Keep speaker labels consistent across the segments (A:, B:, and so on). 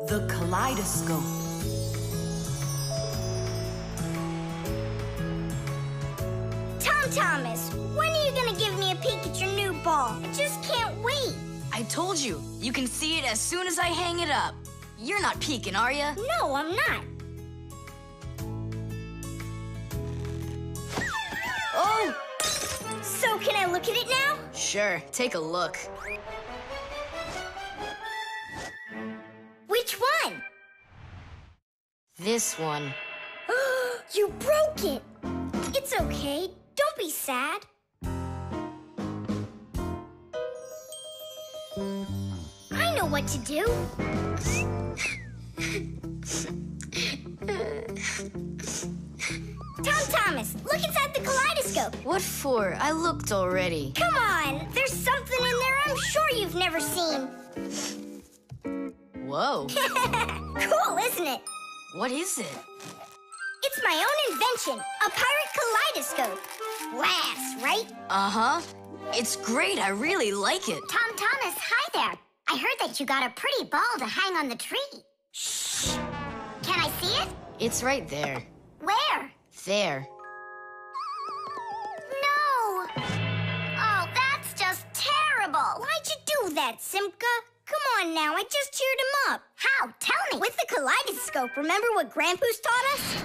A: The Kaleidoscope.
B: Thomas, when are you gonna give me a peek at your new ball? I just can't wait.
C: I told you, you can see it as soon as I hang it up. You're not peeking, are you?
B: No, I'm not.
C: Oh!
B: So can I look at it now?
C: Sure, take a look.
B: Which one?
C: This one.
B: You broke it. It's okay. Don't be sad. I know what to do. Thomas, look inside the kaleidoscope.
C: What for? I looked already.
B: Come on, there's something in there I'm sure you've never seen.
C: Whoa.
B: Cool, isn't it?
C: What is it?
B: It's my own invention, a pirate kaleidoscope. Laughs, right?
C: Uh-huh. It's great. I really like it.
B: Thomas, hi there. I heard that you got a pretty ball to hang on the tree. Shh. Can I see it?
C: It's right there.
B: Where?
C: There.
B: No. Oh, that's just terrible. Why'd you do that, Simka? Come on now, I just cheered him up. How? Tell me. With the kaleidoscope, remember what Grandpa's taught us?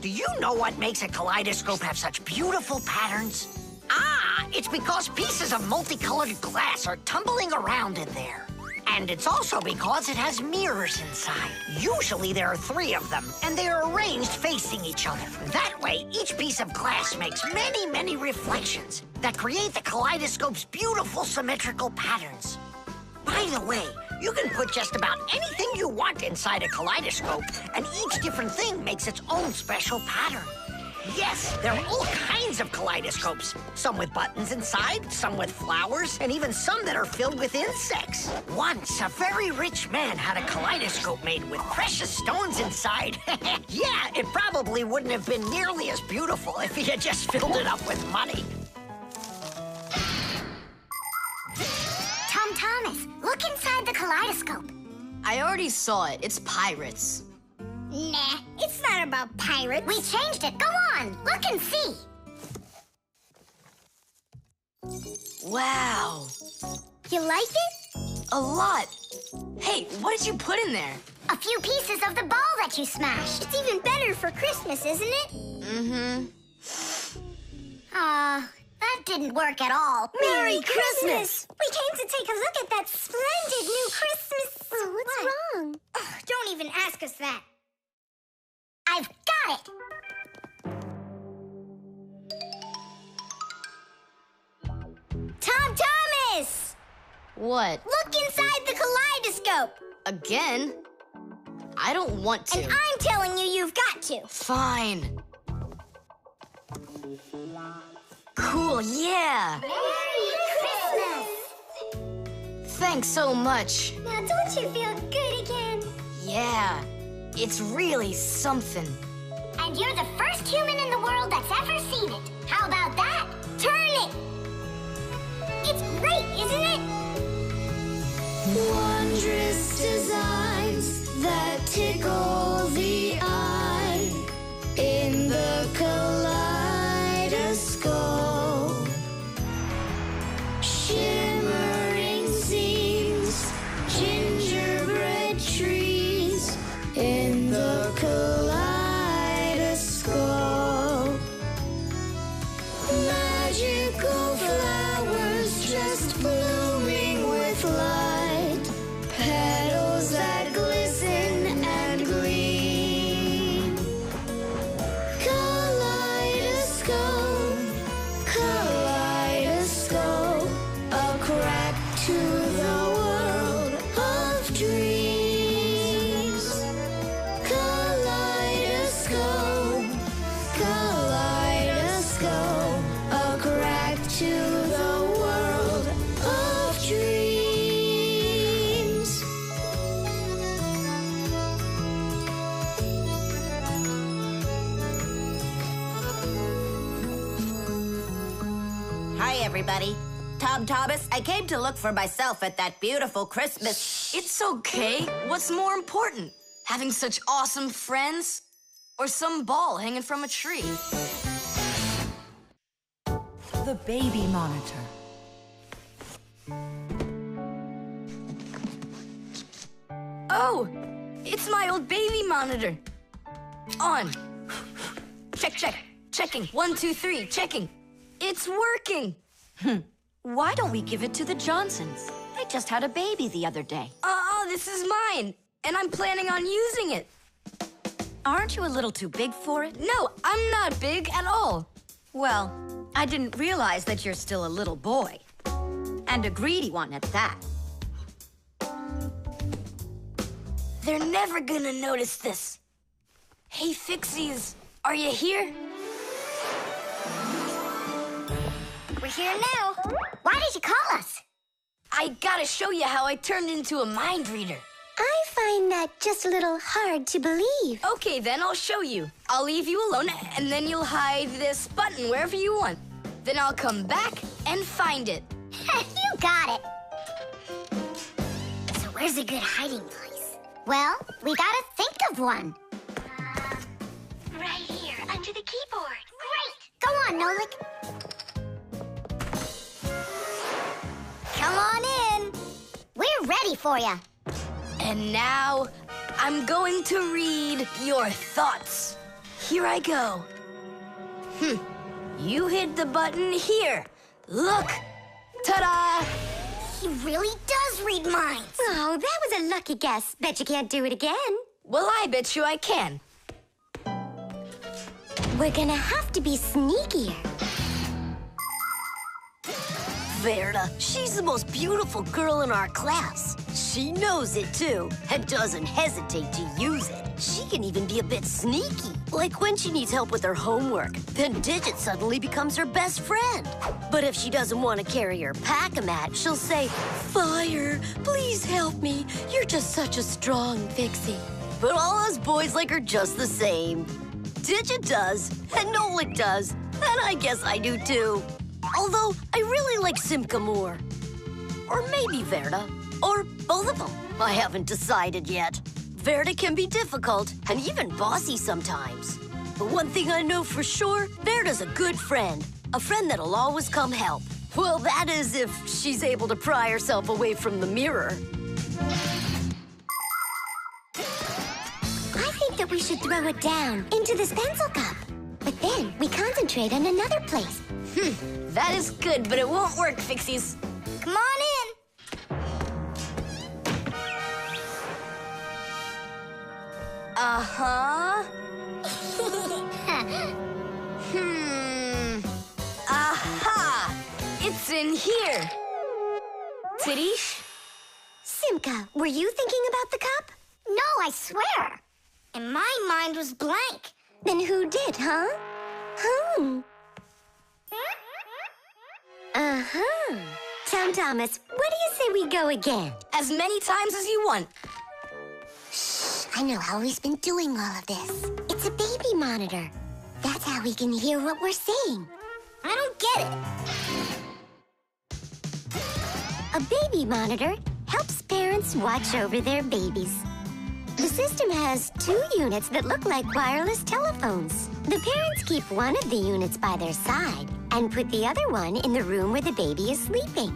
D: Do you know what makes a kaleidoscope have such beautiful patterns? Ah, it's because pieces of multicolored glass are tumbling around in there. And it's also because it has mirrors inside. Usually there are 3 of them, and they are arranged facing each other. That way, each piece of glass makes many, many reflections that create the kaleidoscope's beautiful symmetrical patterns. By the way, you can put just about anything you want inside a kaleidoscope, and each different thing makes its own special pattern. Yes, there are all kinds of kaleidoscopes. Some with buttons inside, some with flowers, and even some that are filled with insects. Once, a very rich man had a kaleidoscope made with precious stones inside. Yeah, it probably wouldn't have been nearly as beautiful if he had just filled it up with money.
B: Thomas, look inside the kaleidoscope.
C: I already saw it. It's pirates.
B: Nah, it's not about pirates. We changed it. Go on, look and see.
C: Wow.
B: You like it?
C: A lot. Hey, what did you put in there?
B: A few pieces of the ball that you smashed. It's even better for Christmas, isn't it?
C: Mm-hmm.
B: That didn't work at all. Merry Christmas! We came to take a look at that splendid new Christmas... what's wrong? Oh, don't even ask us that. I've got it! Thomas!
C: What?
B: Look inside the kaleidoscope!
C: Again? I don't want to.
B: And I'm telling you, you've got to.
C: Fine. Cool, yeah.
B: Merry Christmas!
C: Thanks so much.
B: Now don't you feel good again?
C: Yeah, it's really something.
B: And you're the first human in the world that's ever seen it. How about that? Turn it! It's great, isn't it?
E: Wondrous designs that tickle the eye in the kaleidoscope. Shimmering scenes, gingerbread trees in the kaleidoscope. Magical flowers just blooming with light, petals that glisten and gleam. Kaleidoscope, kaleidoscope, a crack to the world of dreams. Kaleidoscope, kaleidoscope, a crack to the world of dreams.
F: Hi, everybody.
A: Tom Thomas. I came to look for myself at that beautiful Christmas.
C: It's okay. What's more important? Having such awesome friends? Or some ball hanging from a tree?
F: The baby monitor.
C: Oh, it's my old baby monitor. On. Check. Checking. 1, 2, 3. Checking. It's working.
F: Why don't we give it to the Johnsons? They just had a baby the other day.
C: This is mine. And I'm planning on using it.
F: Aren't you a little too big for it?
C: No, I'm not big at all.
F: Well, I didn't realize that you're still a little boy. And a greedy one at that.
C: They're never gonna notice this. Hey, Fixies, are you here?
B: We're here now. Why did you call us?
C: I gotta show you how I turned into a mind reader.
B: I find that just a little hard to believe.
C: Okay, then I'll show you. I'll leave you alone, and then you'll hide this button wherever you want. Then I'll come back and find it.
B: You got it. So where's a good hiding place? Well, we gotta think of one. Right here, under the keyboard. Great! Go on, Nolik. Come on in. We're ready for you.
C: And now, I'm going to read your thoughts. Here I go. You hit the button here. Look! Ta-da!
B: He really does read minds. Oh, that was a lucky guess. Bet you can't do it again.
C: Well, I bet you I can.
B: We're gonna have to be sneakier.
A: Verda, she's the most beautiful girl in our class. She knows it, too, and doesn't hesitate to use it. She can even be a bit sneaky, like when she needs help with her homework. Then Digit suddenly becomes her best friend. But if she doesn't want to carry her pack-a-mat, she'll say, "Fire, please help me. You're just such a strong Fixie." But all us boys like her just the same. Digit does, and Nolik does, and I guess I do, too. Although, I really like Simka more. Or maybe Verda. Or both of them. I haven't decided yet. Verda can be difficult and even bossy sometimes. But one thing I know for sure, Verda's a good friend. A friend that'll always come help. Well, that is if she's able to pry herself away from the mirror.
B: I think that we should throw it down into this pencil cup. But then we concentrate on another place.
C: That is good, but it won't work, Fixies.
B: Come on in.
C: Uh-huh. Aha! It's in here. Tidish?
B: Simka, were you thinking about the cup? No, I swear. And my mind was blank. Then who did, huh? Uh-huh. Tom Thomas, what do you say we go again?
C: As many times as you want.
B: Shh, I know how he's been doing all of this. It's a baby monitor. That's how we can hear what we're saying. I don't get it. A baby monitor helps parents watch over their babies. The system has 2 units that look like wireless telephones. The parents keep one of the units by their side and put the other one in the room where the baby is sleeping.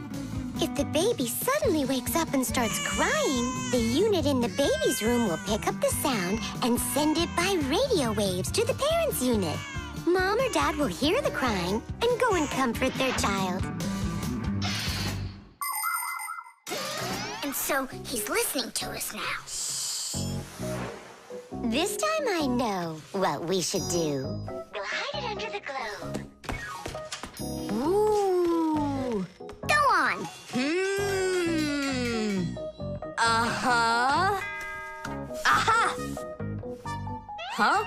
B: If the baby suddenly wakes up and starts crying, the unit in the baby's room will pick up the sound and send it by radio waves to the parents' unit. Mom or Dad will hear the crying and go and comfort their child. And so he's listening to us now. This time I know what we should do. We'll hide it under the globe.
C: Ooh.
B: Go on.
C: Uh-huh. Aha! Huh?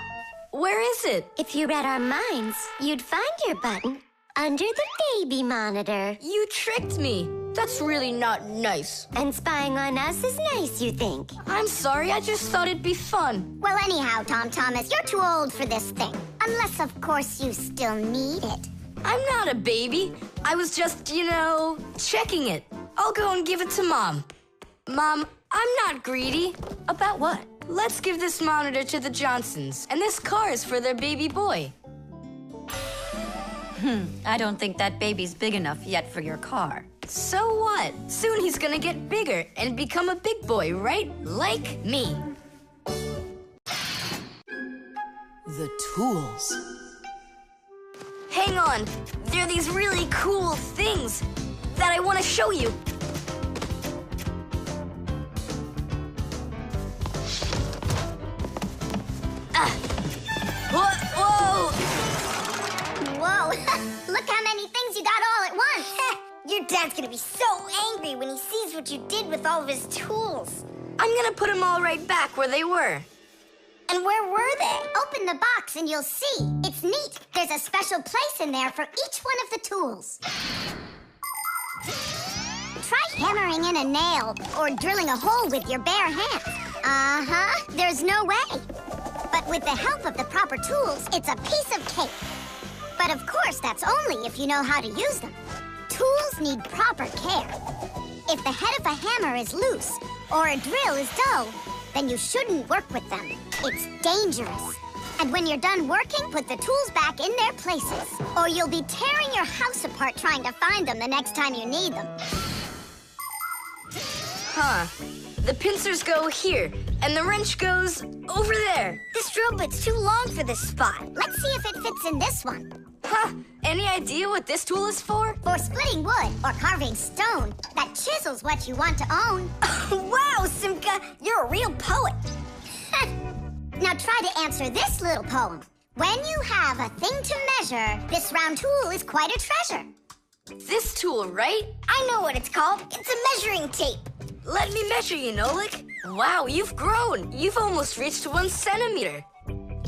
C: Where is it?
B: If you read our minds, you'd find your button under the baby monitor.
C: You tricked me. That's really not nice.
B: And spying on us is nice, you think?
C: I'm sorry, I just thought it'd be fun.
B: Well, anyhow, Tom Thomas, you're too old for this thing. Unless, of course, you still need it.
C: I'm not a baby. I was just, checking it. I'll go and give it to Mom. Mom, I'm not greedy.
F: About what?
C: Let's give this monitor to the Johnsons, and this car is for their baby boy.
F: I don't think that baby's big enough yet for your car.
C: So what? Soon he's gonna get bigger and become a big boy, right? Like me.
G: The tools.
C: Hang on. There are these really cool things that I want to show you. Whoa!
B: Whoa, look how many things you got all at once. Your dad's gonna be so angry when he sees what you did with all of his tools.
C: I'm gonna put them all right back where they were.
B: And where were they? Open the box and you'll see. It's neat. There's a special place in there for each one of the tools. Try hammering in a nail or drilling a hole with your bare hands. Uh-huh, there's no way. But with the help of the proper tools, it's a piece of cake. But of course, that's only if you know how to use them. Tools need proper care. If the head of a hammer is loose or a drill is dull, then you shouldn't work with them. It's dangerous. And when you're done working, put the tools back in their places, or you'll be tearing your house apart trying to find them the next time you need them.
C: Huh. The pincers go here, and the wrench goes over there.
B: This drill bit's too long for this spot. Let's see if it fits in this one.
C: Huh. Any idea what this tool is for?
B: For splitting wood or carving stone, that chisels what you want to own. Wow, Simka, you're a real poet. Now try to answer this little poem. When you have a thing to measure, this round tool is quite a treasure.
C: This tool, right?
B: I know what it's called. It's a measuring tape.
C: Let me measure you, Nolik. Wow, you've grown. You've almost reached 1 centimeter.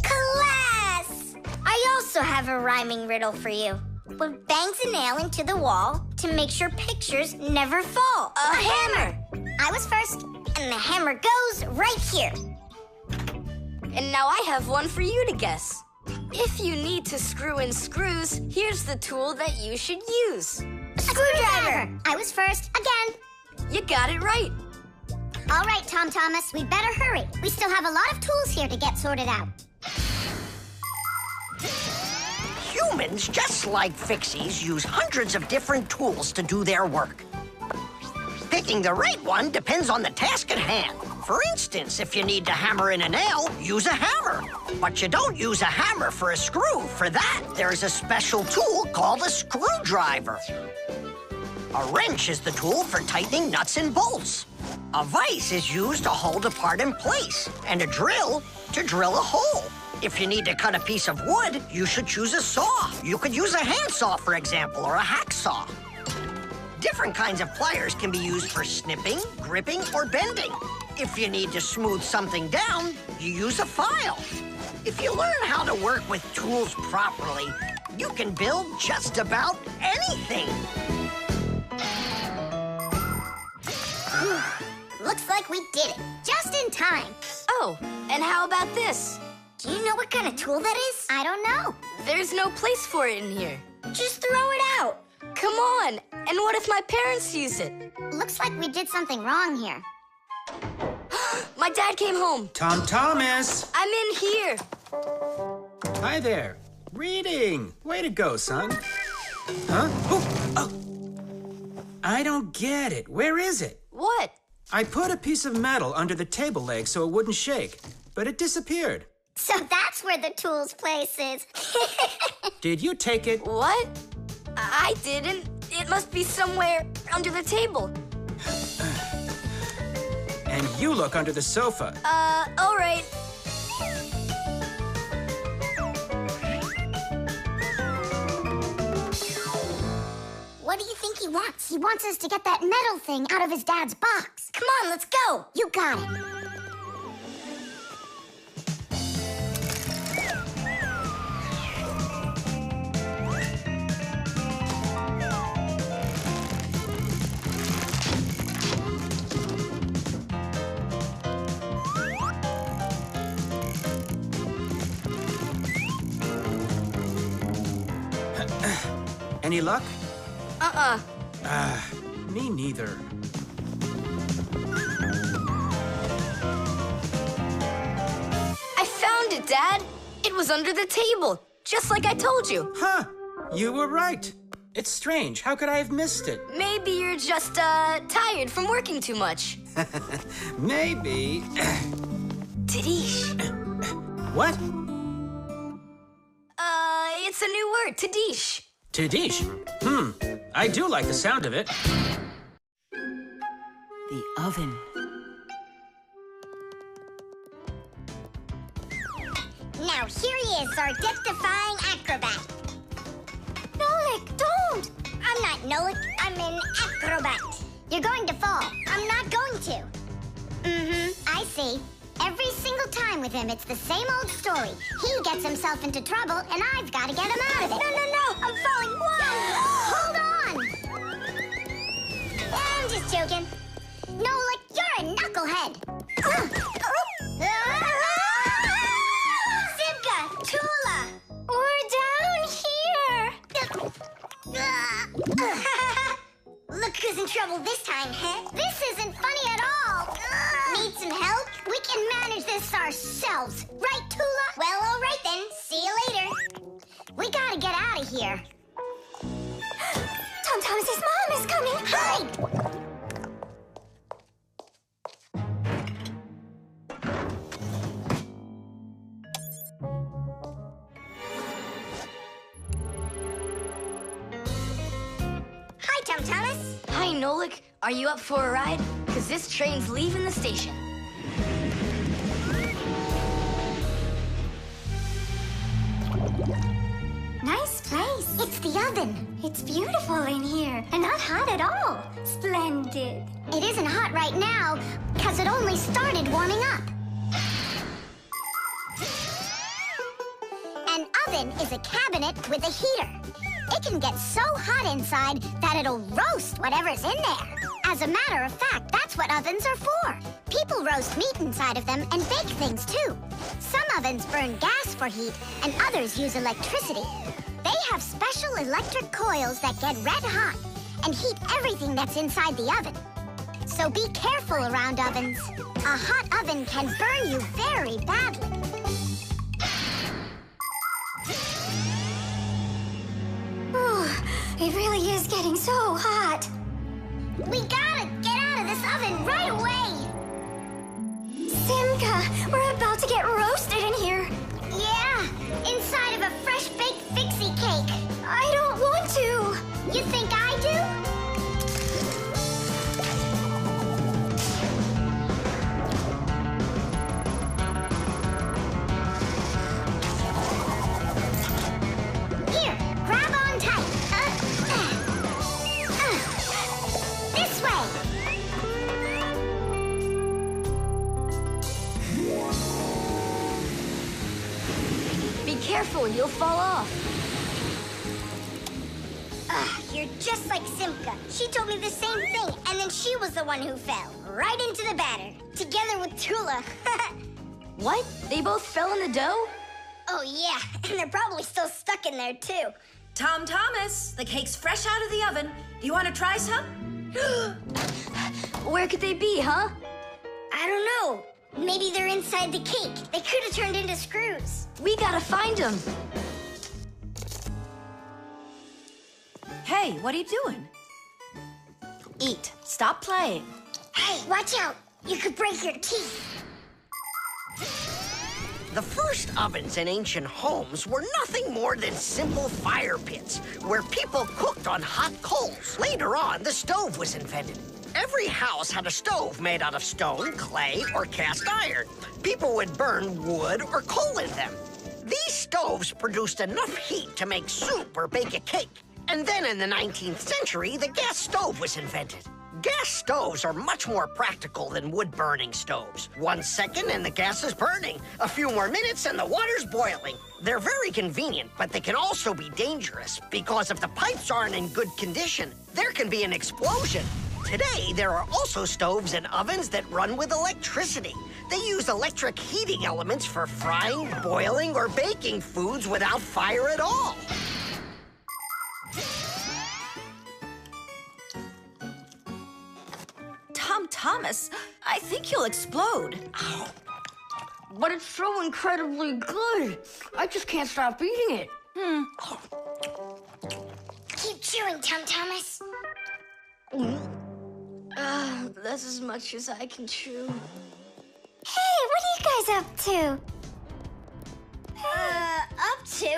B: Class! I also have a rhyming riddle for you. What bangs a nail into the wall to make sure pictures never fall?
C: A hammer!
B: I was first, and the hammer goes right here.
C: And now I have one for you to guess. If you need to screw in screws, here's the tool that you should use.
B: A screwdriver! I was first, again.
C: You got it right.
B: All right, Tom Thomas, we'd better hurry. We still have a lot of tools here to get sorted out.
D: Humans, just like Fixies, use hundreds of different tools to do their work. Picking the right one depends on the task at hand. For instance, if you need to hammer in a nail, use a hammer. But you don't use a hammer for a screw. For that, there's a special tool called a screwdriver. A wrench is the tool for tightening nuts and bolts. A vise is used to hold a part in place, and a drill to drill a hole. If you need to cut a piece of wood, you should choose a saw. You could use a handsaw, for example, or a hacksaw. Different kinds of pliers can be used for snipping, gripping, or bending. If you need to smooth something down, you use a file. If you learn how to work with tools properly, you can build just about anything.
B: Looks like we did it, just in time.
C: Oh, and how about this?
B: Do you know what kind of tool that is? I don't know.
C: There's no place for it in here.
B: Just throw it out.
C: Come on. And what if my parents use it?
B: Looks like we did something wrong here.
C: My dad came home.
H: Tom Thomas!
C: I'm in here.
H: Hi there. Reading. Way to go, son. Huh? Oh! I don't get it. Where is it?
C: What?
H: I put a piece of metal under the table leg so it wouldn't shake, but it disappeared.
B: So that's where the tools place is.
H: Did you take it?
C: What? I didn't. It must be somewhere under the table.
H: And you look under the sofa.
C: All right.
B: What do you think he wants? He wants us to get that metal thing out of his dad's box. Come on, let's go. You got it.
H: Any luck?
C: Uh-uh.
H: Me neither.
C: I found it, Dad. It was under the table, just like I told you.
H: Huh. You were right. It's strange. How could I have missed it?
C: Maybe you're just, tired from working too much.
H: Maybe.
C: Tadish.
H: What?
C: It's a new word, Tadish.
H: Tadish. I do like the sound of it.
G: The oven.
B: Now here he is, our death-defying acrobat. Nolik, don't! I'm not Nolik, I'm an acrobat. You're going to fall. I'm not going to. I see. Every single time with him, it's the same old story. He gets himself into trouble, and I've got to get him out of it. No, I'm falling. Whoa! Hold on! I'm just joking. Nolik, you're a knucklehead. Simka, Tula, we're down here. Look who's in trouble this time, huh? This isn't funny at all. Need some help? We can manage this ourselves. Right, Tula? Well, all right then. See you later. We gotta get out of here. Tom Thomas's mom is coming. Hide! Hi, Tom Thomas.
C: Hi, Nolik. Are you up for a ride? Because this train's leaving the station.
B: Nice place. It's the oven. It's beautiful in here and not hot at all. Splendid. It isn't hot right now because it only started warming up. An oven is a cabinet with a heater. It can get so hot inside that it'll roast whatever's in there. As a matter of fact, that's what ovens are for. People roast meat inside of them and bake things too. Some ovens burn gas for heat and others use electricity. They have special electric coils that get red hot and heat everything that's inside the oven. So be careful around ovens. A hot oven can burn you very badly. It really is getting so hot. We gotta get out of this oven right away. Simka, we're about to get roasted in here. Yeah, inside of a fresh-baked Fixie cake. I don't want to. You think I do? Here, grab on tight. This way.
C: Be careful, you'll fall off.
B: You're just like Simka. She told me the same thing, and then she was the one who fell, right into the batter, together with Tula.
C: What? They both fell in the dough?
B: Oh, yeah, and they're probably still stuck in there, too.
I: Tom Thomas, the cake's fresh out of the oven. Do you want to try some?
C: Where could they be, huh?
B: I don't know. Maybe they're inside the cake. They could have turned into screws.
C: We gotta find them.
I: Hey, what are you doing? Eat. Stop playing.
B: Hey, watch out. You could break your teeth.
D: The first ovens in ancient homes were nothing more than simple fire pits where people cooked on hot coals. Later on, the stove was invented. Every house had a stove made out of stone, clay, or cast iron. People would burn wood or coal in them. These stoves produced enough heat to make soup or bake a cake. And then in the 19th century, the gas stove was invented. Gas stoves are much more practical than wood-burning stoves. 1 second and the gas is burning. A few more minutes and the water's boiling. They're very convenient, but they can also be dangerous because if the pipes aren't in good condition, there can be an explosion. Today, there are also stoves and ovens that run with electricity. They use electric heating elements for frying, boiling, or baking foods without fire at all.
I: Thomas, I think you'll explode.
C: But it's so incredibly good. I just can't stop eating it.
B: Keep chewing, Thomas.
C: That's as much as I can chew.
B: Hey, what are you guys up to? Up to?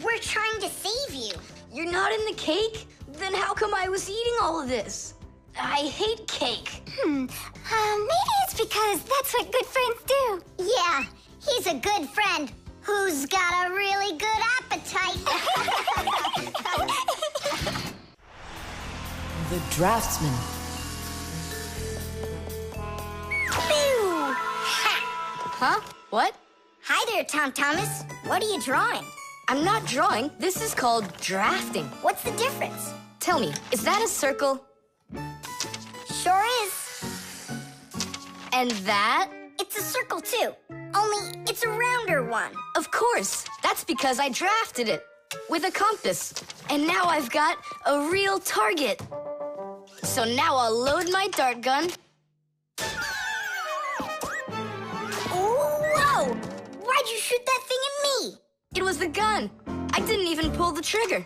B: We're trying to save you.
C: You're not in the cake? Then how come I was eating all of this? I hate cake.
B: Maybe it's because that's what good friends do. Yeah, he's a good friend who's got a really good appetite.
G: The draftsman.
B: Pew!
C: Huh? What?
B: Hi there, Thomas. What are you drawing?
C: I'm not drawing. This is called drafting.
B: What's the difference?
C: Tell me, is that a circle?
B: Sure is.
C: And that?
B: It's a circle, too. Only it's a rounder one.
C: Of course. That's because I drafted it with a compass. And now I've got a real target. So now I'll load my dart gun.
B: Whoa! Why'd you shoot that thing at me?
C: It was the gun. I didn't even pull the trigger.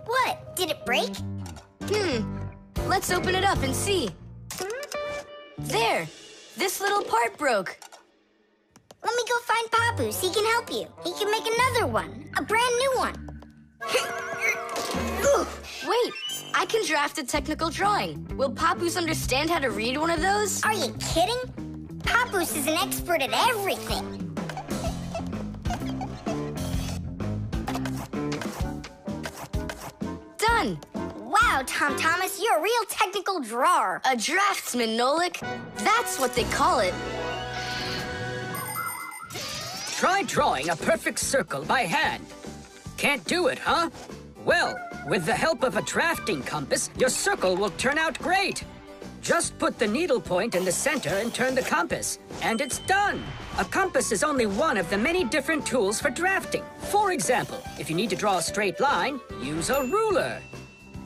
B: What? Did it break?
C: Let's open it up and see. There. This little part broke.
B: Let me go find Papoose. He can help you. He can make another one. A brand new one.
C: Wait, I can draft a technical drawing. Will Papoose understand how to read one of those?
B: Are you kidding? Papoose is an expert at everything.
C: Done.
B: Wow, Thomas, you're a real technical drawer.
C: A draftsman, Nolik. That's what they call it.
J: Try drawing a perfect circle by hand. Can't do it, huh? Well, with the help of a drafting compass, your circle will turn out great. Just put the needle point in the center and turn the compass, and it's done. A compass is only one of the many different tools for drafting. For example, if you need to draw a straight line, use a ruler.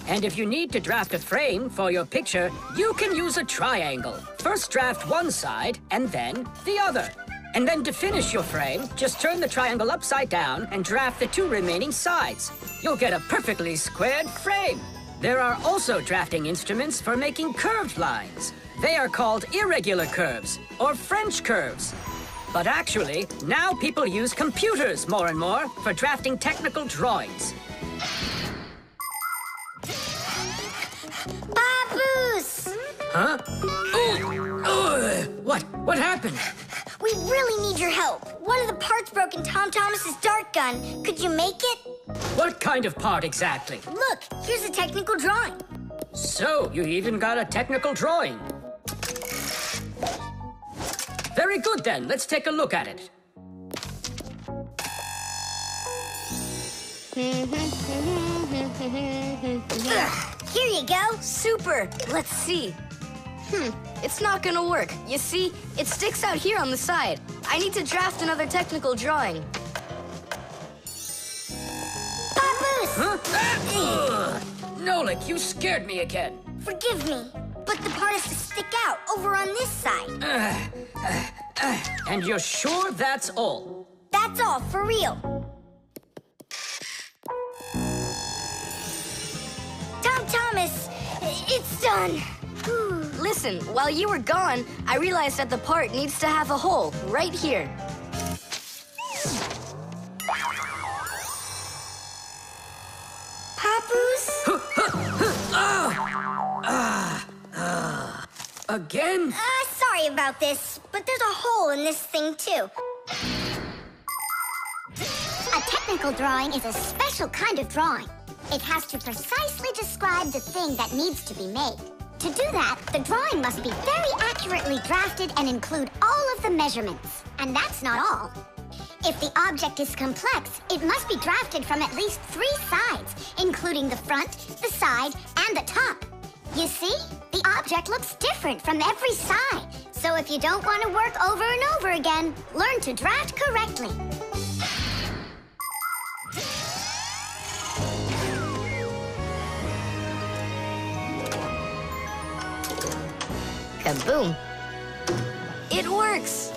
J: And if you need to draft a frame for your picture, you can use a triangle. First draft one side, and then the other. And then to finish your frame, just turn the triangle upside down and draft the two remaining sides. You'll get a perfectly squared frame. There are also drafting instruments for making curved lines. They are called irregular curves, or French curves. But actually, now people use computers more and more for drafting technical drawings.
B: Papoose!
J: Huh? Oh! What happened?
B: We really need your help. One of the parts broke in Thomas's dart gun. Could you make it?
J: What kind of part exactly?
B: Look, here's a technical drawing.
J: So, you even got a technical drawing. Very good then, let's take a look at it.
B: Here you go.
C: Super. Let's see. It's not gonna work. You see, it sticks out here on the side. I need to draft another technical drawing.
B: Papoose!
J: Huh? Nolik, you scared me again.
B: Forgive me, but the part has to stick out over on this side.
J: And you're sure that's all?
B: That's all, for real. Thomas, it's done.
C: Listen, while you were gone, I realized that the part needs to have a hole right here.
B: Papoose?
J: Again?
B: Sorry about this, but there's a hole in this thing, too. A technical drawing is a special kind of drawing. It has to precisely describe the thing that needs to be made. To do that, the drawing must be very accurately drafted and include all of the measurements. And that's not all. If the object is complex, it must be drafted from at least 3 sides, including the front, the side, and the top. You see? The object looks different from every side. So if you don't want to work over and over again, learn to draft correctly.
C: Kaboom. It works.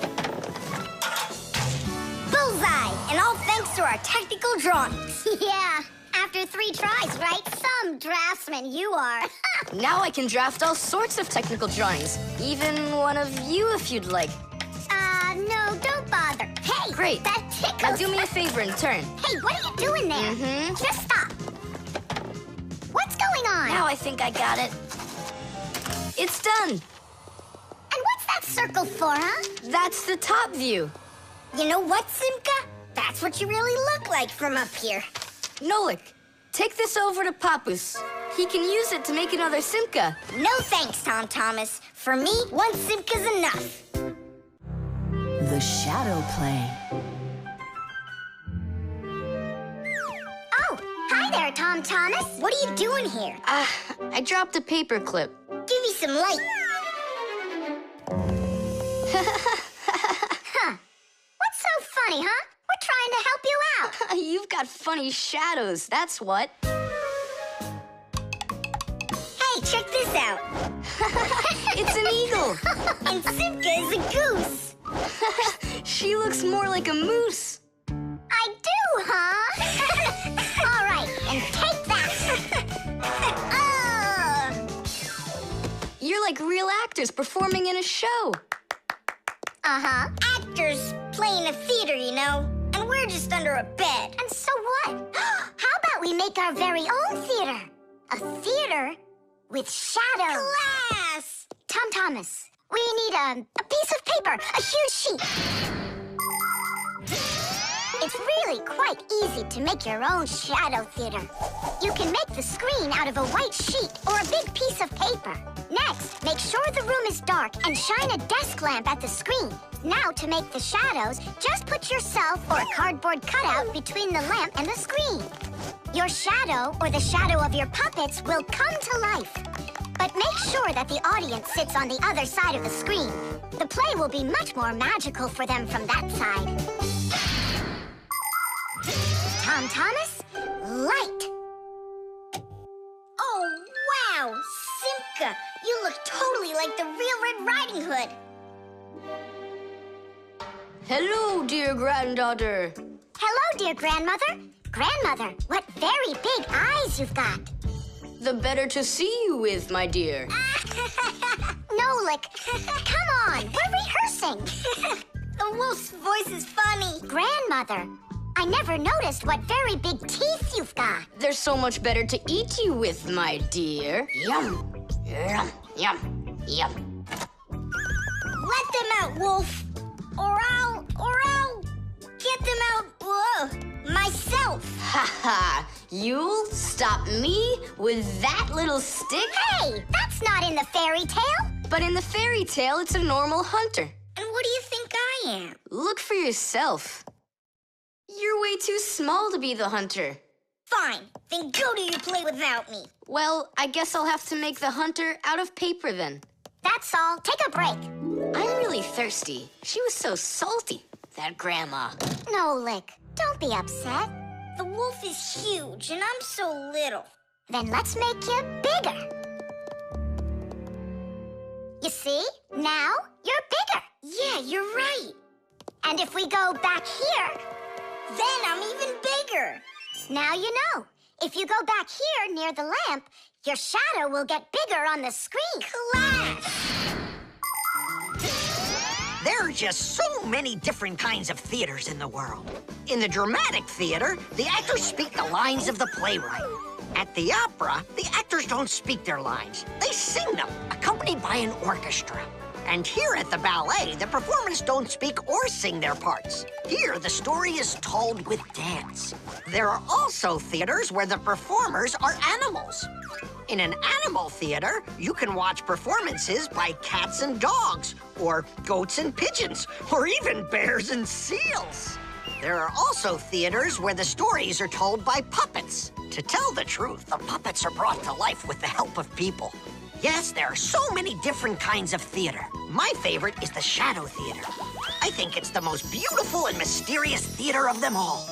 B: Bullseye! And all thanks to our technical drawings. Yeah, after 3 tries, right? Some draftsman you are.
C: Now I can draft all sorts of technical drawings. Even one of you if you'd like.
B: No, don't bother. Hey!
C: Great.
B: That tickles.
C: Now do me a favor in turn.
B: Hey, what are you doing there? Just stop. What's going on?
C: Now I think I got it. It's done.
B: And what's that circle for, huh?
C: That's the top view.
B: You know what, Simka? That's what you really look like from up here.
C: Nolik, take this over to Papus. He can use it to make another Simka.
B: No thanks, Tom Thomas. For me, 1 Simka's enough.
G: The shadow play.
B: Oh, hi there, Tom Thomas. What are you doing here?
C: I dropped a paper clip.
B: Give me some light. Huh. What's so funny, huh? We're trying to help you out.
C: You've got funny shadows, that's what.
B: Hey, check this out.
C: It's an eagle.
B: And Simka is a goose.
C: She looks more like a moose.
B: I do, huh? All right, and take that.
C: You're like real actors performing in a show.
B: Uh-huh. Actors playing a theater, you know? And we're just under a bed. And so what? How about we make our very own theater? A theater with shadows. Class! Tom Thomas, we need a piece of paper, a huge sheet. It's really quite easy to make your own shadow theater. You can make the screen out of a white sheet or a big piece of paper. Next, make sure the room is dark and shine a desk lamp at the screen. Now, to make the shadows, just put yourself or a cardboard cutout between the lamp and the screen. Your shadow, or the shadow of your puppets, will come to life. But make sure that the audience sits on the other side of the screen. The play will be much more magical for them from that side. Tom Thomas, light. Oh, wow, Simka, you look totally like the real Red Riding Hood.
C: Hello, dear granddaughter.
B: Hello, dear grandmother. Grandmother, what very big eyes you've got.
C: The better to see you with, my dear.
B: Nolik, come on, we're rehearsing. The wolf's voice is funny. Grandmother, I never noticed what very big teeth you've got.
C: They're so much better to eat you with, my dear.
D: Yum, yum, yum, yum.
B: Let them out, wolf. Or I'll get them out myself.
C: Ha ha! You'll stop me with that little stick?
B: Hey, that's not in the fairy tale.
C: But in the fairy tale, it's a normal hunter.
B: And what do you think I am?
C: Look for yourself. You're way too small to be the hunter.
B: Fine, then go do your play without me.
C: Well, I guess I'll have to make the hunter out of paper then.
B: That's all. Take a break.
C: I'm really thirsty. She was so salty, that grandma.
B: Nolik, don't be upset. The wolf is huge, and I'm so little. Then let's make you bigger. You see? Now you're bigger. Yeah, you're right. And if we go back here, then I'm even bigger. Now you know. If you go back here near the lamp, your shadow will get bigger on the screen. Class!
D: There are just so many different kinds of theaters in the world. In the dramatic theater, the actors speak the lines of the playwright. At the opera, the actors don't speak their lines. They sing them, accompanied by an orchestra. And here at the ballet, the performers don't speak or sing their parts. Here, the story is told with dance. There are also theaters where the performers are animals. In an animal theater, you can watch performances by cats and dogs, or goats and pigeons, or even bears and seals. There are also theaters where the stories are told by puppets. To tell the truth, the puppets are brought to life with the help of people. Yes, there are so many different kinds of theater. My favorite is the shadow theater. I think it's the most beautiful and mysterious theater of them all.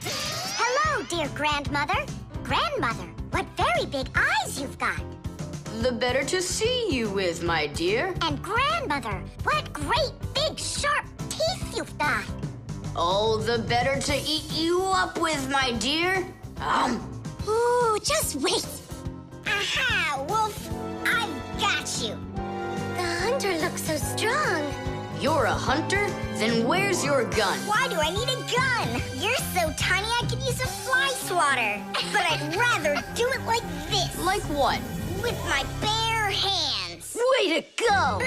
B: Hello, dear grandmother. Grandmother, what very big eyes you've got.
C: the better to see you with, my dear.
B: And grandmother, what great big sharp teeth you've got.
C: All the better to eat you up with, my dear.
B: Ooh, just wait. Aha, Wolf, I've got you. The hunter looks so strong.
C: You're a hunter? Then where's your gun?
B: Why do I need a gun? You're so tiny I could use a fly swatter. But I'd rather do it like this.
C: Like what?
B: With my bare hands.
A: Way to go!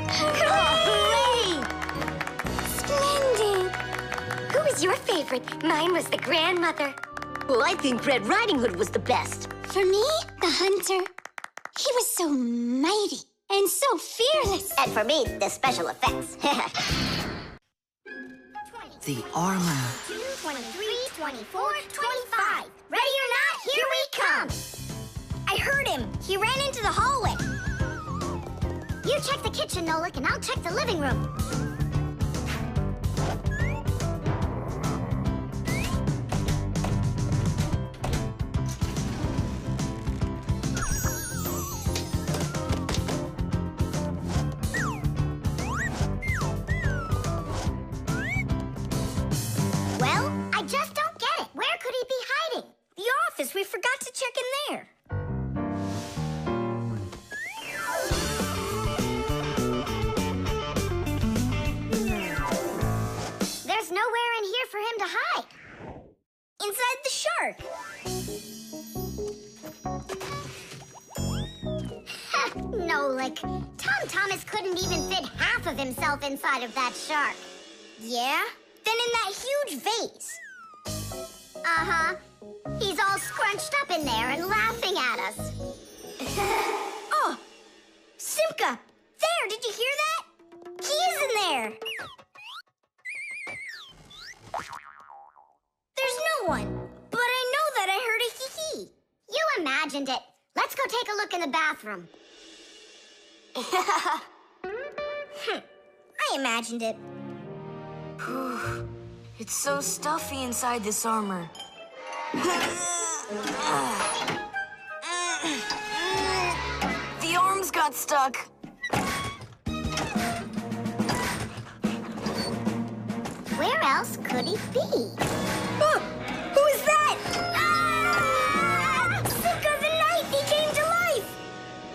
B: Hooray! Splendid! Who was your favorite? Mine was the grandmother.
A: Well, I think Red Riding Hood was the best.
B: For me, the hunter. He was so mighty and so fearless.
A: And for me, the special effects.
G: The armor.
B: 23, 24, 25. Ready or not, here we come. I heard him. He ran into the hallway. You check the kitchen, Nolik, and I'll check the living room. Well, I just don't get it. Where could he be hiding?
I: The office. We forgot to check in there.
B: There's nowhere in here for him to hide.
I: Inside the shark.
B: Nolik, Tom Thomas couldn't even fit half of himself inside of that shark.
I: Yeah? Then in that huge vase.
B: Uh-huh. He's all scrunched up in there and laughing at us.
I: Oh! Simka! There! Did you hear that? He is in there! There's no one. But I know that I heard a hee-hee.
B: You imagined it. Let's go take a look in the bathroom.
I: I imagined it.
C: It's so stuffy inside this armor. The arms got stuck.
B: Where else could he be?
I: Oh, who is that? Ah! Simka the Knight! He came to life!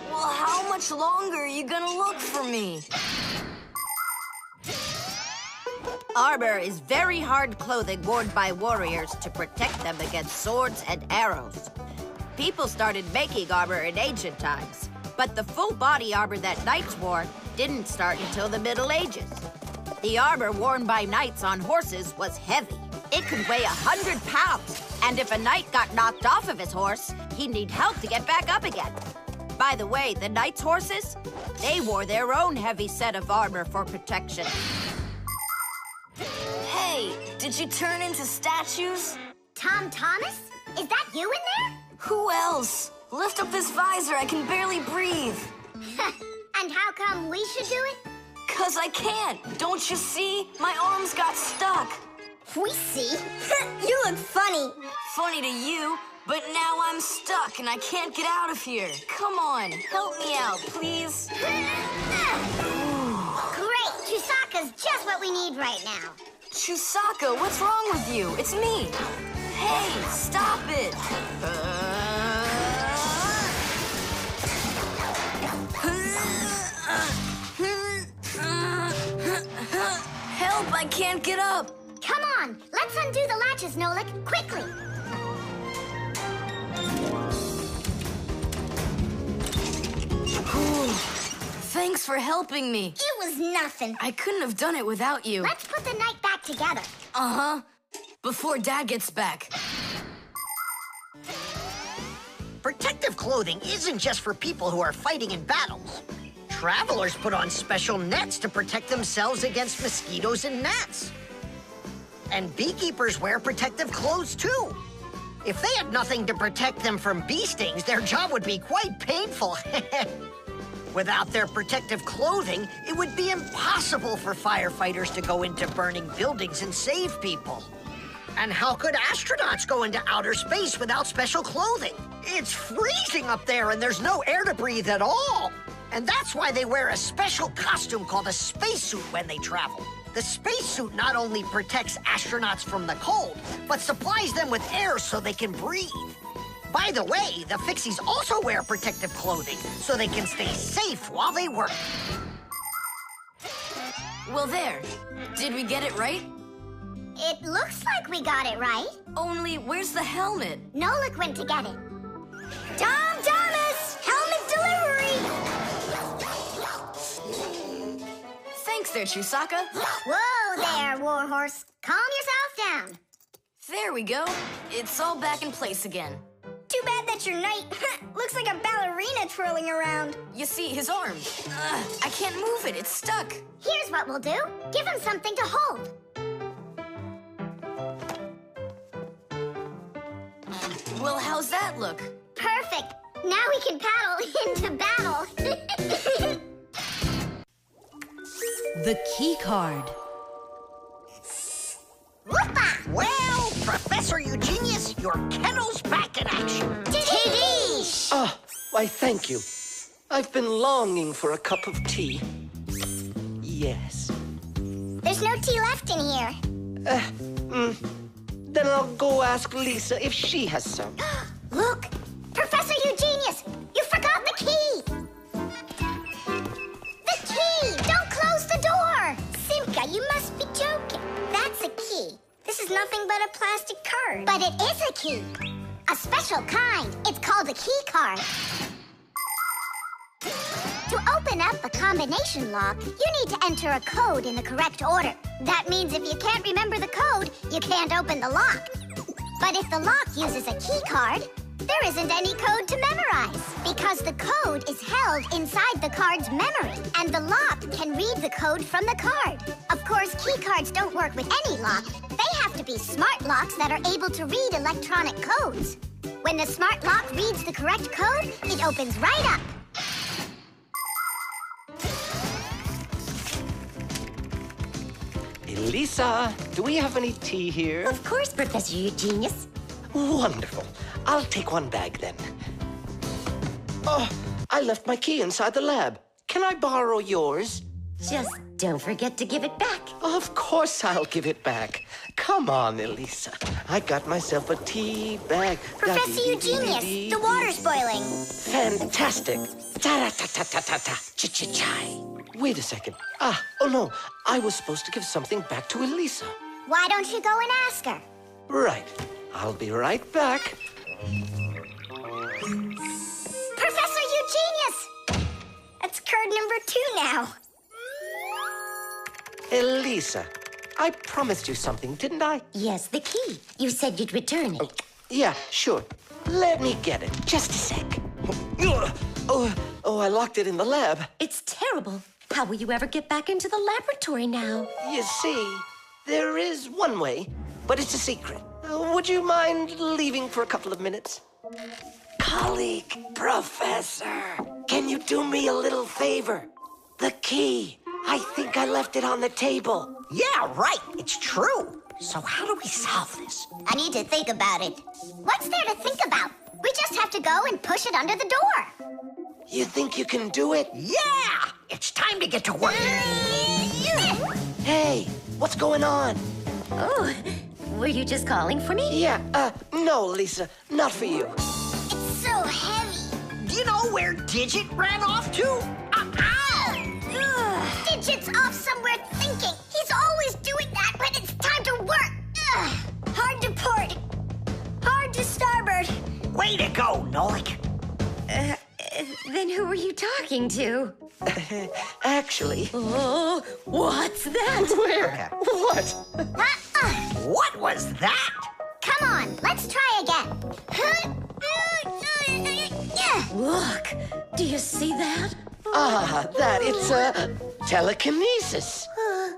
C: Well, how much longer are you gonna look for me?
K: Armor is very hard clothing worn by warriors to protect them against swords and arrows. People started making armor in ancient times, but the full body armor that knights wore didn't start until the Middle Ages. The armor worn by knights on horses was heavy. It could weigh 100 pounds, and if a knight got knocked off of his horse, he'd need help to get back up again. By the way, the knights' horses, they wore their own heavy set of armor for protection.
C: Hey, did you turn into statues?
B: Tom Thomas? Is that you in there?
C: Who else? Lift up this visor, I can barely breathe.
B: And how come we should do it?
C: 'Cause I can't. Don't you see? My arms got stuck.
I: We see. You look funny.
C: Funny to you, but now I'm stuck and I can't get out of here. Come on, help me out, please.
B: Great! Chusaka's just what we need right now.
C: Chusaka, what's wrong with you? It's me. Hey, stop it. Help, I can't get up.
B: Come on, let's undo the latches, Nolik, quickly.
C: Thanks for helping me.
I: It was nothing.
C: I couldn't have done it without you.
B: Let's put the night back together.
C: Uh-huh. Before Dad gets back.
D: Protective clothing isn't just for people who are fighting in battles. Travelers put on special nets to protect themselves against mosquitoes and gnats. And beekeepers wear protective clothes too. If they had nothing to protect them from bee stings, their job would be quite painful. Without their protective clothing, it would be impossible for firefighters to go into burning buildings and save people. And how could astronauts go into outer space without special clothing? It's freezing up there and there's no air to breathe at all. And that's why they wear a special costume called a spacesuit when they travel. The spacesuit not only protects astronauts from the cold, but supplies them with air so they can breathe. By the way, the Fixies also wear protective clothing so they can stay safe while they work.
C: Well, there. Did we get it right?
B: It looks like we got it right.
C: Only, where's the helmet?
B: Nolik went to get it. Tom Thomas! Helmet delivery!
C: Thanks there, Chusaka.
B: Whoa there, Warhorse. Calm yourself down.
C: There we go. It's all back in place again.
I: Too bad that your knight looks like a ballerina twirling around.
C: You see, his arm. I can't move it. It's stuck.
B: Here's what we'll do. Give him something to hold.
C: Well, how's that look?
B: Perfect. Now we can paddle into battle.
E: The key card.
B: Whoopa!
D: Well, Professor Eugenius, your kennel's back in action.
B: Tidish!
L: Ah, why, thank you. I've been longing for a cup of tea. Yes.
B: There's no tea left in here.
L: Then I'll go ask Lisa if she has some.
B: Look! Professor Eugenius! You forgot the key! The key! Don't close the door! Simka, you must be joking. That's a key.
I: This is nothing but a plastic card.
B: But it is a key. A special kind. It's called a key card. To open up a combination lock, you need to enter a code in the correct order. That means if you can't remember the code, you can't open the lock. But if the lock uses a key card, there isn't any code to memorize because the code is held inside the card's memory, and the lock can read the code from the card. Of course, key cards don't work with any lock. They have to be smart locks that are able to read electronic codes. When the smart lock reads the correct code, it opens right up.
L: Lisa, do we have any tea here?
A: Of course, Professor Eugenius.
L: Wonderful. I'll take one bag then. Oh, I left my key inside the lab. Can I borrow yours?
A: Just don't forget to give it back.
L: Of course I'll give it back. Come on, Elisa. I got myself a tea bag.
B: Professor Eugenius, the water's boiling.
L: Fantastic. Ta-ra-ta-ta-ta-ta-ta. Ch-ch-chai. Wait a second. Oh no. I was supposed to give something back to Elisa.
B: Why don't you go and ask her?
L: Right. I'll be right back.
B: Professor Eugenius!
I: That's card number 2 now.
L: Elisa, I promised you something, didn't I?
A: Yes, the key. You said you'd return it.
L: Yeah, sure. Let me get it. Just a sec. Oh, I locked it in the lab.
A: It's terrible. How will you ever get back into the laboratory now?
L: You see, there is one way, but it's a secret. Would you mind leaving for a couple of minutes? Colleague, Professor, can you do me a little favor? The key. I think I left it on the table.
D: Yeah, right. It's true. So how do we solve this?
B: I need to think about it. What's there to think about? We just have to go and push it under the door.
L: You think you can do it?
D: Yeah! It's time to get to work.
L: Hey, what's going on?
A: Oh, were you just calling for me?
L: Yeah, no, Lisa, not for you.
B: It's so heavy.
D: Do you know where Digit ran off to? Ow!
B: Digit's off somewhere thinking. He's always doing that when it's time to work.
I: Hard to port. Hard to starboard.
D: Way to go, Nolik.
A: Then who were you talking to?
L: Actually...
A: Oh, what's that?
L: Where? What?
D: What was that?
B: Come on, let's try again.
A: Look, do you see that?
L: It's telekinesis.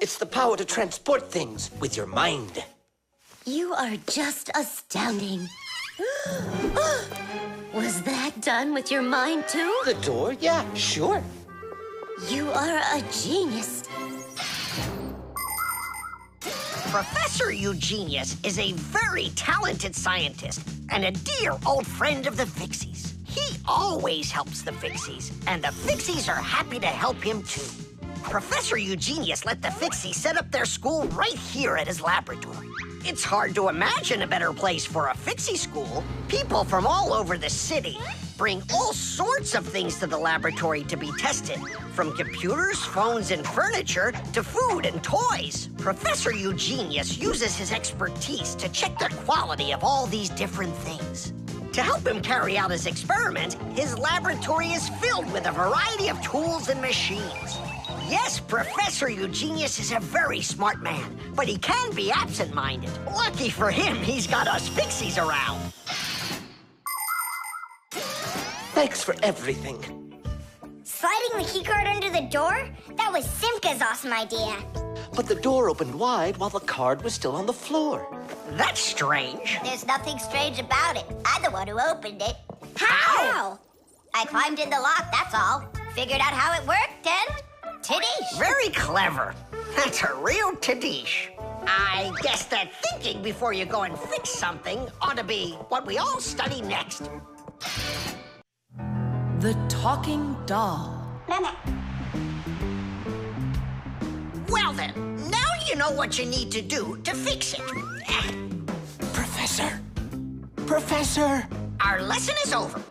L: It's the power to transport things with your mind.
A: You are just astounding. Was that done with your mind, too?
L: The door? Yeah, sure.
A: You are a genius.
D: Professor Eugenius is a very talented scientist and a dear old friend of the Fixies. He always helps the Fixies, and the Fixies are happy to help him too. Professor Eugenius let the Fixies set up their school right here at his laboratory. It's hard to imagine a better place for a Fixie school. People from all over the city bring all sorts of things to the laboratory to be tested, from computers, phones, and furniture to food and toys. Professor Eugenius uses his expertise to check the quality of all these different things. To help him carry out his experiment, his laboratory is filled with a variety of tools and machines. Yes, Professor Eugenius is a very smart man, but he can be absent-minded. Lucky for him, he's got us Fixies around.
L: Thanks for everything.
B: Sliding the keycard under the door? That was Simka's awesome idea.
L: But the door opened wide while the card was still on the floor.
D: That's strange.
I: There's nothing strange about it. I'm the one who opened it.
B: How?
I: I climbed in the lock, that's all. Figured out how it worked, and Tadish.
D: Very clever. That's a real Tadish. I guess that thinking before you go and fix something ought to be what we all study next.
E: The talking doll.
D: Well then, now you know what you need to do to fix it.
L: Professor! Professor!
D: Our lesson is over.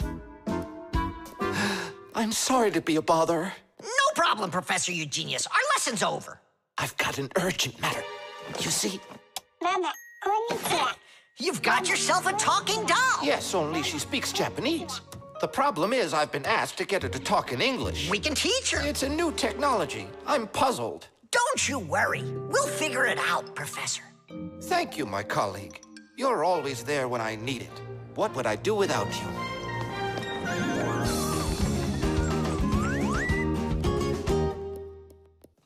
L: I'm sorry to be a bother.
D: No problem, Professor Eugenius. Our lesson's over.
L: I've got an urgent matter. You see?
D: You've got yourself a talking doll.
M: Yes, only she speaks Japanese. The problem is I've been asked to get her to talk in English.
D: We can teach her.
M: It's a new technology. I'm puzzled.
D: Don't you worry. We'll figure it out, Professor.
M: Thank you, my colleague. You're always there when I need it. What would I do without you?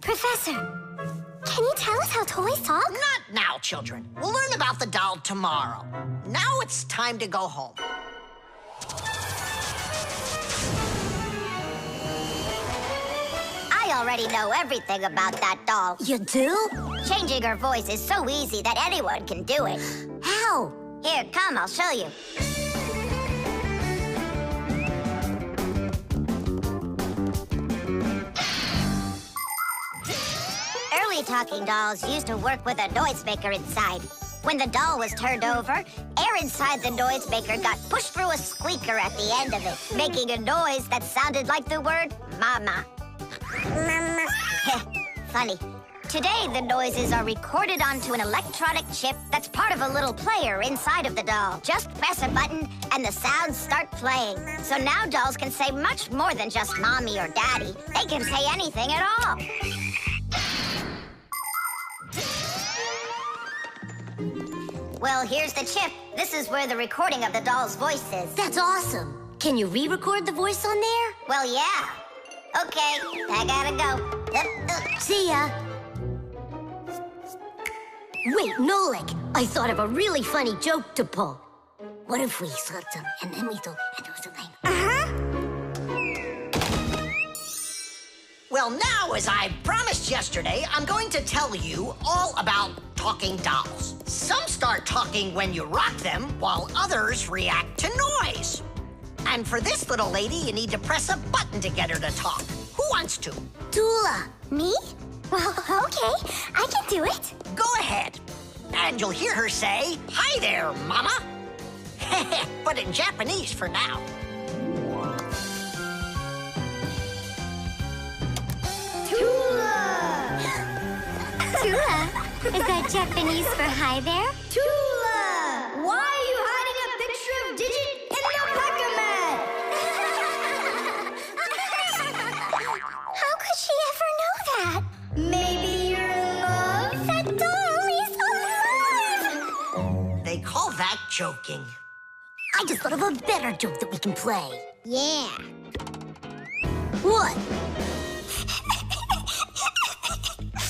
B: Professor, can you tell us how toys talk?
D: Not now, children. We'll learn about the doll tomorrow. Now it's time to go home.
I: I already know everything about that doll.
A: You do?
I: Changing her voice is so easy that anyone can do it.
A: How?
I: Here, come, I'll show you. Early talking dolls used to work with a noisemaker inside. When the doll was turned over, air inside the noisemaker got pushed through a squeaker at the end of it, making a noise that sounded like the word mama. Mama. Funny. Today, the noises are recorded onto an electronic chip that's part of a little player inside of the doll. Just press a button and the sounds start playing. So now dolls can say much more than just mommy or daddy. They can say anything at all. Well, here's the chip. This is where the recording of the doll's voice is.
A: That's awesome. Can you re-record the voice on there?
I: Well, yeah. Okay, I gotta go.
A: See ya. Wait, Nolik, I thought of a really funny joke to pull. What if we slipped them and then we do something?
D: Well, now, as I promised yesterday, I'm going to tell you all about talking dolls. Some start talking when you rock them, while others react to noise. And for this little lady, you need to press a button to get her to talk. Who wants to?
A: Tula.
B: Me? Well, okay. I can do it.
D: Go ahead. And you'll hear her say, "Hi there, Mama." But in Japanese for now.
B: Tula. Is that Japanese for hi there?
I: Tula! Why are you hiding a picture of Digit in the Pac-Man?
B: How could she ever know that?
I: Maybe you're in love?
B: That doll is alive!
D: They call that joking.
A: I just thought of a better joke that we can play.
B: Yeah.
A: What?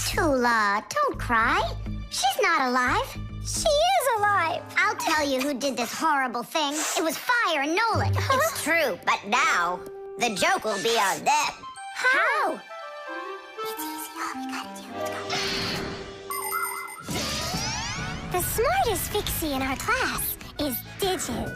B: Tula, don't cry. She's not alive. She is alive.
I: I'll tell you who did this horrible thing. It was Fire and Nolan. It's true, but now the joke will be on them.
B: How? It's easy. All we gotta do is go. The smartest Fixie in our class is Digit.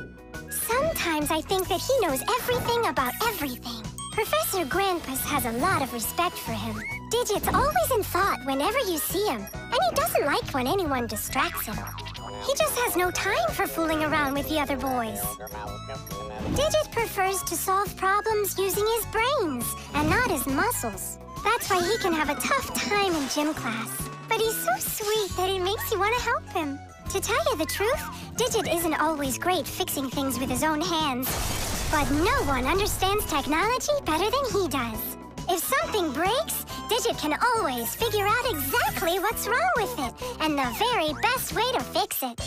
B: Sometimes I think that he knows everything about everything. Professor Grandpus has a lot of respect for him. Digit's always in thought whenever you see him, and he doesn't like when anyone distracts him. He just has no time for fooling around with the other boys. Digit prefers to solve problems using his brains and not his muscles. That's why he can have a tough time in gym class. But he's so sweet that it makes you want to help him. To tell you the truth, Digit isn't always great fixing things with his own hands. But no one understands technology better than he does. If something breaks, Digit can always figure out exactly what's wrong with it and the very best way to fix it.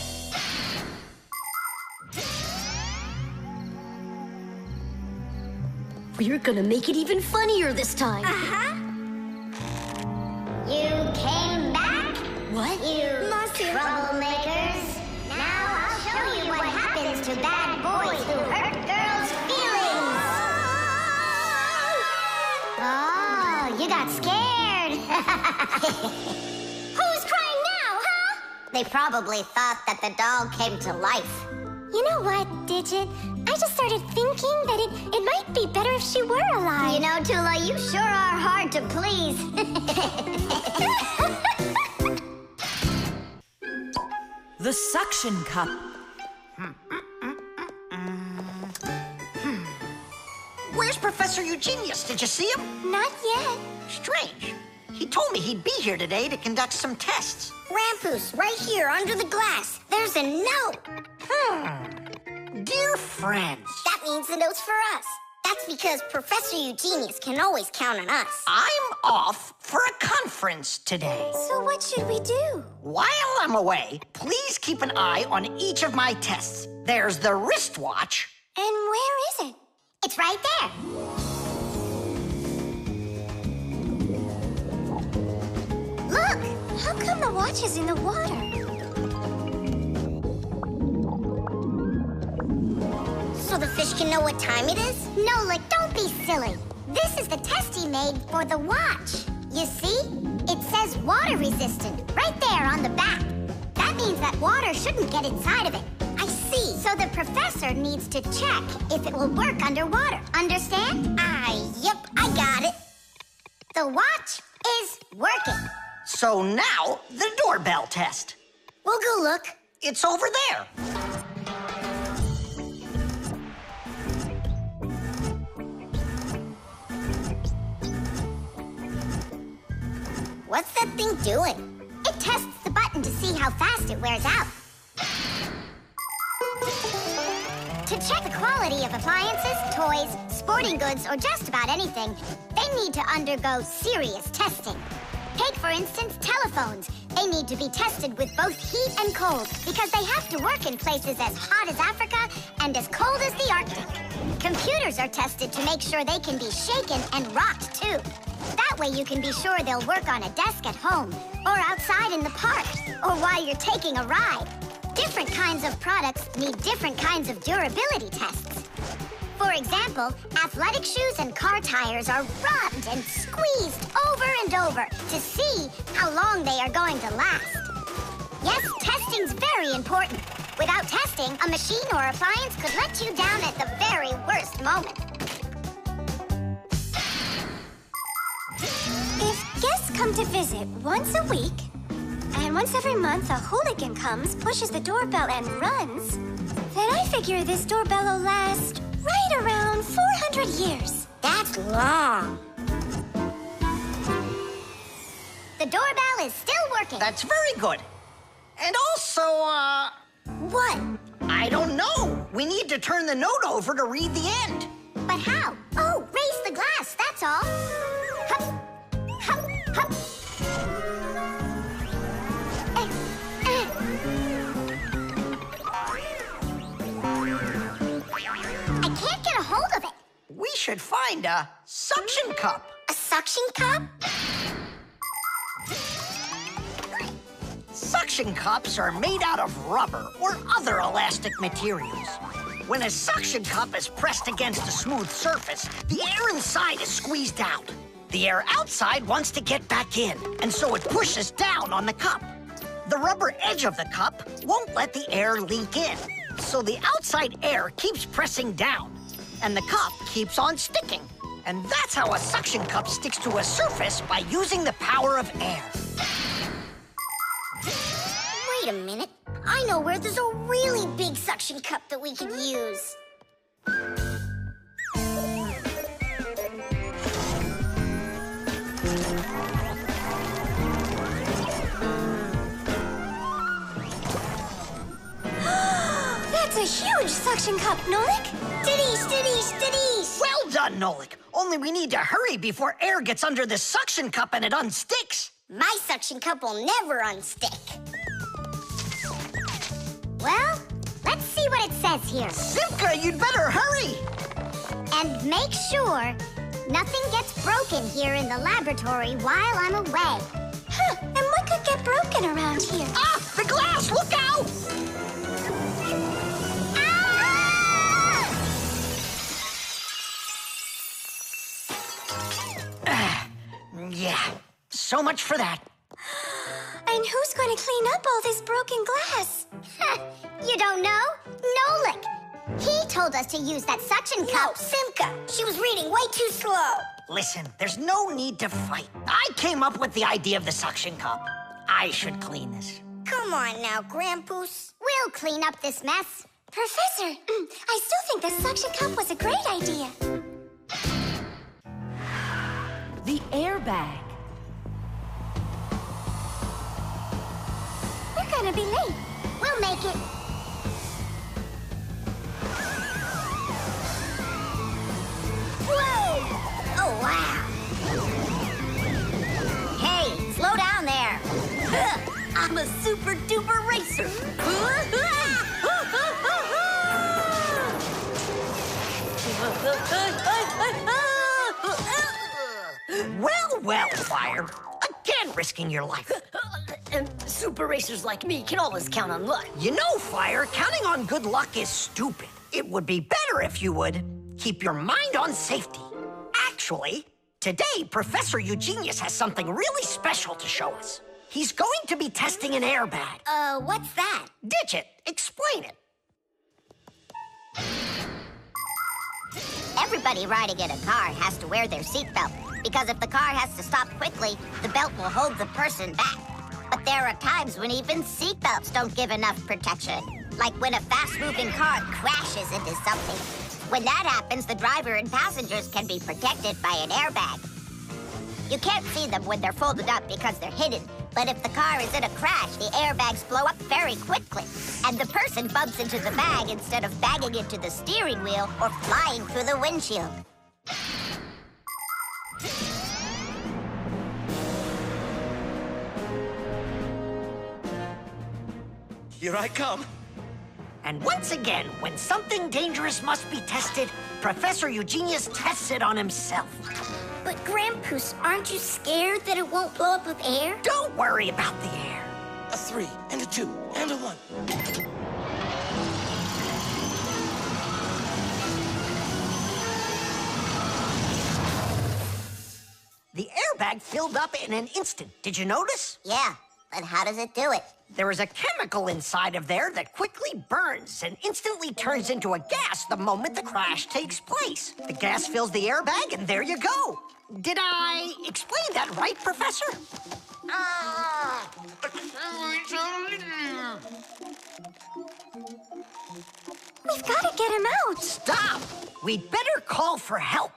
A: We're gonna make it even funnier this time.
I: You came back?
A: What?
I: You troublemakers. Now I'll show you what happens to bad boys who hurt girls' feelings. Oh, you got scared.
B: Who's crying now, huh?
I: They probably thought that the doll came to life.
B: You know what, Digit? I just started thinking that it might be better if she were alive.
I: You know, Tula, you sure are hard to please.
E: The suction cup.
D: Where's Professor Eugenius? Did you see him?
B: Not yet.
D: Strange. He told me he'd be here today to conduct some tests.
B: Rampus, right here under the glass. There's a note.
D: Dear friends.
B: That means the note's for us. That's because Professor Eugenius can always count on us.
D: I'm off for a conference today.
B: So what should we do?
D: While I'm away, please keep an eye on each of my tests. There's the wristwatch.
B: And where is it?
I: It's right there.
B: Look! How come the watch is in the water? So the fish can know what time it is?
I: No, like, don't be silly. This is the test he made for the watch. You see? It says water resistant right there on the back. That means that water shouldn't get inside of it.
B: I see.
I: So the professor needs to check if it will work underwater. Understand?
B: Yep, I got it.
I: The watch is working.
D: So now, the doorbell test.
B: We'll go look.
D: It's over there.
B: What's that thing doing?
I: It tests the button to see how fast it wears out. To check the quality of appliances, toys, sporting goods, or just about anything, they need to undergo serious testing. Take, for instance, telephones. They need to be tested with both heat and cold because they have to work in places as hot as Africa and as cold as the Arctic. Computers are tested to make sure they can be shaken and rocked, too. That way you can be sure they'll work on a desk at home, or outside in the park, or while you're taking a ride. Different kinds of products need different kinds of durability tests. For example, athletic shoes and car tires are rubbed and squeezed over and over to see how long they are going to last. Yes, testing's very important. Without testing, a machine or appliance could let you down at the very worst moment.
B: If guests come to visit once a week, and once every month a hooligan comes, pushes the doorbell, and runs, then I figure this doorbell will last right around 400 years.
I: That's long. The doorbell is still working.
D: That's very good. And also,
B: What?
D: I don't know. We need to turn the note over to read the end.
I: But how? Oh, raise the glass, that's all. Hup, hup, hup. I can't get a hold of it.
D: We should find a suction cup.
B: A suction cup?
D: Suction cups are made out of rubber or other elastic materials. When a suction cup is pressed against a smooth surface, the air inside is squeezed out. The air outside wants to get back in, and so it pushes down on the cup. The rubber edge of the cup won't let the air leak in. So the outside air keeps pressing down, and the cup keeps on sticking. And that's how a suction cup sticks to a surface by using the power of air.
B: Wait a minute. I know where there's a really big suction cup that we could use. That's a huge suction cup, Nolik. Stiddy, stiddy, stiddy.
D: Well done, Nolik. Only we need to hurry before air gets under this suction cup and it unsticks.
B: My suction cup will never unstick. Well, let's see what it says here.
D: Simka, you'd better hurry.
B: And make sure nothing gets broken here in the laboratory while I'm away. Huh, and what could get broken around here?
D: Ah, the glass, look out! Yeah, so much for that.
B: And who's going to clean up all this broken glass? You don't know? Nolik. He told us to use that suction cup. No, Simka. She was reading way too slow.
D: Listen, there's no need to fight. I came up with the idea of the suction cup. I should clean this.
B: Come on now, Grampus. We'll clean up this mess. Professor, I still think the suction cup was a great idea.
E: The airbag.
B: We're gonna be late. We'll make it. Whoa! Oh, wow.
I: Hey, slow down there.
A: I'm a super duper racer.
D: Well, Fire. Again risking your life.
A: And super racers like me can always count on luck.
D: You know, Fire, counting on good luck is stupid. It would be better if you would keep your mind on safety. Actually, today, Professor Eugenius has something really special to show us. He's going to be testing an airbag.
B: What's that?
D: Digit, explain it.
I: Everybody riding in a car has to wear their seatbelt, because if the car has to stop quickly, the belt will hold the person back. But there are times when even seatbelts don't give enough protection, like when a fast-moving car crashes into something. When that happens, the driver and passengers can be protected by an airbag. You can't see them when they're folded up because they're hidden, but if the car is in a crash, the airbags blow up very quickly, and the person bumps into the bag instead of banging into the steering wheel or flying through the windshield.
L: Here I come.
D: And once again, when something dangerous must be tested, Professor Eugenius tests it on himself.
B: But Grampus, aren't you scared that it won't blow up with air?
D: Don't worry about the air.
L: A 3 and a 2 and a 1.
D: The airbag filled up in an instant. Did you notice?
I: Yeah, but how does it do it?
D: There is a chemical inside of there that quickly burns and instantly turns into a gas the moment the crash takes place. The gas fills the airbag, and there you go. Did I explain that right, Professor?
B: We've got to get him out.
D: Stop! We'd better call for help.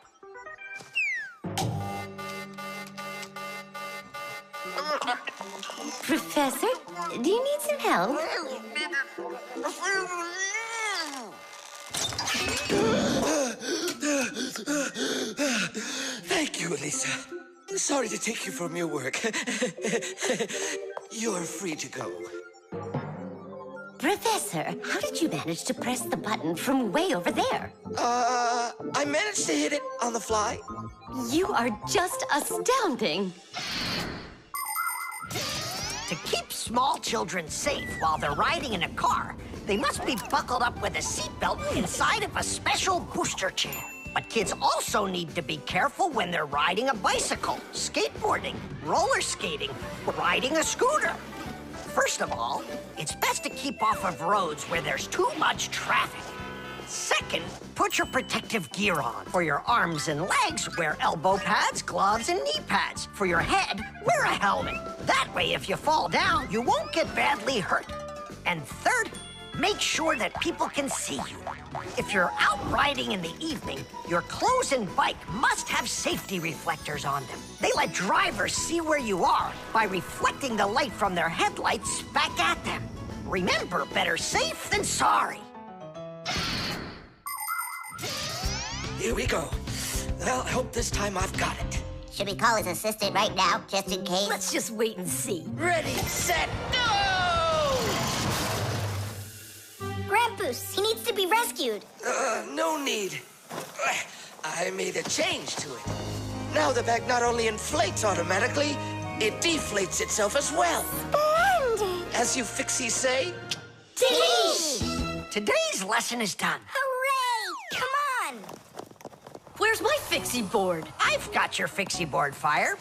A: Professor, do you need some help?
L: Thank you, Elisa. Sorry to take you from your work. You're free to go.
A: Professor, how did you manage to press the button from way over there?
L: I managed to hit it on the fly.
A: You are just astounding.
D: To keep small children safe while they're riding in a car, they must be buckled up with a seatbelt inside of a special booster chair. But kids also need to be careful when they're riding a bicycle, skateboarding, roller skating, or riding a scooter. First of all, it's best to keep off of roads where there's too much traffic. Second, put your protective gear on. For your arms and legs, wear elbow pads, gloves, and knee pads. For your head, wear a helmet. That way, if you fall down, you won't get badly hurt. And third, make sure that people can see you. If you're out riding in the evening, your clothes and bike must have safety reflectors on them. They let drivers see where you are by reflecting the light from their headlights back at them. Remember, better safe than sorry.
L: Here we go. Well, I hope this time I've got it.
I: Should we call his assistant right now, just in case?
A: Let's just wait and see.
L: Ready, set, go!
B: Grampus, he needs to be rescued.
L: No need. I made a change to it. Now the bag not only inflates automatically, it deflates itself as well.
B: Splendid!
L: As you Fixies say,
B: Teach!
D: Today's lesson is done.
B: Hooray! Come on!
A: Where's my fixie board?
D: I've got your fixie board, Fire.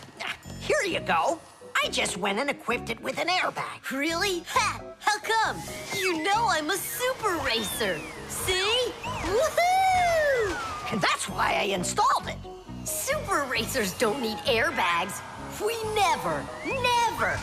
D: Here you go. I just went and equipped it with an airbag.
A: Really? Ha! How come? You know I'm a super racer. See? Woohoo!
D: And that's why I installed it.
A: Super racers don't need airbags. We never, ever.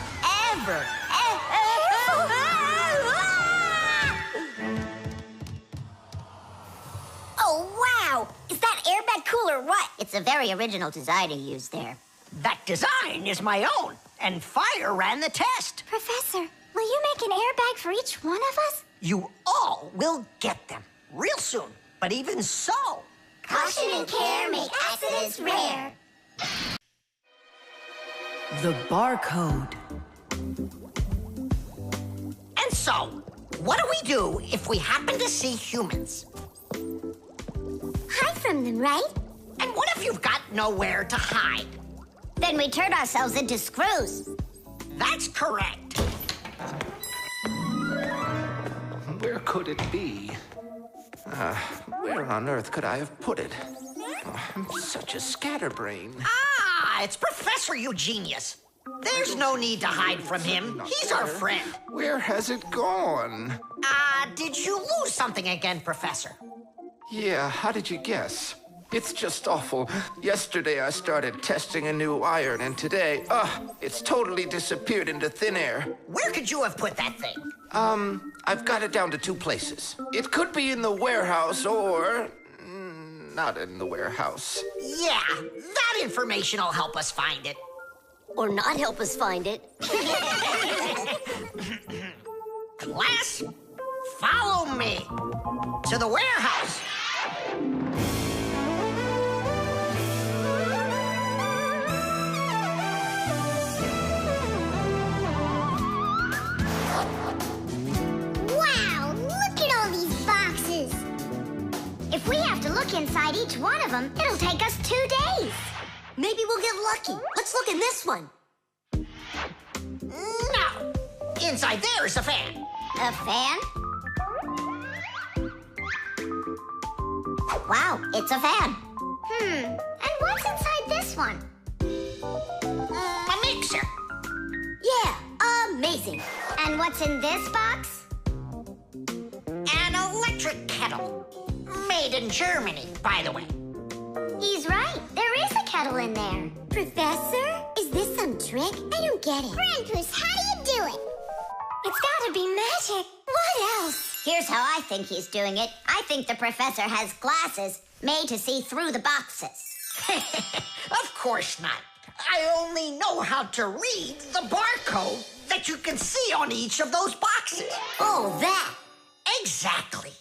B: Oh, wow! Is that airbag cool or what?
I: It's a very original design he used there.
D: That design is my own, and Fire ran the test.
B: Professor, will you make an airbag for each one of us?
D: You all will get them real soon. But even so...
B: Caution and care make accidents rare.
E: The barcode.
D: And so, what do we do if we happen to see humans?
B: Hide from them, right?
D: And what if you've got nowhere to hide?
I: Then we turn ourselves into screws.
D: That's correct.
M: Where could it be? Where on earth could I have put it? Oh, I'm such a scatterbrain.
D: Ah, it's Professor Eugenius. There's no need to hide from him. He's our friend.
M: Where has it gone?
D: Did you lose something again, Professor?
M: Yeah, how did you guess? It's just awful. Yesterday I started testing a new iron, and today, it's totally disappeared into thin air.
D: Where could you have put that thing?
M: I've got it down to 2 places. It could be in the warehouse or... not in the warehouse.
D: Yeah, that information will help us find it.
A: Or not help us find it.
D: Class, follow me to the warehouse.
B: Wow, look at all these boxes. If we have to look inside each one of them, it'll take us 2 days.
A: Maybe we'll get lucky. Let's look in this one.
D: No, inside there is a fan.
I: A fan? Wow, it's a fan.
B: And what's inside this one?
D: A mixer.
A: Yeah, amazing.
B: And what's in this box?
D: An electric kettle. Made in Germany, by the way.
B: He's right. There is a kettle in there. Professor, is this some trick? I don't get it. Grampus, how do you do it? It's gotta be magic. What else?
I: Here's how I think he's doing it. I think the professor has glasses made to see through the boxes.
D: Of course not. I only know how to read the barcode that you can see on each of those boxes.
A: Oh, that.
D: Exactly.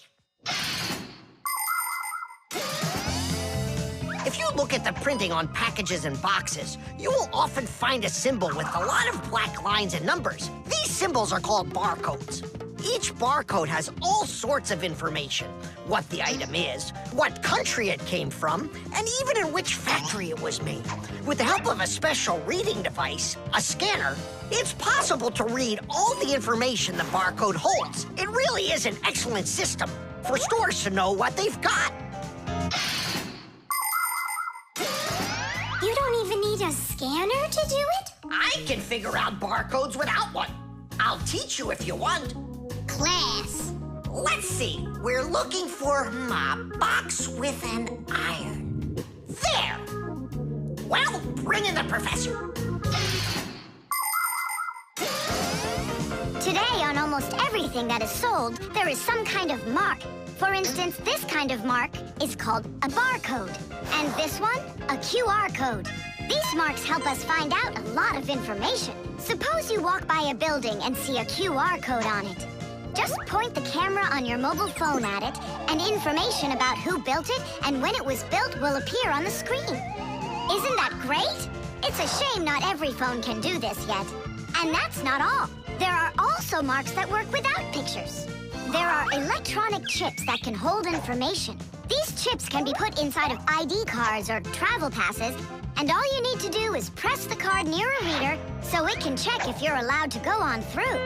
D: If you look at the printing on packages and boxes, you will often find a symbol with a lot of black lines and numbers. These symbols are called barcodes. Each barcode has all sorts of information. What the item is, what country it came from, and even in which factory it was made. With the help of a special reading device, a scanner, it's possible to read all the information the barcode holds. It really is an excellent system for stores to know what they've got.
B: You don't even need a scanner to do it?
D: I can figure out barcodes without one. I'll teach you if you want.
B: Class.
D: Let's see. We're looking for a box with an iron. There. Well, bring in the professor.
B: Today, on almost everything that is sold, there is some kind of mark. For instance, this kind of mark is called a barcode. And this one, a QR code. These marks help us find out a lot of information. Suppose you walk by a building and see a QR code on it. Just point the camera on your mobile phone at it, and information about who built it and when it was built will appear on the screen. Isn't that great? It's a shame not every phone can do this yet. And that's not all. There are also marks that work without pictures. There are electronic chips that can hold information. These chips can be put inside of ID cards or travel passes, and all you need to do is press the card near a reader so it can check if you're allowed to go on through.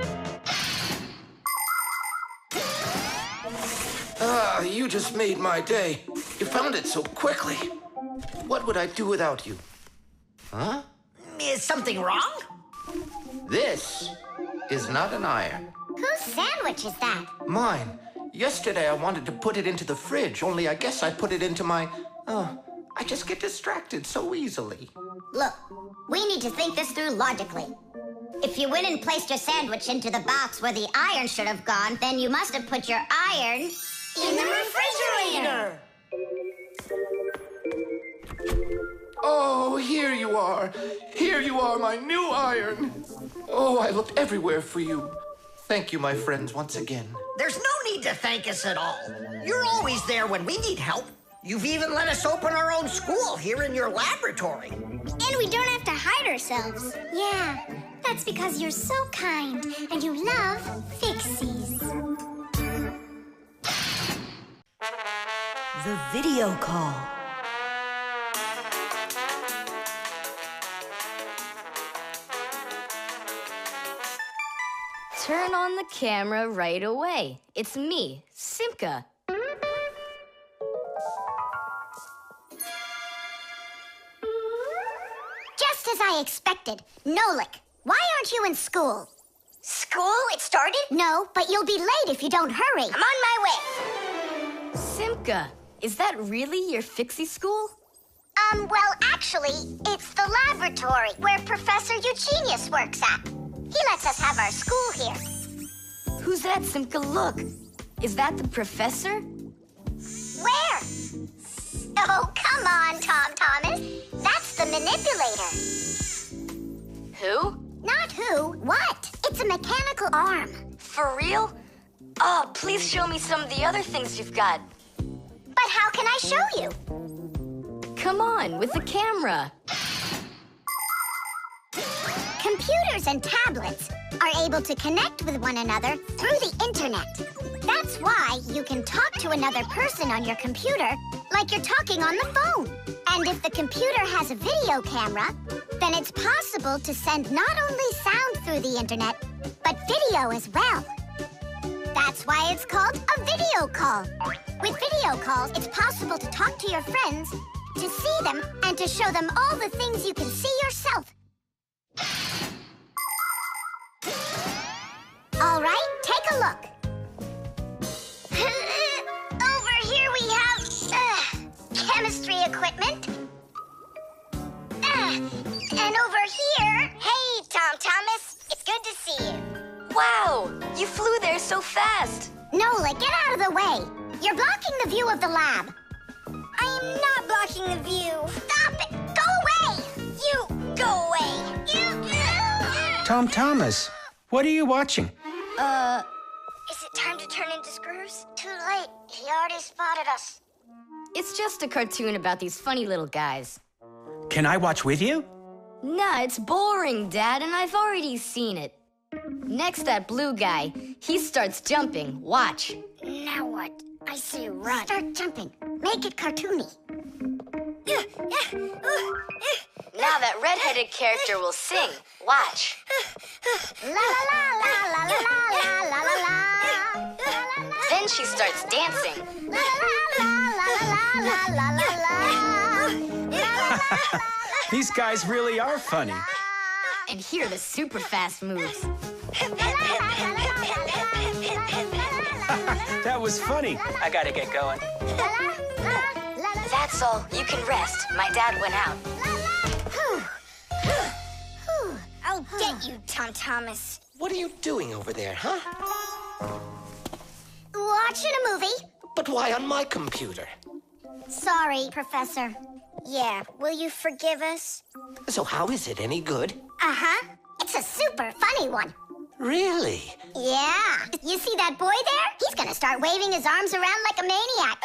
M: Ah, you just made my day. You found it so quickly. What would I do without you? Huh?
D: Is something wrong?
M: This is not an iron.
B: Whose sandwich is that?
M: Mine. Yesterday I wanted to put it into the fridge, only I guess I put it into my... Oh, I just get distracted so easily.
I: Look, we need to think this through logically. If you went and placed your sandwich into the box where the iron should have gone, then you must have put your iron in the refrigerator.
M: Oh, here you are. Here you are, my new iron. Oh, I looked everywhere for you. Thank you, my friends, once again.
D: There's no need to thank us at all. You're always there when we need help. You've even let us open our own school here in your laboratory.
B: And we don't have to hide ourselves. Yeah, that's because you're so kind and you love Fixies.
E: The video call.
C: Turn on the camera right away. It's me, Simka.
B: Just as I expected. Nolik, why aren't you in school?
I: School? It started?
B: No, but you'll be late if you don't hurry.
I: I'm on my way.
C: Simka, is that really your Fixie school?
B: Well, actually, it's the laboratory where Professor Eugenius works at. He lets us have our school here.
C: Who's that, Simka? Look. Is that the professor?
B: Where? Oh, come on, Tom Thomas. That's the manipulator.
C: Who?
B: Not who, what? It's a mechanical arm.
C: For real? Oh, please show me some of the other things you've got.
B: But how can I show you?
C: Come on, with the camera.
B: Computers and tablets are able to connect with one another through the internet. That's why you can talk to another person on your computer like you're talking on the phone. And if the computer has a video camera, then it's possible to send not only sound through the internet, but video as well. That's why it's called a video call. With video calls, it's possible to talk to your friends, to see them, and to show them all the things you can see yourself. All right, take a look. Over here we have chemistry equipment. And over here...
I: Hey, Tom Thomas. It's good to see you.
C: Wow, you flew there so fast.
B: Nola, get out of the way. You're blocking the view of the lab.
I: I am not blocking the view.
B: Stop it! Go away!
I: You go away.
H: Tom Thomas, what are you watching?
I: Is it time to turn into screws?
B: Too late. He already spotted us.
C: It's just a cartoon about these funny little guys.
H: Can I watch with you?
C: Nah, it's boring, Dad, and I've already seen it. Next, that blue guy, he starts jumping. Watch.
B: Now what? I say run. Start jumping. Make it cartoony.
C: Now that redheaded character will sing. Watch.
B: La la la la la la la la la la.
C: Then she starts dancing.
B: La la la la la la la la.
H: These guys really are funny.
C: And here are the super fast moves.
H: That was funny. I gotta get going.
C: That's all. You can rest. My dad went out.
B: I'll get you, Tom Thomas.
L: What are you doing over there, huh?
B: Watching a movie.
L: But why on my computer?
B: Sorry, Professor. Yeah, will you forgive us?
L: So how is it any good?
B: Uh-huh. It's a super funny one.
L: Really?
B: Yeah. You see that boy there? He's gonna start waving his arms around like a maniac.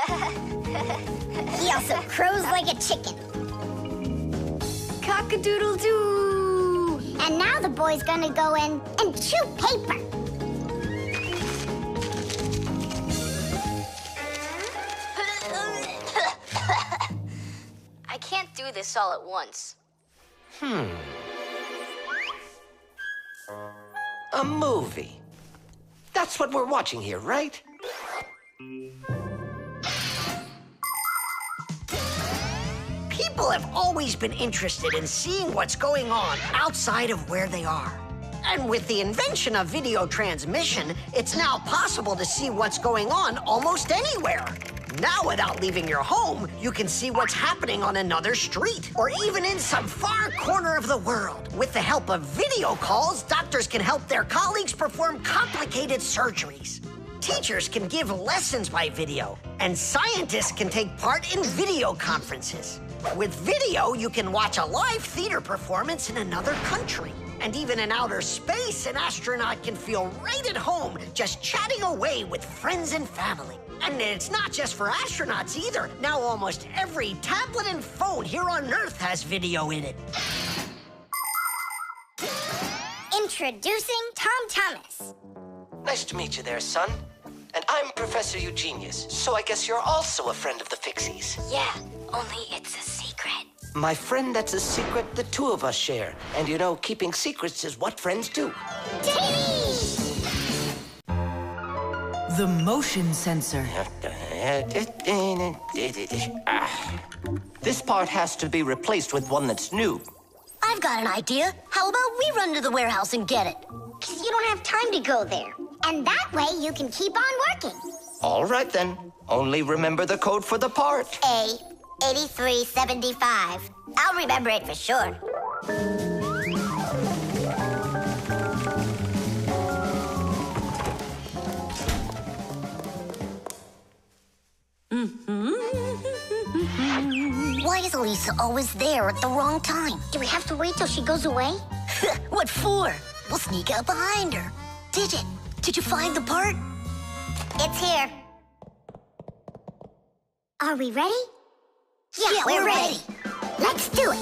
B: He also crows like a chicken.
C: Cock-a-doodle-doo!
B: And now the boy's gonna go in and chew paper.
C: I can't do this all at once.
L: A movie. That's what we're watching here, right?
D: People have always been interested in seeing what's going on outside of where they are. And with the invention of video transmission, it's now possible to see what's going on almost anywhere. Now, without leaving your home, you can see what's happening on another street, or even in some far corner of the world. With the help of video calls, doctors can help their colleagues perform complicated surgeries. Teachers can give lessons by video, and scientists can take part in video conferences. With video, you can watch a live theater performance in another country. And even in outer space, an astronaut can feel right at home, just chatting away with friends and family. And it's not just for astronauts either. Now almost every tablet and phone here on Earth has video in it.
B: Introducing Tom Thomas.
L: Nice to meet you there, son. And I'm Professor Eugenius, so I guess you're also a friend of the Fixies.
C: Yeah, only it's a secret.
L: My friend, that's a secret the two of us share. And you know, keeping secrets is what friends do.
E: The motion sensor.
L: This part has to be replaced with one that's new.
A: I've got an idea. How about we run to the warehouse and get it?
B: 'Cause you don't have time to go there. And that way you can keep on working.
L: All right, then. Only remember the code for the part.
I: A8375. I'll remember it for sure.
A: Why is Lisa always there at the wrong time?
B: Do we have to wait till she goes away?
A: What for? We'll sneak out behind her. Did you find the part?
I: It's here.
B: Are we ready?
A: Yeah, we're ready.
B: Let's do it.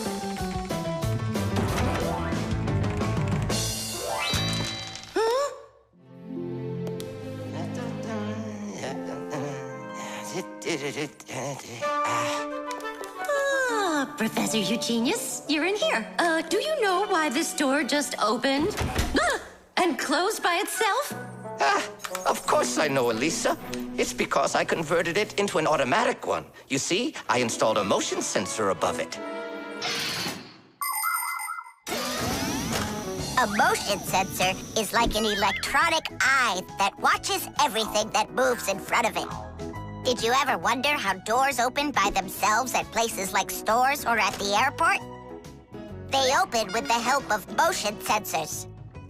N: Professor Eugenius, you're in here. Do you know why this door just opened? And closed by itself?
L: Of course I know, Elisa. It's because I converted it into an automatic one. You see, I installed a motion sensor above it.
I: A motion sensor is like an electronic eye that watches everything that moves in front of it. Did you ever wonder how doors open by themselves at places like stores or at the airport? They open with the help of motion sensors.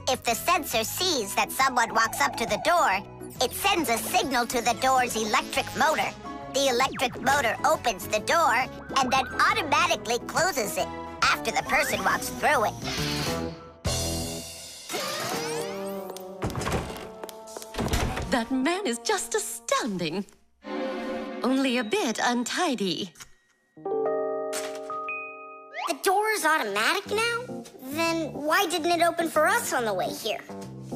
I: If the sensor sees that someone walks up to the door, it sends a signal to the door's electric motor. The electric motor opens the door and then automatically closes it after the person walks through it.
N: That man is just astounding. Only a bit untidy.
B: The door is automatic now? Then why didn't it open for us on the way here?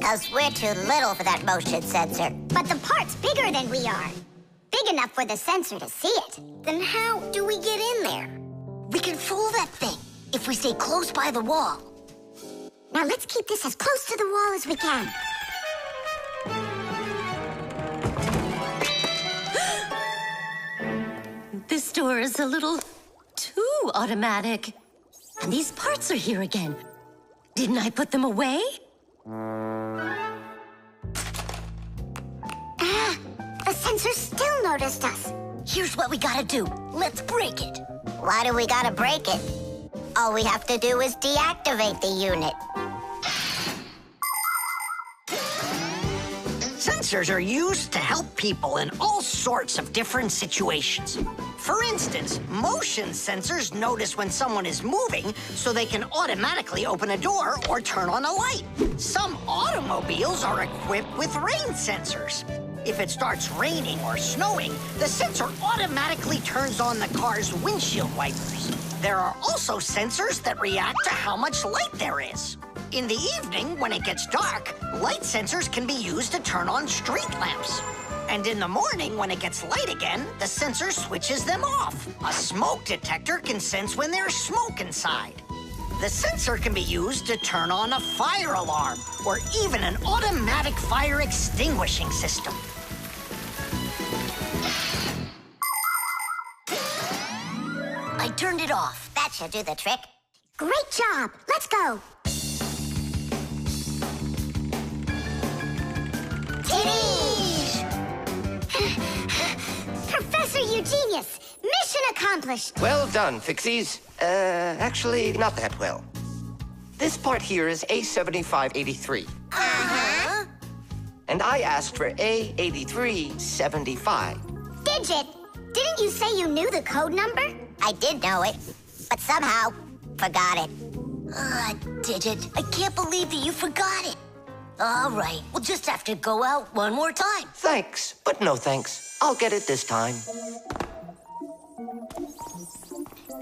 I: 'Cause we're too little for that motion sensor.
B: But the part's bigger than we are. Big enough for the sensor to see it. Then how do we get in there?
A: We can fool that thing if we stay close by the wall.
B: Now let's keep this as close to the wall as we can.
N: This door is a little too automatic. And these parts are here again. Didn't I put them away?
B: sensor still noticed us.
A: Here's what we gotta do. Let's break it.
I: Why do we gotta break it? All we have to do is deactivate the unit.
D: Sensors are used to help people in all sorts of different situations. For instance, motion sensors notice when someone is moving so they can automatically open a door or turn on a light. Some automobiles are equipped with rain sensors. If it starts raining or snowing, the sensor automatically turns on the car's windshield wipers. There are also sensors that react to how much light there is. In the evening, when it gets dark, light sensors can be used to turn on street lamps. And in the morning, when it gets light again, the sensor switches them off. A smoke detector can sense when there's smoke inside. The sensor can be used to turn on a fire alarm or even an automatic fire extinguishing system.
A: I turned it off.
I: That should do the trick.
B: Great job. Let's go. Professor Eugenius, mission accomplished.
L: Well done, Fixies. Actually, not that well. This part here is A7583.
B: Uh-huh.
L: And I asked for A8375.
B: Digit, didn't you say you knew the code number?
I: I did know it, but somehow forgot it.
A: Digit, I can't believe that you forgot it. All right, we'll just have to go out one more time.
L: Thanks, but no thanks. I'll get it this time.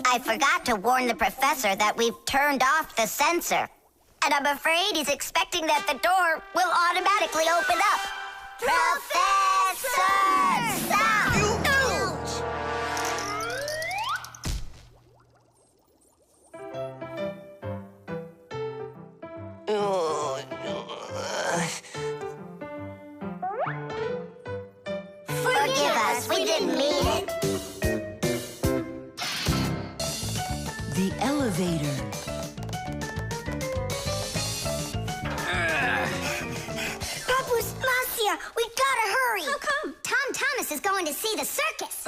I: I forgot to warn the professor that we've turned off the sensor. And I'm afraid he's expecting that the door will automatically open up. Professor! Stop! Forgive us, we didn't mean it.
E: The elevator.
B: Papu's Marcia, we gotta hurry. How come? Tom Thomas is going to see the circus.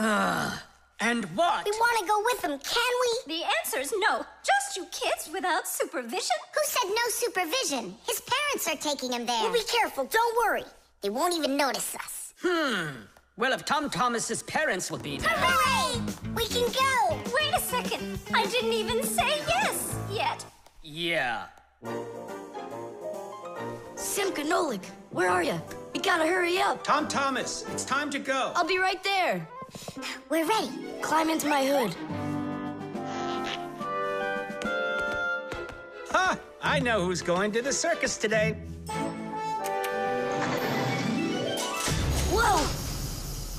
J: And what?
B: We want to go with him, can we?
N: The answer's no. Just you kids without supervision.
B: Who said no supervision? His parents are taking him there. We'll be careful, don't worry. They won't even notice us.
J: Well, if Tom Thomas's parents will be there.
B: Hooray! We can go!
N: Wait a second. I didn't even say yes yet.
J: Yeah.
C: Simkanolik, where are you? We gotta hurry up.
H: Tom Thomas, it's time to go.
C: I'll be right there.
B: We're ready.
C: Climb into my hood.
H: Ha! I know who's going to the circus today.
B: Whoa!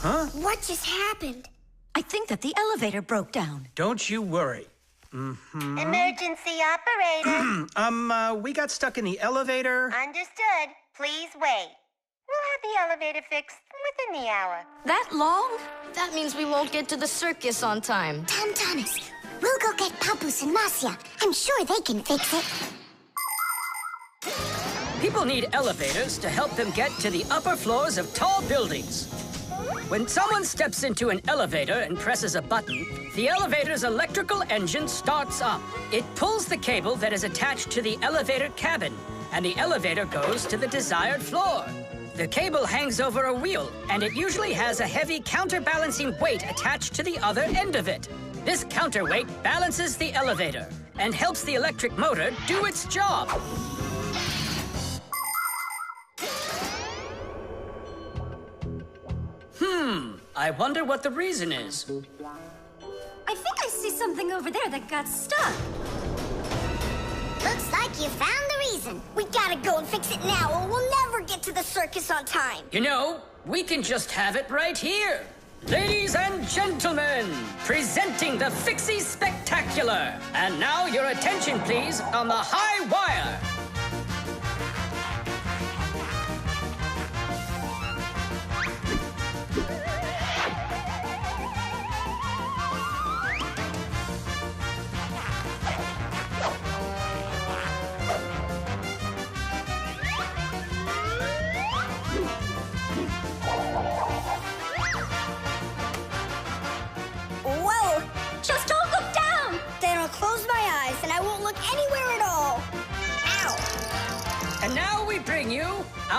H: Huh?
B: What just happened?
F: I think that the elevator broke down.
H: Don't you worry.
I: Emergency operator.
H: We got stuck in the elevator.
I: Understood. Please wait. We'll have the elevator fixed within the hour.
C: That long? That means we won't get to the circus on time.
B: Tom Thomas, we'll go get Papus and Marcia. I'm sure they can fix it.
J: People need elevators to help them get to the upper floors of tall buildings. When someone steps into an elevator and presses a button, the elevator's electrical engine starts up. It pulls the cable that is attached to the elevator cabin, and the elevator goes to the desired floor. The cable hangs over a wheel, and it usually has a heavy counterbalancing weight attached to the other end of it. This counterweight balances the elevator and helps the electric motor do its job. I wonder what the reason is.
N: I think I see something over there that got stuck.
B: Looks like you found the reason. We gotta go and fix it now, or we'll never get to the circus on time.
J: You know, we can just have it right here. Ladies and gentlemen, presenting the Fixies Spectacular. And now your attention, please, on the high wire.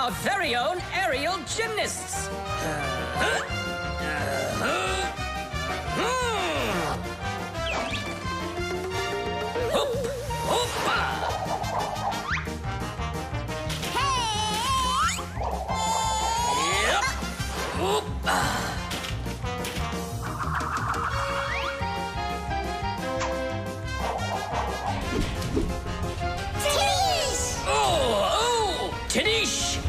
J: our very own aerial gymnasts. Tadish!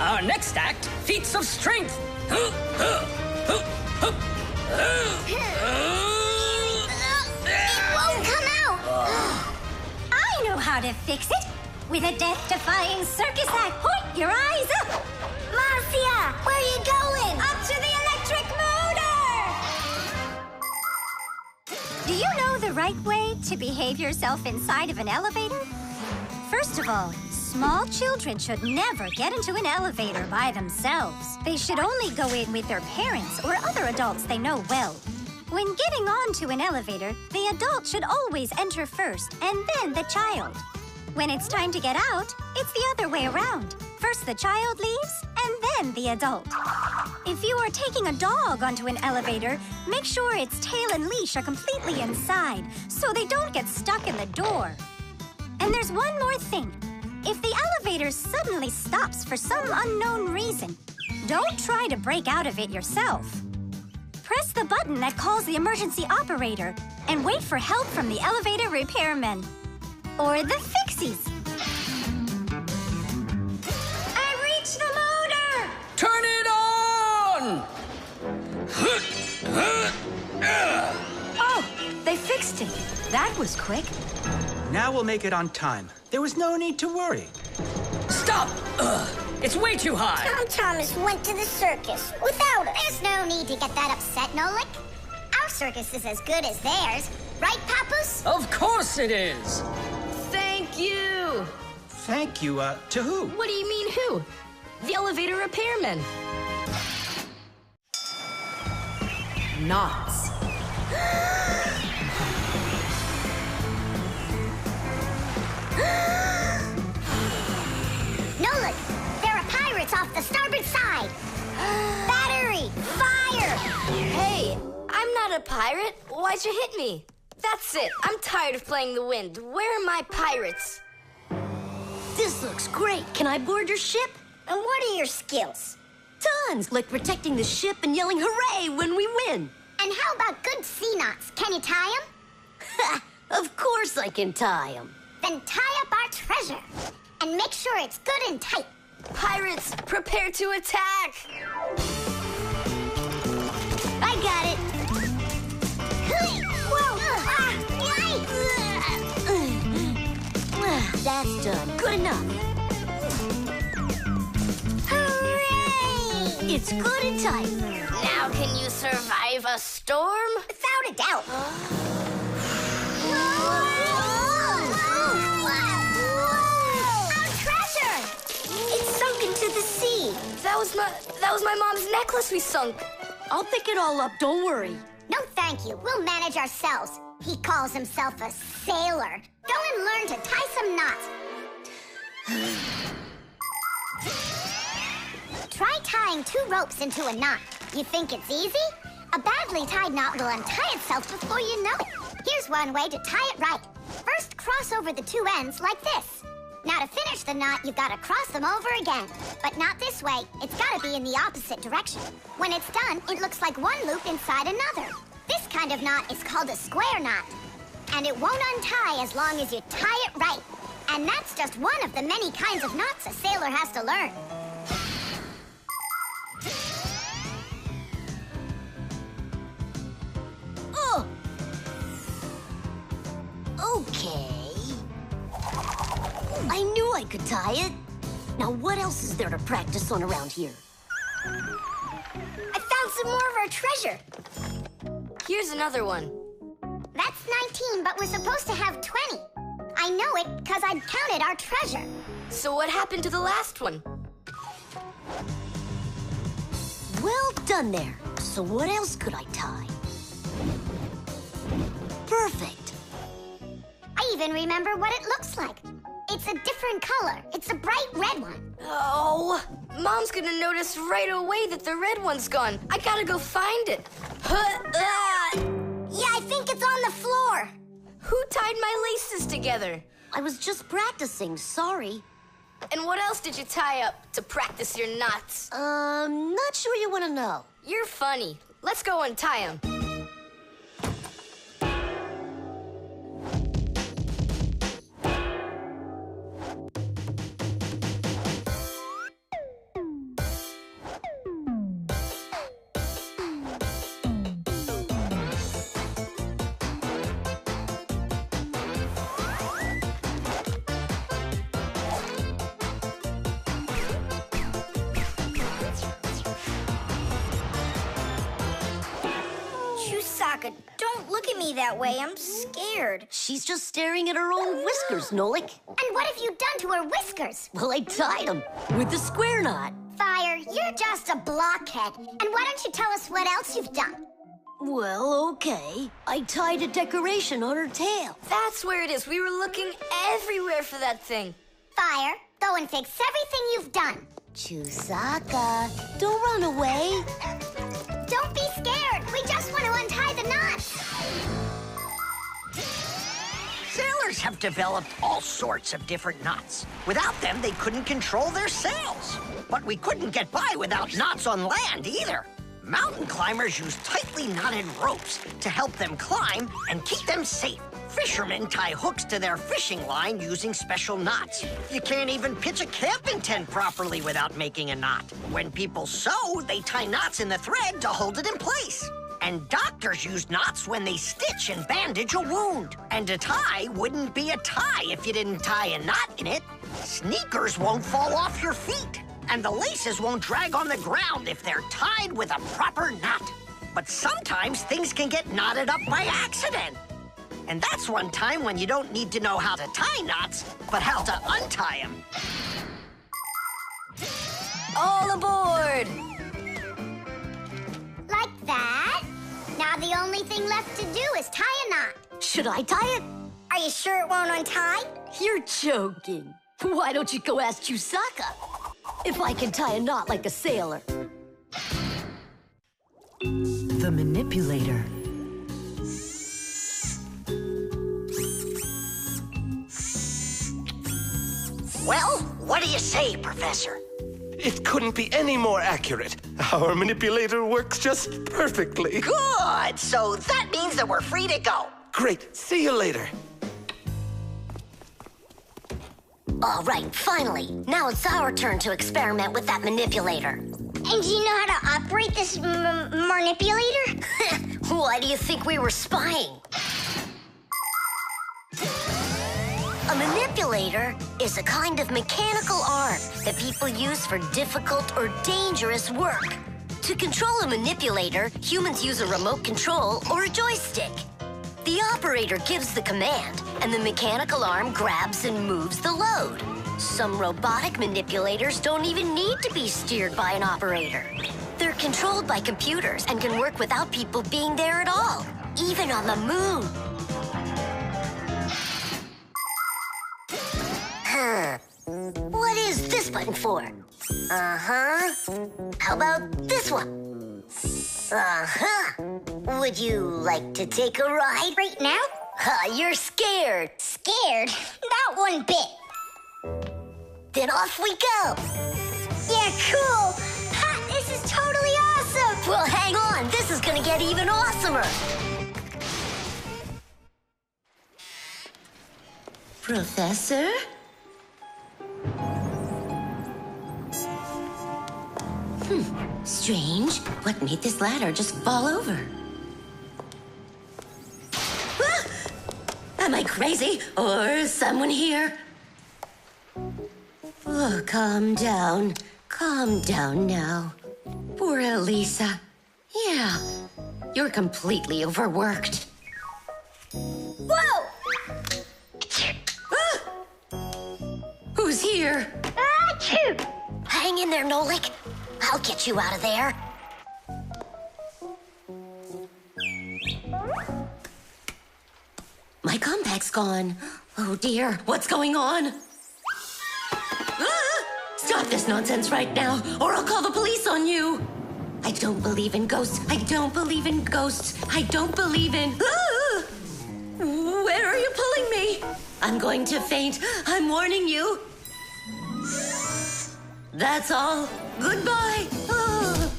J: Our next act, feats of strength.
B: It won't come out. I know how to fix it. With a death-defying circus act. Point your eyes up. Marcia, where are you going? Up to the electric motor. Do you know the right way to behave yourself inside of an elevator? First of all, small children should never get into an elevator by themselves. They should only go in with their parents or other adults they know well. When getting onto an elevator, the adult should always enter first and then the child. When it's time to get out, it's the other way around. First the child leaves and then the adult. If you are taking a dog onto an elevator, make sure its tail and leash are completely inside so they don't get stuck in the door. And there's one more thing. If the elevator suddenly stops for some unknown reason, don't try to break out of it yourself. Press the button that calls the emergency operator and wait for help from the elevator repairmen. Or the Fixies. I reached the motor!
J: Turn it on!
F: Oh, they fixed it. That was quick.
H: Now we'll make it on time. There was no need to worry.
J: Stop! It's way too high.
B: Tom Thomas went to the circus without us.
I: There's no need to get that upset, Nolik. Our circus is as good as theirs. Right, Papoose?
J: Of course it is.
C: Thank you.
H: Thank you, to who?
C: What do you mean who? The elevator repairman.
K: Knots.
I: Nolik, there are pirates off the starboard side. Battery, fire!
C: Hey, I'm not a pirate. Why'd you hit me? That's it. I'm tired of playing the wind. Where are my pirates?
A: This looks great. Can I board your ship?
B: And what are your skills?
A: Tons, like protecting the ship and yelling hooray when we win.
I: And how about good sea knots? Can you tie them?
A: Of course I can tie them.
I: Then tie up our treasure. And make sure it's good and tight.
C: Pirates, prepare to attack!
A: I got it. That's done. Good enough.
B: Hooray!
A: It's good and tight.
C: Now can you survive a storm?
B: Without a doubt.
I: Our treasure!
A: It's sunk into the sea.
C: That was my mom's necklace we sunk.
A: I'll pick it all up, don't worry.
I: No, thank you. We'll manage ourselves. He calls himself a sailor. Go and learn to tie some knots. Try tying 2 ropes into a knot. You think it's easy? A badly tied knot will untie itself before you know it. Here's one way to tie it right. First, cross over the 2 ends like this. Now, to finish the knot, you've got to cross them over again. But not this way. It's got to be in the opposite direction. When it's done, it looks like one loop inside another. This kind of knot is called a square knot. And it won't untie as long as you tie it right. And that's just one of the many kinds of knots a sailor has to learn.
A: Oh. Okay. I knew I could tie it. Now what else is there to practice on around here?
B: I found some more of our treasure.
C: Here's another one.
I: That's 19, but we're supposed to have 20. I know it because I counted our treasure.
C: So what happened to the last one?
A: Well done there. So what else could I tie? Perfect.
I: I even remember what it looks like.
B: It's a different color. It's a bright red one.
C: Oh, Mom's gonna notice right away that the red one's gone. I gotta go find it.
B: Yeah, I think it's on the floor.
C: Who tied my laces together?
A: I was just practicing, sorry.
C: And what else did you tie up to practice your knots?
A: Not sure you want to know.
C: You're funny. Let's go untie them.
B: Chusaka, don't look at me that way. I'm scared.
A: She's just staring at her own whiskers, Nolik.
B: And what have you done to her whiskers?
A: Well, I tied them with the square knot.
B: Fire, you're just a blockhead. And why don't you tell us what else you've done?
A: Well, okay. I tied a decoration on her tail.
C: That's where it is. We were looking everywhere for that thing.
B: Fire, go and fix everything you've done.
A: Chusaka, don't run away.
B: Don't be scared. We just want to untie the knots.
D: Sailors have developed all sorts of different knots. Without them, they couldn't control their sails. But we couldn't get by without knots on land either. Mountain climbers use tightly knotted ropes to help them climb and keep them safe. Fishermen tie hooks to their fishing line using special knots. You can't even pitch a camping tent properly without making a knot. When people sew, they tie knots in the thread to hold it in place. And doctors use knots when they stitch and bandage a wound. And a tie wouldn't be a tie if you didn't tie a knot in it. Sneakers won't fall off your feet. And the laces won't drag on the ground if they're tied with a proper knot. But sometimes things can get knotted up by accident. And that's one time when you don't need to know how to tie knots, but how to untie them.
C: All aboard!
B: Like that. Now the only thing left to do is tie a knot.
A: Should I tie it?
B: Are you sure it won't untie?
A: You're joking. Why don't you go ask Chusaka if I can tie a knot like a sailor?
E: The manipulator.
D: Well, what do you say, Professor?
L: It couldn't be any more accurate. Our manipulator works just perfectly.
D: Good! So that means that we're free to go.
L: Great. See you later.
A: All right, finally. Now it's our turn to experiment with that manipulator.
B: And do you know how to operate this manipulator?
A: Why do you think we were spying? A manipulator is a kind of mechanical arm that people use for difficult or dangerous work. To control a manipulator, humans use a remote control or a joystick. The operator gives the command, and the mechanical arm grabs and moves the load. Some robotic manipulators don't even need to be steered by an operator. They're controlled by computers and can work without people being there at all, even on the moon. What is this button for? Uh-huh. How about this one? Uh-huh. Would you like to take a ride?
B: Right now?
A: You're scared.
B: Scared? Not one bit.
A: Then off we go.
B: Yeah, cool. Ha, this is totally awesome.
A: Well, hang on. This is gonna get even awesomer. Professor? Strange. What made this ladder just fall over? Ah! Am I crazy? Or is someone here? Oh, calm down. Calm down now. Poor Elisa. Yeah, you're completely overworked.
B: Whoa!
A: Ah! Who's here?
B: Achoo!
A: Hang in there, Nolik. I'll get you out of there. My compact's gone. Oh dear, what's going on?
N: Stop this nonsense right now, or I'll call the police on you. I don't believe in ghosts. I don't believe in ghosts. I don't believe in... Ah! Where are you pulling me? I'm going to faint. I'm warning you. That's all. Goodbye. Ah.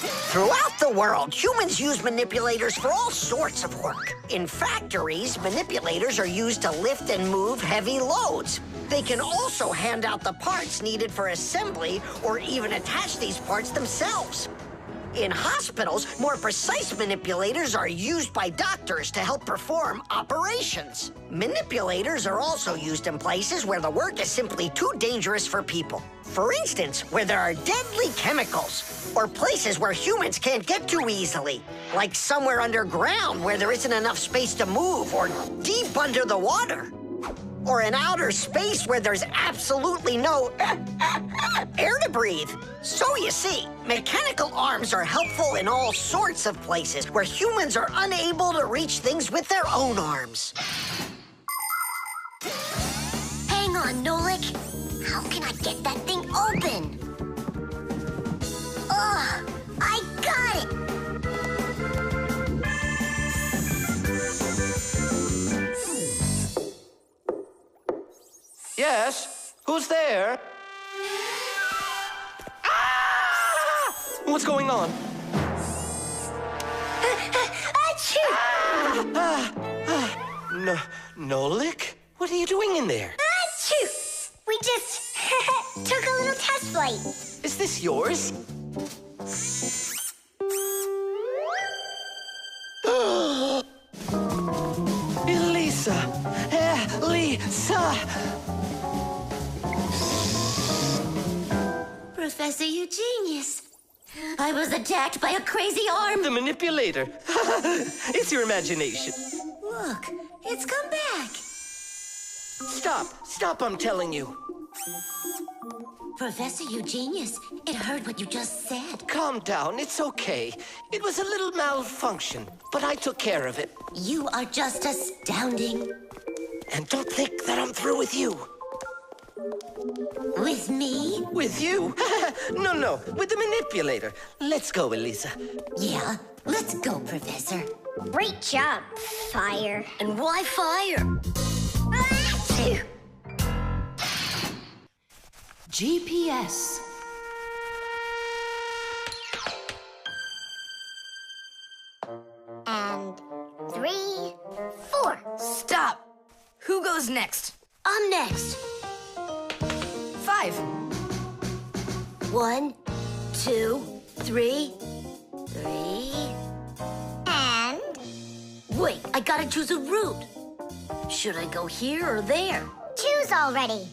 D: Throughout the world, humans use manipulators for all sorts of work. In factories, manipulators are used to lift and move heavy loads. They can also hand out the parts needed for assembly or even attach these parts themselves. In hospitals, more precise manipulators are used by doctors to help perform operations. Manipulators are also used in places where the work is simply too dangerous for people. For instance, where there are deadly chemicals, or places where humans can't get to easily, like somewhere underground where there isn't enough space to move, or deep under the water. Or in outer space where there's absolutely no air to breathe. So you see, mechanical arms are helpful in all sorts of places where humans are unable to reach things with their own arms.
A: Hang on, Nolik. How can I get that thing open? Ugh, I got it!
L: Yes? Who's there? Ah! What's going on?
A: Achoo!
L: Nolik? What are you doing in there?
B: Achoo! We just took a little test flight.
L: Is this yours? Elisa! Elisa!
N: Professor, you genius. I was attacked by a crazy arm.
L: The manipulator. It's your imagination.
N: Look, it's come back.
L: Stop, I'm telling you.
N: Professor, you genius. It heard what you just said.
L: Calm down, it's okay. It was a little malfunction, but I took care of it.
N: You are just astounding.
L: And don't think that I'm through with you.
N: With me?
L: With you? No, with the manipulator. Let's go, Elisa.
N: Yeah, let's go, Professor.
B: Great job, Fire.
A: And why fire?
B: Achoo!
E: GPS.
B: And 3, 4.
C: Stop. Who goes next?
A: I'm next.
C: 5.
A: 1, 2, 3. 3.
B: And...
A: Wait, I gotta choose a route. Should I go here or there?
B: choose already.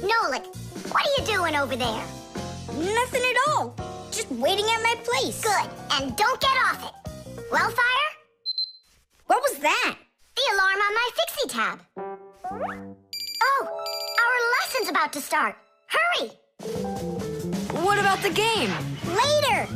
B: Nolik, what are you doing over there? Nothing at all. Just waiting at my place. Good. And don't get off it. Well, Fire? What was that? The alarm on my Fixie tab. Oh, our lesson's about to start. Hurry!
C: What about the game?
B: Later!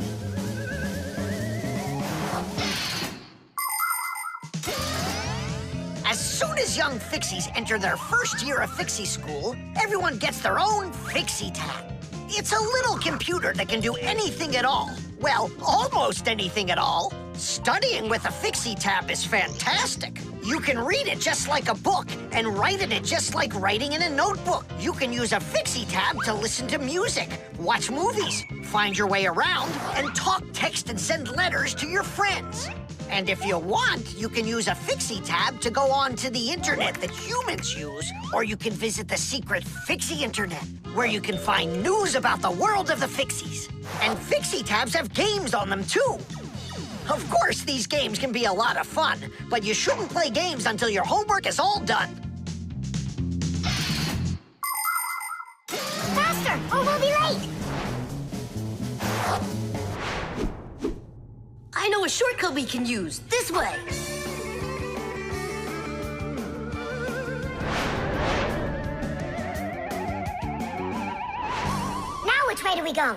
D: As soon as young Fixies enter their first year of Fixie school, everyone gets their own Fixie tab. It's a little computer that can do anything at all. Well, almost anything at all. Studying with a Fixie tab is fantastic. You can read it just like a book and write in it just like writing in a notebook. You can use a Fixie tab to listen to music, watch movies, find your way around, and talk, text, and send letters to your friends. And if you want, you can use a Fixie tab to go on to the internet that humans use, or you can visit the secret Fixie internet, where you can find news about the world of the Fixies. And Fixie tabs have games on them, too. Of course, these games can be a lot of fun, but you shouldn't play games until your homework is all done.
B: Faster, or we'll be late!
A: I know a shortcut we can use. This way.
B: Now which way do we go?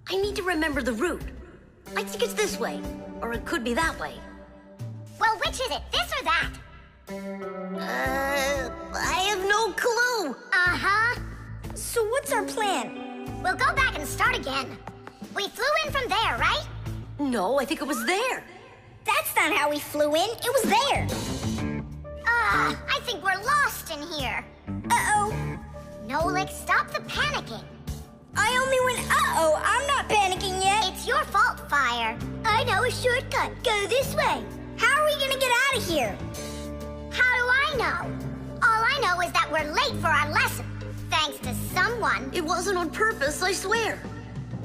A: I need to remember the route. I think it's this way, or it could be that way.
B: Well, which is it, this or that?
A: I have no clue.
B: Uh-huh. So what's our plan? We'll go back and start again. We flew in from there, right?
A: No, I think it was there.
B: That's not how we flew in. It was there. I think we're lost in here. Uh-oh. Nolik, stop the panicking. I only went uh-oh. I'm not panicking yet. It's your fault, Fire. I know a shortcut. Go this way. How are we gonna get out of here? How do I know? All I know is that we're late for our lesson. Thanks to someone.
A: It wasn't on purpose, I swear.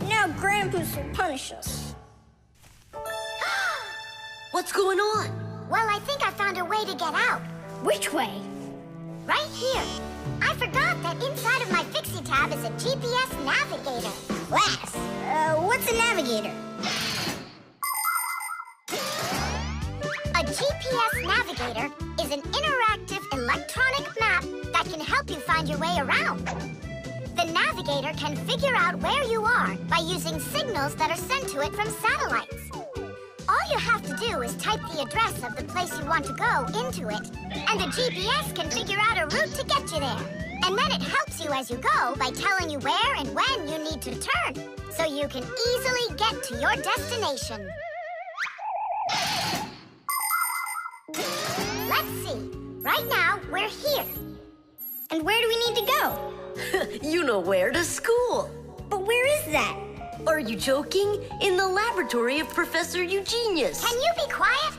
B: Now Grandpa's will punish us.
A: What's going on?
B: Well, I think I found a way to get out. Which way? Right here. I forgot that inside of my Fixie tab is a GPS navigator. Class. What's a navigator? A GPS navigator is an interactive electronic map that can help you find your way around. The navigator can figure out where you are by using signals that are sent to it from satellites. All you have to do is type the address of the place you want to go into it, and the GPS can figure out a route to get you there. And then it helps you as you go by telling you where and when you need to turn, so you can easily get to your destination. Let's see. Right now, we're here. And where do we need to go?
A: You know where, to school.
B: But where is that?
A: Are you joking? In the laboratory of Professor Eugenius.
B: Can you be quiet?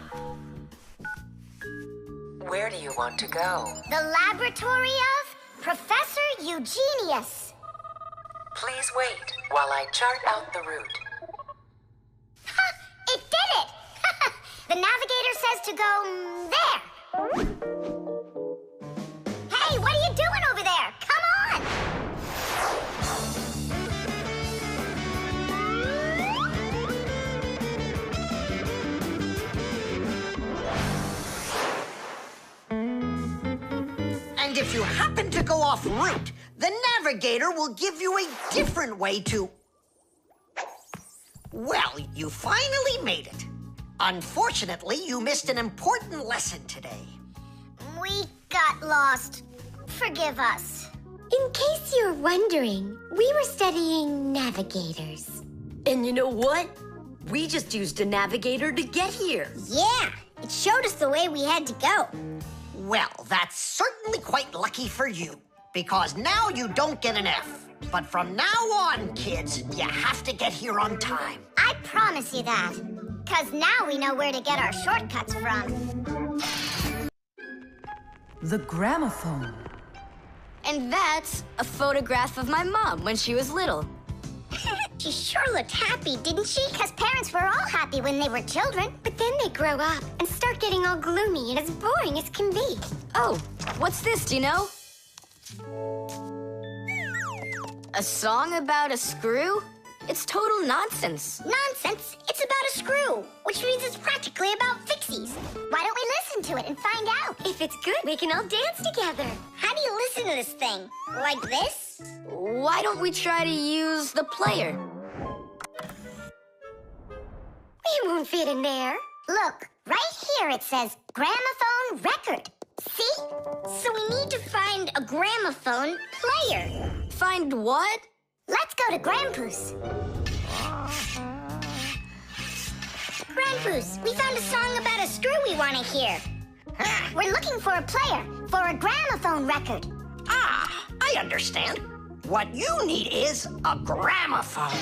G: Where do you want to go?
B: The laboratory of Professor Eugenius.
G: Please wait while I chart out the route.
B: Ha! It did it! The navigator says to go there. Hey, what are you doing over there? Come on!
D: And if you happen to go off route, the navigator will give you a different way to... Well, you finally made it. Unfortunately, you missed an important lesson today.
B: We got lost. Forgive us. In case you're wondering, we were studying navigators.
A: And you know what? We just used a navigator to get here.
B: Yeah, it showed us the way we had to go.
D: Well, that's certainly quite lucky for you, because now you don't get an F. But from now on, kids, you have to get here on time.
B: I promise you that, because now we know where to get our shortcuts from.
E: The gramophone.
C: And that's a photograph of my mom when she was little.
B: She sure looked happy, didn't she? Because parents were all happy when they were children. But then they grow up and start getting all gloomy and as boring as can be.
C: Oh, what's this, do you know? A song about a screw? It's total nonsense.
B: Nonsense? It's about a screw, which means it's practically about Fixies. Why don't we listen to it and find out? If it's good, we can all dance together. How do you listen to this thing? Like this?
C: Why don't we try to use the player?
B: We won't fit in there. Look, right here it says gramophone record. See? So we need to find a gramophone player.
C: Find what?
B: Let's go to Grandpa's. Grandpa's, we found a song about a screw we want to hear. We're looking for a player, for a gramophone record.
D: Ah, I understand. What you need is a gramophone.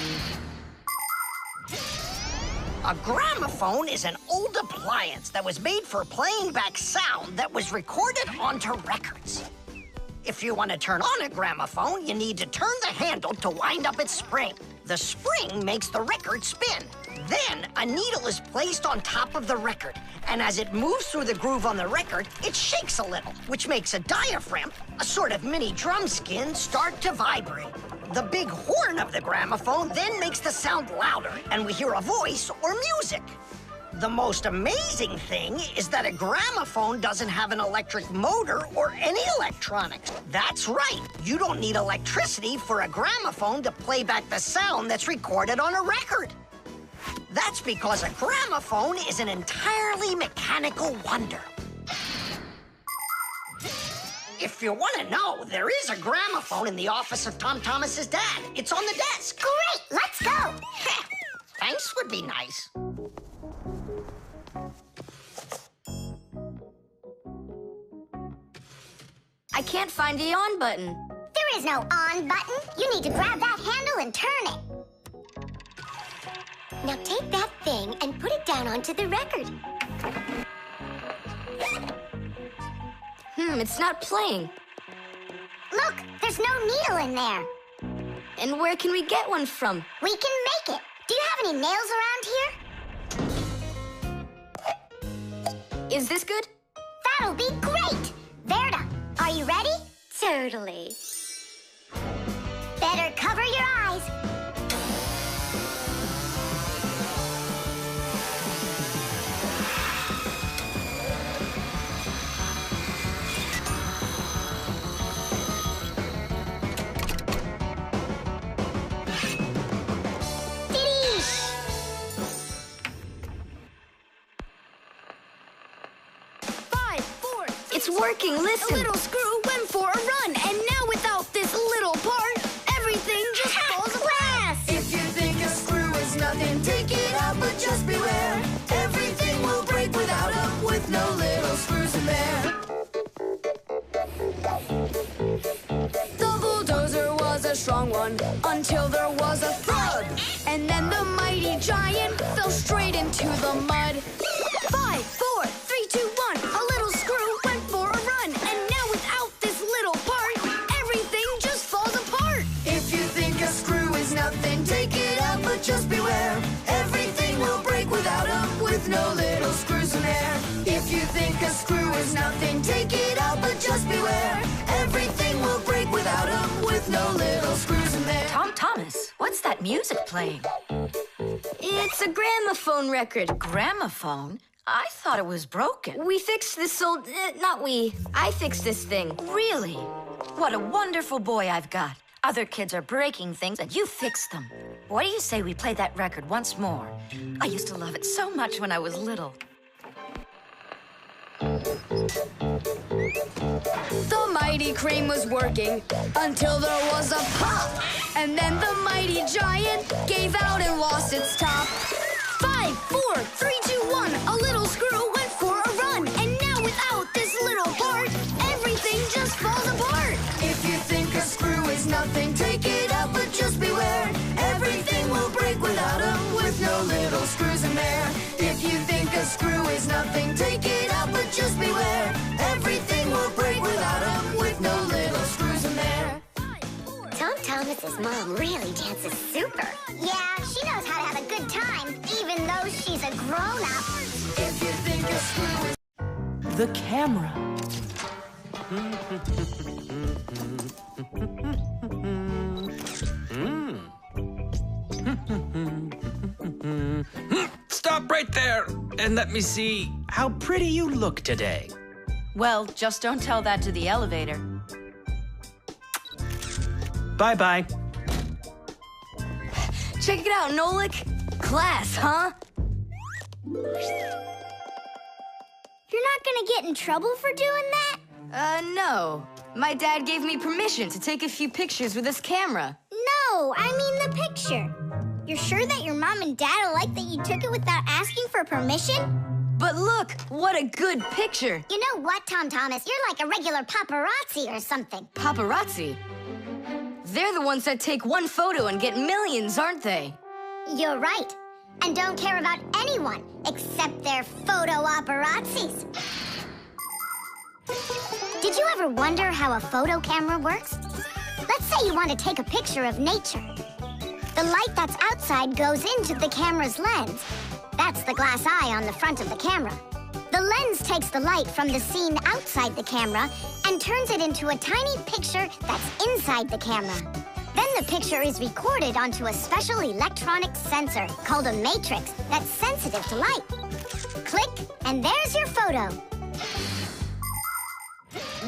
D: A gramophone is an old appliance that was made for playing back sound that was recorded onto records. If you want to turn on a gramophone, you need to turn the handle to wind up its spring. The spring makes the record spin. Then a needle is placed on top of the record, and as it moves through the groove on the record, it shakes a little, which makes a diaphragm, a sort of mini drum skin, start to vibrate. The big horn of the gramophone then makes the sound louder, and we hear a voice or music. The most amazing thing is that a gramophone doesn't have an electric motor or any electronics. That's right. You don't need electricity for a gramophone to play back the sound that's recorded on a record. That's because a gramophone is an entirely mechanical wonder. If you want to know, there is a gramophone in the office of Tom Thomas's dad. It's on the desk.
B: Great, let's go.
D: Thanks would be nice.
C: I can't find the on button.
B: There is no on button. You need to grab that handle and turn it. Now take that thing and put it down onto the record.
C: It's not playing.
B: Look, there's no needle in there.
C: And where can we get one from?
B: We can make it. Do you have any nails around here?
C: Is this good?
B: That'll be great. Verda, are you ready? Totally. Better cover your eyes.
C: It's working, listen.
O: A little screw went for a run, and now without this little part, everything just falls apart.
P: If you think a screw is nothing, take it out, but just beware. Everything will break without them, with no little screws in there.
O: The bulldozer was a strong one, until there was a thud. And then the mighty giant fell straight into the mud. 5, 4, 3, 2, 1, a little screw went for a run, and now without this little part, everything just falls apart.
P: If you think a screw is nothing, take it out, but just beware. Everything will break without them, with no little screws in there. If you think a screw is nothing, take it out, but just beware. Everything will break without them, with no little screws in there.
F: Tom Thomas, what's that music playing?
C: It's a gramophone record.
F: Gramophone? I thought it was broken.
C: We fixed this old... not we. I fixed this thing.
F: Really? What a wonderful boy I've got. Other kids are breaking things, and you fixed them. What do you say we play that record once more? I used to love it so much when I was little.
O: The mighty crane was working until there was a pop. And then the mighty giant gave out and lost its top. 5, 4, 3, 2, 1, a little screw went for a run. And now without this little part, everything just falls apart.
P: If you think a screw is nothing, take it out, but just beware. Everything will break without them, with no little screws in there. If you think a screw is nothing, take it out, but just beware. Everything will break without them, with no little screws in there.
B: Tom Thomas's mom really dances super. Yeah, she knows how to have a good time, even though she's a grown-up.
P: If you think a screw is...
E: The camera.
H: Stop right there and let me see how pretty you look today.
K: Well, just don't tell that to the elevator.
H: Bye-bye.
C: Check it out, Nolik. Class, huh?
B: You're not gonna get in trouble for doing that?
C: No. My dad gave me permission to take a few pictures with his camera.
B: No, I mean the picture. You're sure that your mom and dad will like that you took it without asking for permission?
C: But look, what a good picture.
B: You know what, Tom Thomas? You're like a regular paparazzi or something.
C: Paparazzi? They're the ones that take one photo and get millions, aren't they?
B: You're right. And don't care about anyone except their photo paparazzis. Did you ever wonder how a photo camera works? Let's say you want to take a picture of nature. The light that's outside goes into the camera's lens. That's the glass eye on the front of the camera. The lens takes the light from the scene outside the camera and turns it into a tiny picture that's inside the camera. Then the picture is recorded onto a special electronic sensor called a matrix that's sensitive to light. Click, and there's your photo.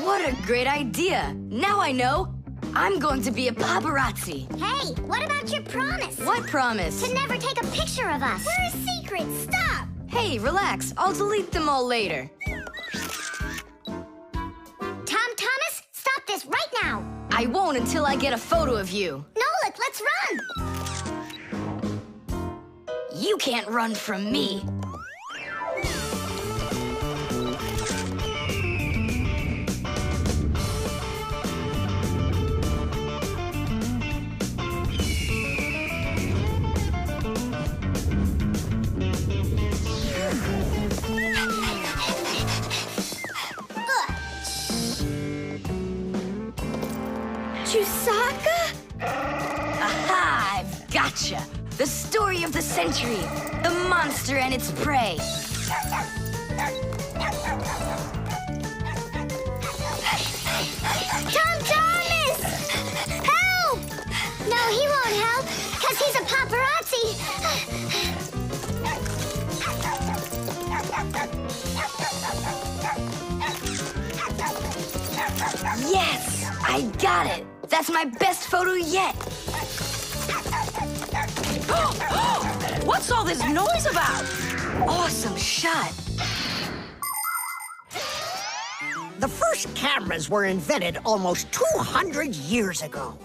C: What a great idea. Now I know. I'm going to be a paparazzi.
B: Hey, what about your promise?
C: What promise?
B: To never take a picture of us. We're a secret. Stop.
C: Hey, relax. I'll delete them all later.
B: Tom Thomas,
C: I won't until I get a photo of you.
B: Nolik, let's run!
C: You can't run from me.
B: Chusaka?
C: Aha! I've gotcha! The story of the century. The monster and its prey.
B: Tom Thomas! Help! No, he won't help, because he's a paparazzi.
C: Yes! I got it! That's my best photo yet!
F: What's all this noise about?
C: Awesome shot!
D: The first cameras were invented almost 200 years ago,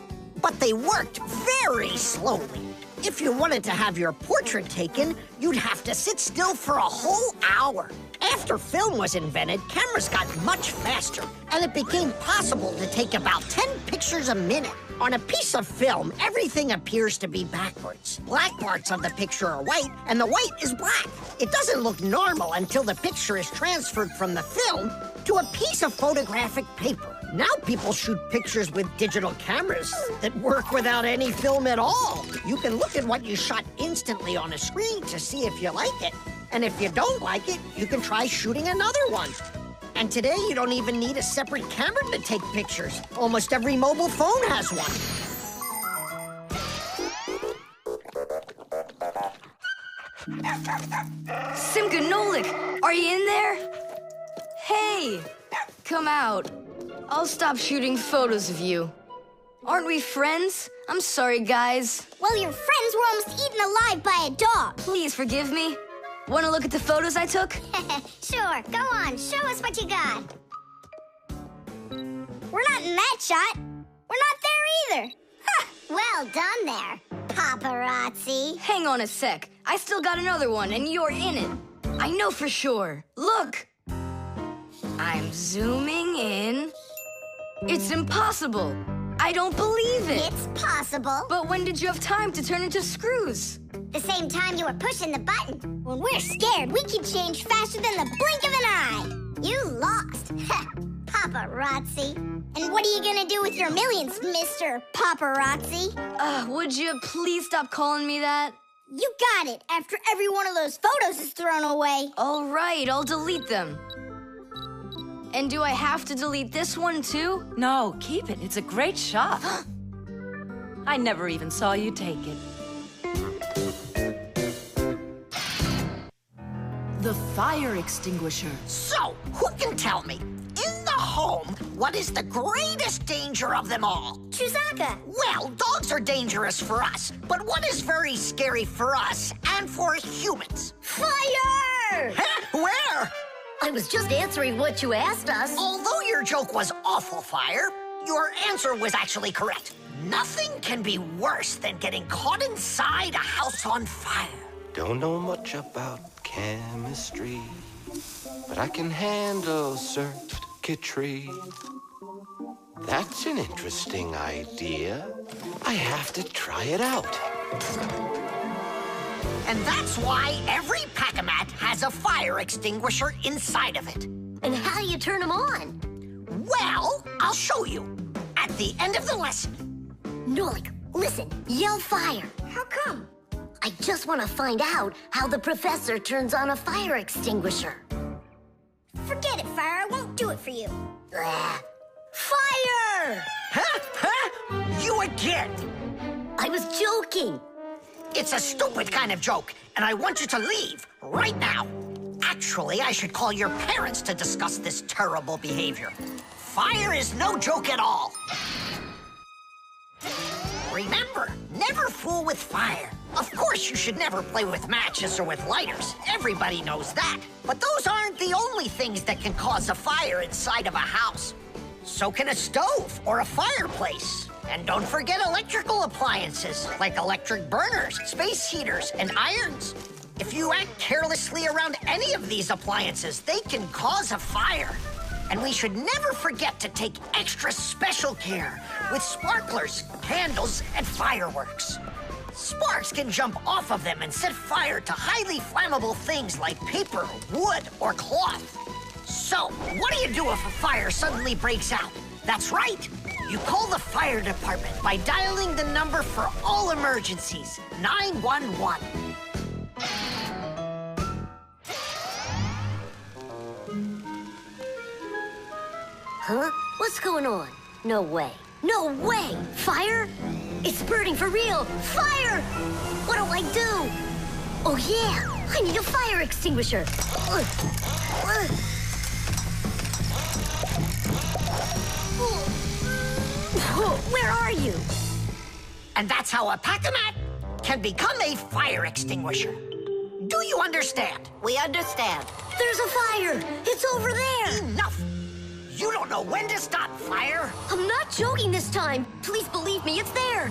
D: but they worked very slowly. If you wanted to have your portrait taken, you'd have to sit still for a whole hour. After film was invented, cameras got much faster, and it became possible to take about 10 pictures a minute. On a piece of film, everything appears to be backwards. Black parts of the picture are white, and the white is black. It doesn't look normal until the picture is transferred from the film to a piece of photographic paper. Now people shoot pictures with digital cameras that work without any film at all. You can look at what you shot instantly on a screen to see if you like it. And if you don't like it, you can try shooting another one. And today, you don't even need a separate camera to take pictures. Almost every mobile phone has one.
C: Simka Nolik, are you in there? Hey, come out. I'll stop shooting photos of you. Aren't we friends? I'm sorry, guys.
B: Well, your friends were almost eaten alive by a dog.
C: Please forgive me. Want to look at the photos I took?
B: Sure, go on. Show us what you got. We're not in that shot. We're not there either. Huh, well done there, paparazzi.
C: Hang on a sec. I still got another one, and you're in it. I know for sure. Look. I'm zooming in. It's impossible. I don't believe it.
B: It's possible.
C: But when did you have time to turn into screws?
B: The same time you were pushing the button. When we're scared, we can change faster than the blink of an eye. You lost. Paparazzi. And what are you gonna do with your millions, Mr. Paparazzi?
C: Would you please stop calling me that?
B: You got it, after every one of those photos is thrown away.
C: All right, I'll delete them. And do I have to delete this one too?
F: No, keep it. It's a great shot. I never even saw you take it.
E: The fire extinguisher.
D: So, who can tell me, in the home, what is the greatest danger of them all?
B: Chusaka.
D: Well, dogs are dangerous for us, but what is very scary for us and for humans?
A: Fire!
D: Huh? Where?
A: I was just answering what you asked us.
D: Although your joke was awful, Fire, your answer was actually correct. Nothing can be worse than getting caught inside a house on fire.
L: Don't know much about chemistry, but I can handle circuitry. That's an interesting idea. I have to try it out.
D: And that's why every Pac-a-mat has a fire extinguisher inside of it.
A: And how do you turn them on?
D: Well, I'll show you at the end of the lesson.
A: Nolik, listen, yell fire.
B: How come?
A: I just want to find out how the professor turns on a fire extinguisher.
B: Forget it, Fire. I won't do it for you.
A: Fire!
D: You again.
A: I was joking.
D: It's a stupid kind of joke, and I want you to leave right now. Actually, I should call your parents to discuss this terrible behavior. Fire is no joke at all. Remember, never fool with fire. Of course, you should never play with matches or with lighters. Everybody knows that. But those aren't the only things that can cause a fire inside of a house. So can a stove or a fireplace. And don't forget electrical appliances, like electric burners, space heaters, and irons. If you act carelessly around any of these appliances, they can cause a fire. And we should never forget to take extra special care with sparklers, candles, and fireworks. Sparks can jump off of them and set fire to highly flammable things like paper, wood, or cloth. So, what do you do if a fire suddenly breaks out? That's right. You call the fire department by dialing the number for all emergencies, 911.
A: Huh? What's going on? No way. No way! Fire? It's burning for real! Fire! What do I do? Oh, yeah! I need a fire extinguisher! Where are you?
D: And that's how a pack-a-mat can become a fire extinguisher. Do you understand?
K: We understand.
A: There's a fire! It's over there!
D: Enough! You don't know when to stop fire?
A: I'm not joking this time. Please believe me, it's there.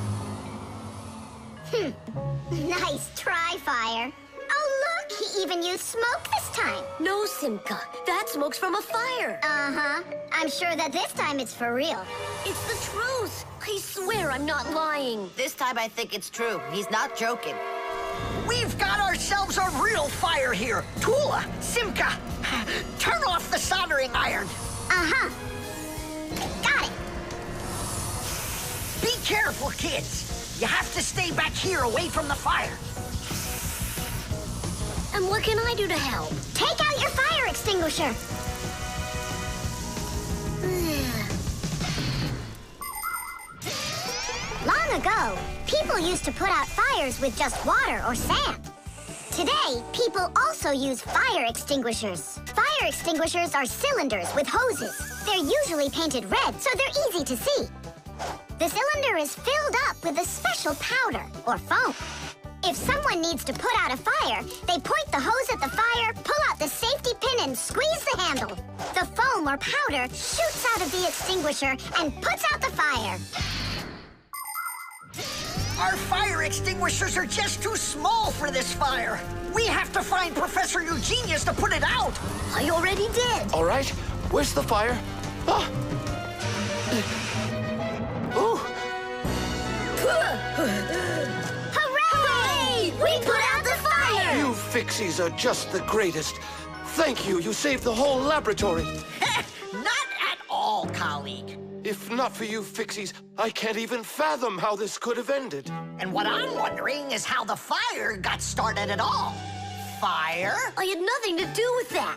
B: Nice try, Fire. Oh, look, he even used smoke this time.
A: No, Simka. That smoke's from a fire.
B: Uh-huh. I'm sure that this time it's for real.
A: It's the truth. I swear I'm not lying.
K: This time I think it's true. He's not joking.
D: We've got ourselves a real fire here. Tula, Simka, turn off the soldering iron.
B: Uh-huh. Got it.
D: Be careful, kids. You have to stay back here away from the fire.
A: And what can I do to help?
B: Take out your fire extinguisher. Long ago, people used to put out fires with just water or sand. Today, people also use fire extinguishers. Fire extinguishers are cylinders with hoses. They're usually painted red, so they're easy to see. The cylinder is filled up with a special powder, or foam. If someone needs to put out a fire, they point the hose at the fire, pull out the safety pin, and squeeze the handle. The foam or powder shoots out of the extinguisher and puts out the fire.
D: Our fire extinguishers are just too small for this fire. We have to find Professor Eugenius to put it out.
A: I already did.
L: All right, where's the fire? Ah. Ooh.
B: Hooray! We put out the fire!
L: You Fixies are just the greatest. Thank you. You saved the whole laboratory.
D: Not at all, colleague.
L: If not for you Fixies, I can't even fathom how this could have ended.
D: And what I'm wondering is how the fire got started at all. Fire?
A: I had nothing to do with that.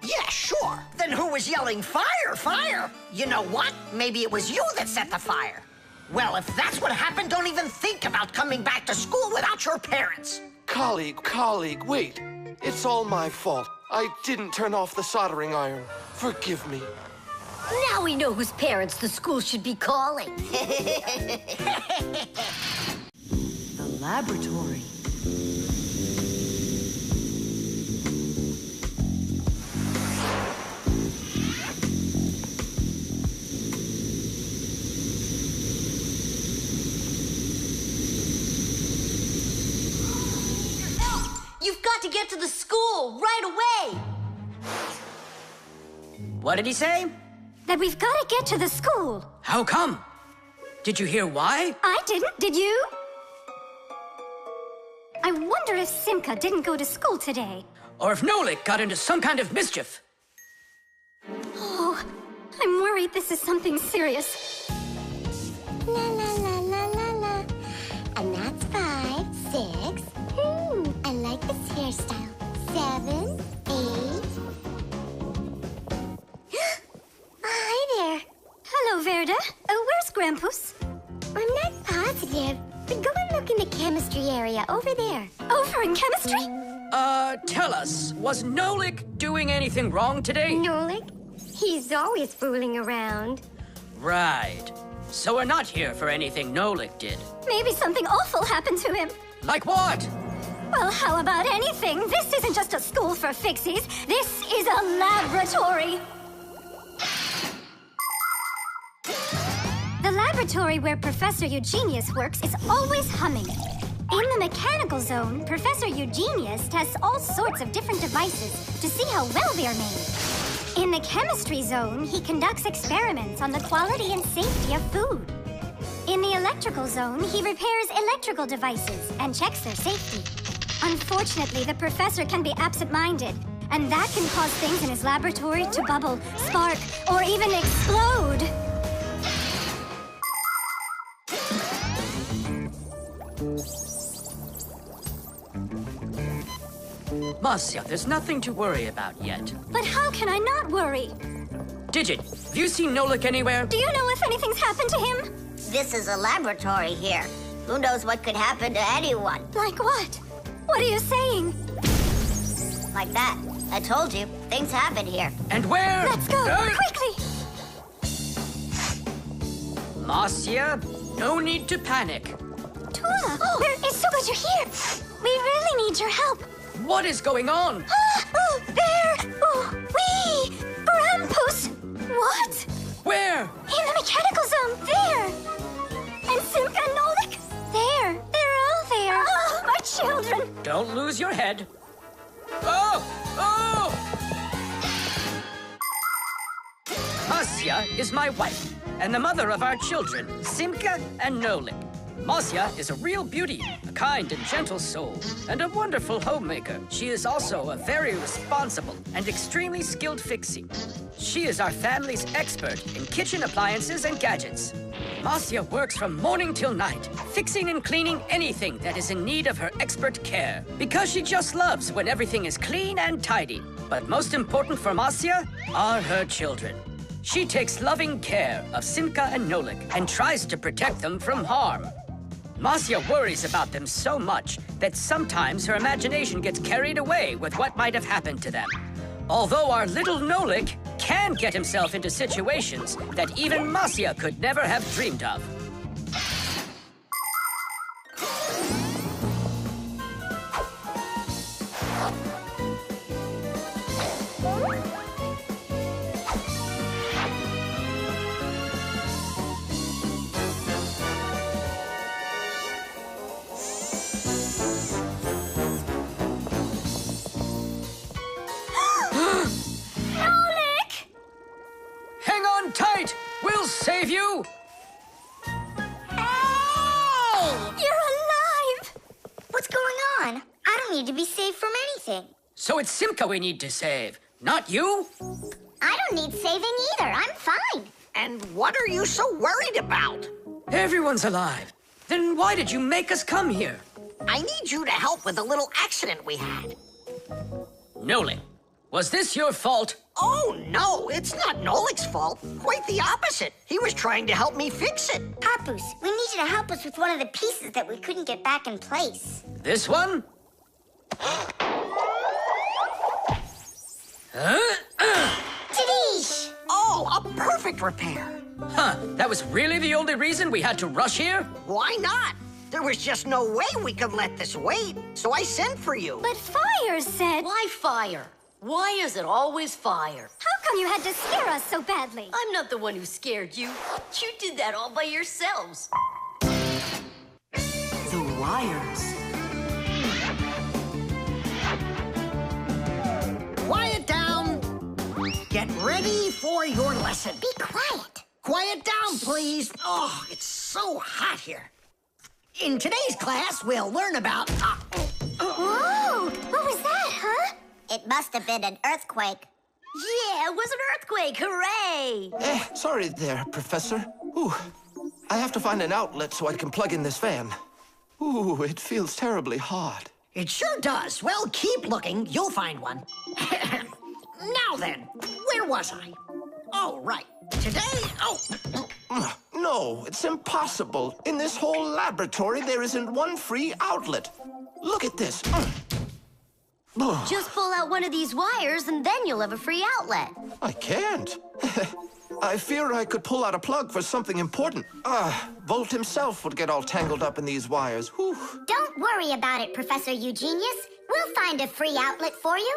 D: Yeah, sure. Then who was yelling, fire, fire? You know what? Maybe it was you that set the fire. Well, if that's what happened, don't even think about coming back to school without your parents.
L: Colleague, wait. It's all my fault. I didn't turn off the soldering iron. Forgive me.
A: Now we know whose parents the school should be calling.
E: The laboratory.
A: You've got to get to the school right away.
J: What did he say?
B: That we've got to get to the school.
J: How come? Did you hear why?
B: I didn't, did you? I wonder if Simka didn't go to school today.
J: Or if Nolik got into some kind of mischief.
B: Oh, I'm worried this is something serious. La la la la la la. And that's 5, 6. I like this hairstyle. 7, 8. Hi there. Hello, Verda. Where's Grampus? I'm not positive. But go and look in the chemistry area over there. Over in chemistry?
J: Tell us, was Nolik doing anything wrong today?
B: Nolik? He's always fooling around.
J: Right. So we're not here for anything Nolik did.
B: Maybe something awful happened to him.
J: Like what?
B: Well, how about anything? This isn't just a school for Fixies. This is a laboratory. laboratory where Professor Eugenius works is always humming. In the mechanical zone, Professor Eugenius tests all sorts of different devices to see how well they are made. In the chemistry zone, he conducts experiments on the quality and safety of food. In the electrical zone, he repairs electrical devices and checks their safety. Unfortunately, the professor can be absent-minded, and that can cause things in his laboratory to bubble, spark, or even explode.
J: Marcia, there's nothing to worry about yet.
B: But how can I not worry?
J: Digit, have you seen Nolik anywhere?
B: Do you know if anything's happened to him?
I: This is a laboratory here. Who knows what could happen to anyone?
B: Like what? What are you saying?
I: Like that. I told you, things happen here.
J: And where?
B: Let's go, quickly!
J: Marcia, no need to panic.
B: Tula, it's so good you're here. We really need your help.
J: What is going on?
B: There! We! Brampus! What?
J: Where?
B: In the mechanical zone, there! And Simka and Nolik, there! They're all there! Oh, my children!
J: Don't lose your head. Oh! Oh! Marcia is my wife, and the mother of our children, Simka and Nolik. Marcia is a real beauty, a kind and gentle soul, and a wonderful homemaker. She is also a very responsible and extremely skilled fixie. She is our family's expert in kitchen appliances and gadgets. Marcia works from morning till night, fixing and cleaning anything that is in need of her expert care, because she just loves when everything is clean and tidy. But most important for Marcia are her children. She takes loving care of Simka and Nolik and tries to protect them from harm. Marcia worries about them so much that sometimes her imagination gets carried away with what might have happened to them. Although our little Nolik can get himself into situations that even Marcia could never have dreamed of. Tight! We'll save you!
B: Hey! You're alive!
I: What's going on? I don't need to be saved from anything.
J: So it's Simka we need to save, not you?
I: I don't need saving either. I'm fine.
D: And what are you so worried about?
J: Everyone's alive. Then why did you make us come here?
D: I need you to help with a little accident we had.
J: Nolik, was this your fault?
D: Oh, no, it's not Nolik's fault. Quite the opposite. He was trying to help me fix it.
I: Papoose, we need you to help us with one of the pieces that we couldn't get back in place.
J: This one?
I: Tadish!
D: Oh, a perfect repair.
J: Huh, that was really the only reason we had to rush here?
D: Why not? There was just no way we could let this wait, so I sent for you.
B: But Fire said...
A: Why fire? Why is it always fire?
B: How come you had to scare us so badly?
A: I'm not the one who scared you. You did that all by yourselves.
E: The wires.
D: Quiet down. Get ready for your lesson.
I: Be quiet.
D: Quiet down, please. Oh, it's so hot here. In today's class, we'll learn about...
B: Whoa! What was that, huh?
I: It must have been an earthquake.
A: Yeah, it was an earthquake. Hooray!
L: Sorry there, Professor. Ooh, I have to find an outlet so I can plug in this fan. Ooh, it feels terribly hot.
D: It sure does. Well, keep looking. You'll find one. Now then, where was I? Oh, right. Today,
L: No, it's impossible. In this whole laboratory, there isn't one free outlet. Look at this.
A: Just pull out one of these wires and then you'll have a free outlet.
L: I can't. I fear I could pull out a plug for something important. Volt himself would get all tangled up in these wires. Whew.
I: Don't worry about it, Professor Eugenius. We'll find a free outlet for you.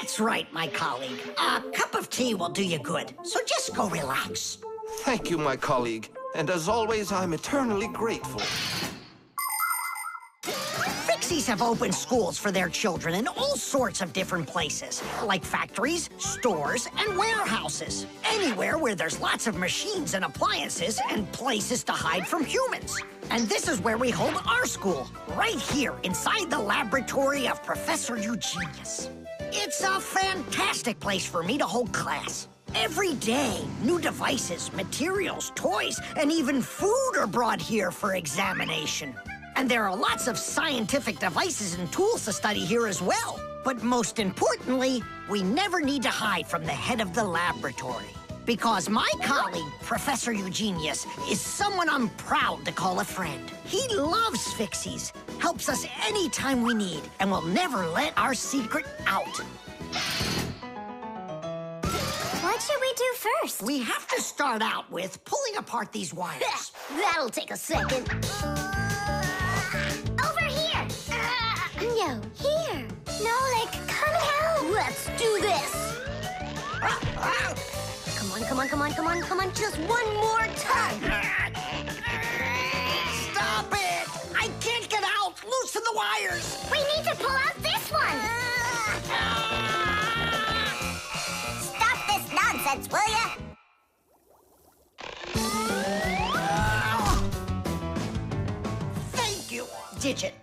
D: that's right, my colleague. A cup of tea will do you good, so just go relax.
L: Thank you, my colleague.
M: And as always, I'm eternally grateful.
D: Fixies have opened schools for their children in all sorts of different places, like factories, stores, and warehouses. Anywhere where there's lots of machines and appliances and places to hide from humans. And this is where we hold our school, right here inside the laboratory of Professor Eugenius. It's a fantastic place for me to hold class. Every day, new devices, materials, toys, and even food are brought here for examination. And there are lots of scientific devices and tools to study here as well. But most importantly, we never need to hide from the head of the laboratory. Because my colleague, Professor Eugenius, is someone I'm proud to call a friend. He loves Fixies, helps us anytime we need, and will never let our secret out.
B: What should we do first?
D: We have to start out with pulling apart these wires.
A: That'll take a second.
B: Over here! No, here! Nolik, come help!
A: Let's do this! Come on, come on, come on, come on, come on, just one more time!
D: Stop it! I can't get out! Loosen the wires!
B: We need to pull out this one!
I: Stop this nonsense, will ya?
D: Thank you, Digit.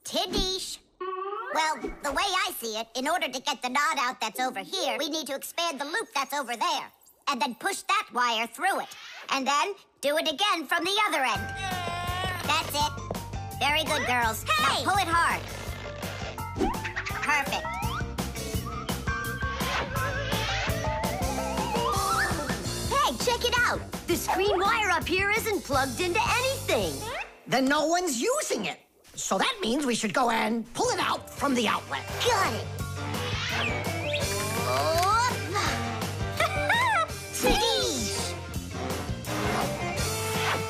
I: Tiddish. Well, the way I see it, in order to get the knot out that's over here, we need to expand the loop that's over there. And then push that wire through it. And then do it again from the other end. That's it. Very good, girls.
B: Hey!
I: Now pull it hard. Perfect.
A: Hey, check it out! This green wire up here isn't plugged into anything.
D: Then no one's using it. So that means we should go and pull it out from the outlet.
A: Got it!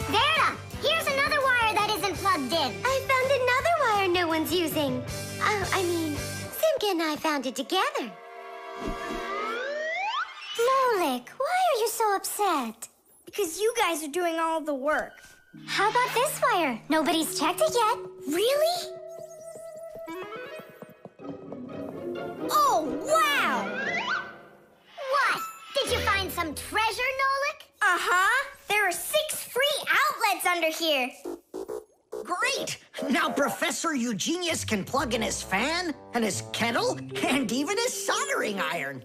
B: Verda, here's another wire that isn't plugged in. I found another wire no one's using. Simka and I found it together. Nolik, why are you so upset? Because you guys are doing all the work. How about this wire? Nobody's checked it yet. Really? Oh, wow! What? Did you find some treasure, Nolik? Uh-huh. There are 6 free outlets under here.
D: Great! Now Professor Eugenius can plug in his fan, and his kettle, and even his soldering iron.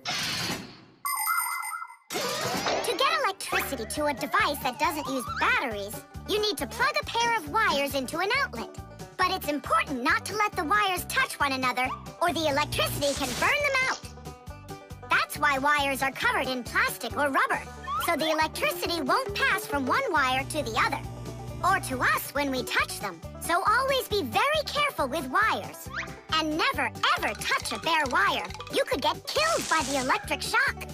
B: To get electricity to a device that doesn't use batteries, you need to plug a pair of wires into an outlet. But it's important not to let the wires touch one another, or the electricity can burn them out. That's why wires are covered in plastic or rubber, so the electricity won't pass from one wire to the other, or to us when we touch them. So always be very careful with wires. And never, ever touch a bare wire. You could get killed by the electric shock.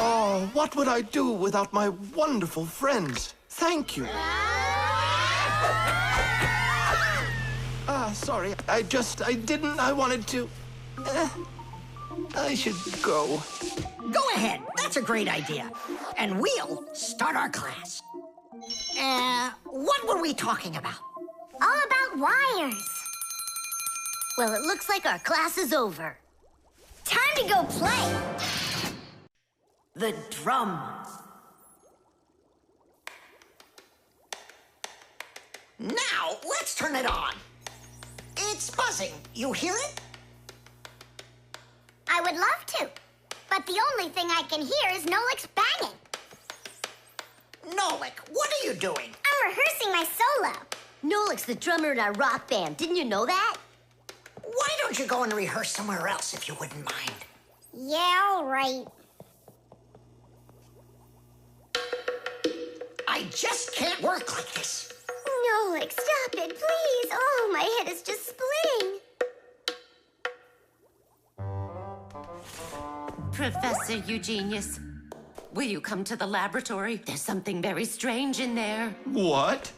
M: Oh, what would I do without my wonderful friends? Thank you. Sorry. I wanted to... I should go.
D: Go ahead. That's a great idea. And we'll start our class. What were we talking about?
B: All about wires.
A: Well, it looks like our class is over.
B: Time to go play.
E: The drum.
D: Now, let's turn it on. It's buzzing. You hear it?
B: I would love to, but the only thing I can hear is Nolik's banging.
D: Nolik, what are you doing?
B: I'm rehearsing my solo.
A: Nolik's the drummer in our rock band. Didn't you know that?
D: Why don't you go and rehearse somewhere else if you wouldn't mind?
B: Yeah, all right.
D: I just can't work like this.
B: Nolik, stop it, please. Oh, my head is just splitting.
N: Professor Eugenius, will you come to the laboratory? There's something very strange in there.
M: What?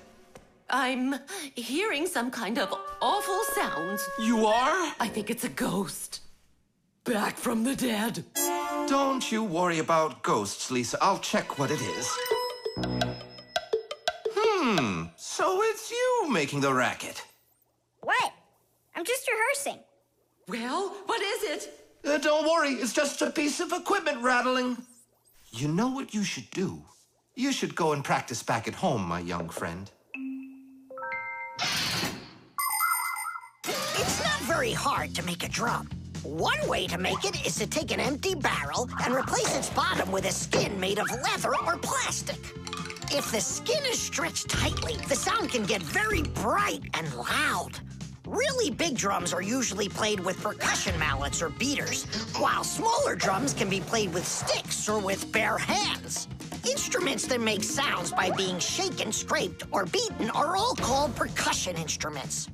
N: I'm hearing some kind of awful sounds.
M: You are?
N: I think it's a ghost. Back from the dead.
M: Don't you worry about ghosts, Lisa. I'll check what it is. So it's you making the racket.
B: What? I'm just rehearsing.
N: Well, what is it?
M: Don't worry, it's just a piece of equipment rattling. You know what you should do? You should go and practice back at home, my young friend.
D: It's not very hard to make a drum. One way to make it is to take an empty barrel and replace its bottom with a skin made of leather or plastic. If the skin is stretched tightly, the sound can get very bright and loud. Really big drums are usually played with percussion mallets or beaters, while smaller drums can be played with sticks or with bare hands. Instruments that make sounds by being shaken, scraped, or beaten are all called percussion instruments.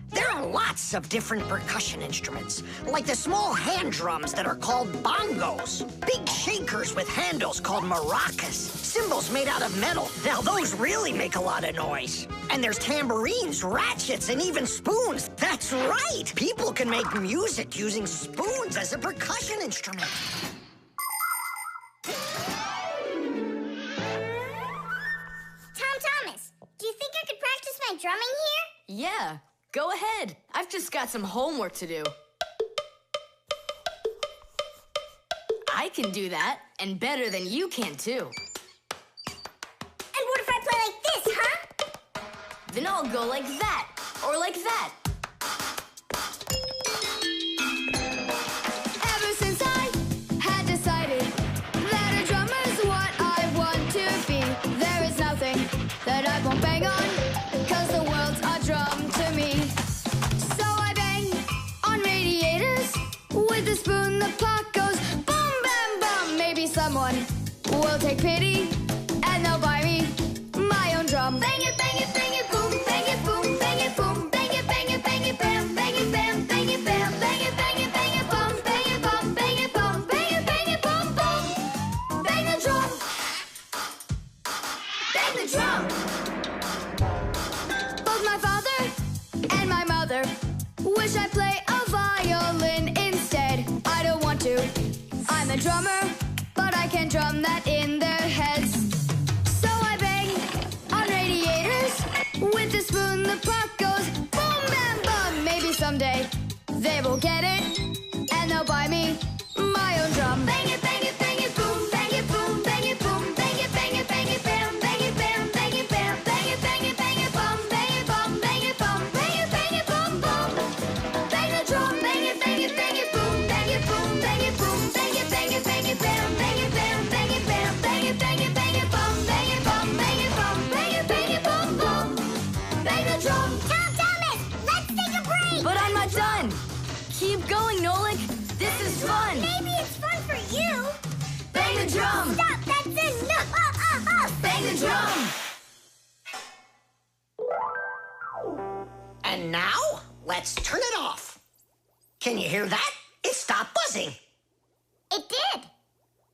D: There are lots of different percussion instruments, like the small hand drums that are called bongos, big shakers with handles called maracas, cymbals made out of metal. Now those really make a lot of noise. And there's tambourines, ratchets, and even spoons. That's right! People can make music using spoons as a percussion instrument.
B: Tom Thomas, do you think I could practice my drumming here?
C: Yeah, go ahead. I've just got some homework to do. I can do that, and better than you can, too.
B: And what if I play like this, huh?
C: Then I'll go like that, or like that.
O: Ever since I had decided that a drummer's what I want to be, there is nothing that I won't bang on, 'cause the world's a drum to me. So I bang on radiators with a spoon, the pot goes boom, bam, bum. Maybe someone will take pity and they'll buy me my own drum. Bang it, bang it, bang it, boom, bang it, boom, bang it, boom, bang it, bang it, bang it, bam, bang it, bam, bang it, bam, bang it, bang it, bang it, bum, bang it, bum, bang it, bum, bang it, bum, bum. Bang the drum. Bang the drum. Both my father and my mother wish I play a violin instead. I don't want to. I'm a drummer, but I can drum that in their heads. So I bang on radiators with a spoon, the pot goes boom, bam, bum. Maybe someday they will get it and they'll buy me my own drum. Bang it, bang it, bang it, boom, bang it, boom, bang it, boom, bang it, bang it, bang it, bam, bang it, bam, bang it, bam, bang it, bang it, bang it, bum, bang it, bum, bang it, bum, bang it, bum, bum. Bang the drum, bang it, bang it, bang it, boom, bang it, boom, bang it, boom, bang it, bang it, bang it, bam, bang it, bam, bang it, bam, bang it, bang it, bang it, bum, bang it, bum, bang it, bum, bang it, bang it, bum, bum. Bang the drum.
B: Tom Thomas, let's take a break.
C: But I'm not done. Keep going, Nolik. This is fun.
B: Maybe it's fun for you.
C: Bang the drum.
B: Stop, that's enough.
C: Bang the drum.
D: And now, let's turn it off. Can you hear that? It stopped buzzing.
B: It did.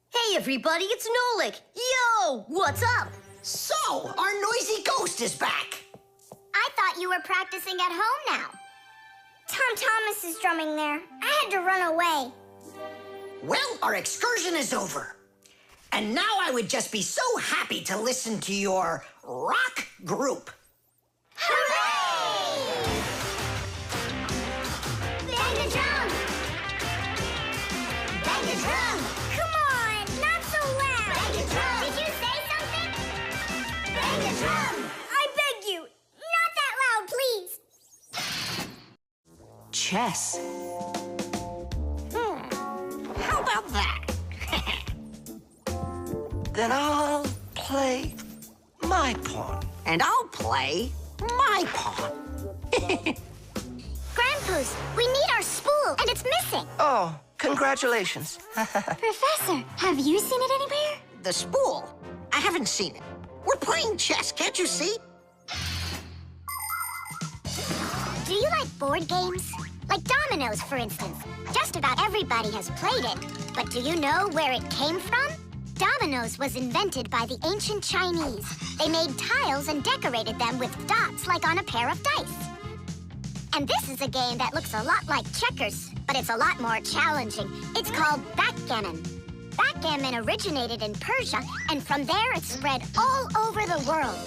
A: Hey, everybody, it's Nolik. Yo, what's up?
D: So, our noisy ghost is back.
B: I thought you were practicing at home now. Tom Thomas is drumming there. I had to run away.
D: Well, our excursion is over. And now I would just be so happy to listen to your rock group.
B: Hooray! Bang the drum! Bang the drum! Come on, not so loud! Bang the drum! Did you say something? Bang the drum! I beg you, not that loud, please!
E: Chess.
D: How about that?
L: Then I'll play my pawn.
D: And I'll play my pawn.
B: Grandpa's, we need our spool, and it's missing.
L: Oh, congratulations.
B: Professor, have you seen it anywhere?
D: The spool? I haven't seen it. We're playing chess, can't you see?
B: Do you like board games? Like dominoes, for instance. Just about everybody has played it. But do you know where it came from? Dominoes was invented by the ancient Chinese. They made tiles and decorated them with dots like on a pair of dice. And this is a game that looks a lot like checkers, but it's a lot more challenging. It's called backgammon.
I: Backgammon originated in Persia, and from there it spread all over the world.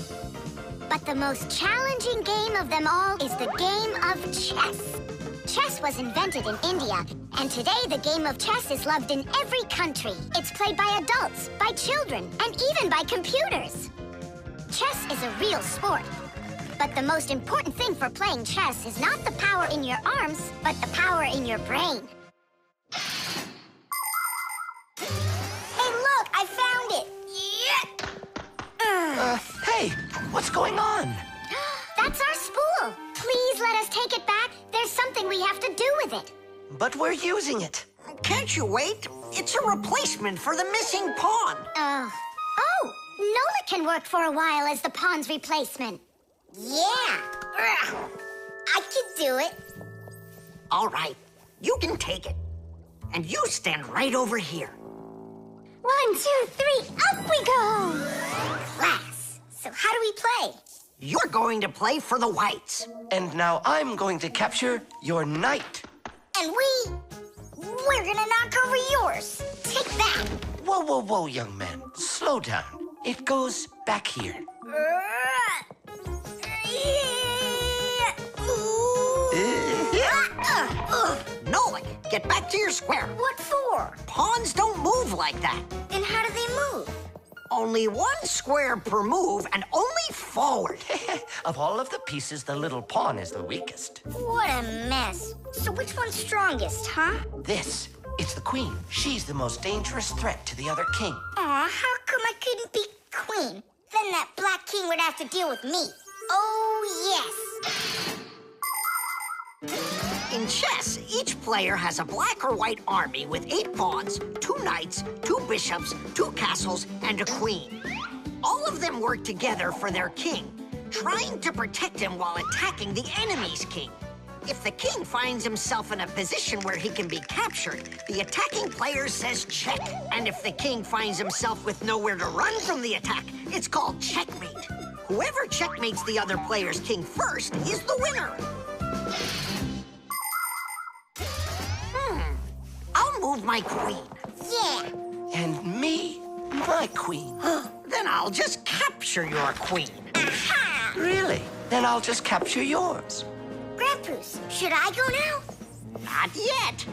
I: But the most challenging game of them all is the game of chess. Chess was invented in India, and today the game of chess is loved in every country. It's played by adults, by children, and even by computers. Chess is a real sport. But the most important thing for playing chess is not the power in your arms, but the power in your brain.
B: Hey, look, I found it. Yeah.
L: Hey, what's going on?
I: That's our spool. Please let us take it back. There's something we have to do with it.
L: But we're using it.
D: Can't you wait? It's a replacement for the missing pawn.
I: Oh, Nola can work for a while as the pawn's replacement.
B: Yeah. I can do it.
D: All right, you can take it. And you stand right over here.
B: 1, 2, 3, up we go! Class. So how do we play?
D: You're going to play for the whites.
L: And now I'm going to capture your knight.
B: And we're gonna knock over yours. Take that.
L: Whoa, whoa, whoa, young man. Slow down. It goes back here.
D: Nolik, get back to your square.
B: What for?
D: Pawns don't move like that.
B: Then how do they move?
D: Only one square per move and only forward.
L: Of all of the pieces, the little pawn is the weakest.
B: What a mess. So which one's strongest, huh?
L: It's the queen. She's the most dangerous threat to the other king.
B: Aw, how come I couldn't be queen? Then that black king would have to deal with me. Oh, yes.
D: In chess, each player has a black or white army with 8 pawns, 2 knights, 2 bishops, 2 castles, and a queen. All of them work together for their king, trying to protect him while attacking the enemy's king. If the king finds himself in a position where he can be captured, the attacking player says check. And if the king finds himself with nowhere to run from the attack, it's called checkmate. Whoever checkmates the other player's king first is the winner. I'll move my queen.
B: Yeah.
L: And me, my queen.
D: Then I'll just capture your queen.
B: Aha!
L: Really? Then I'll just capture yours.
B: Grandpoos, should I go now?
D: Not yet.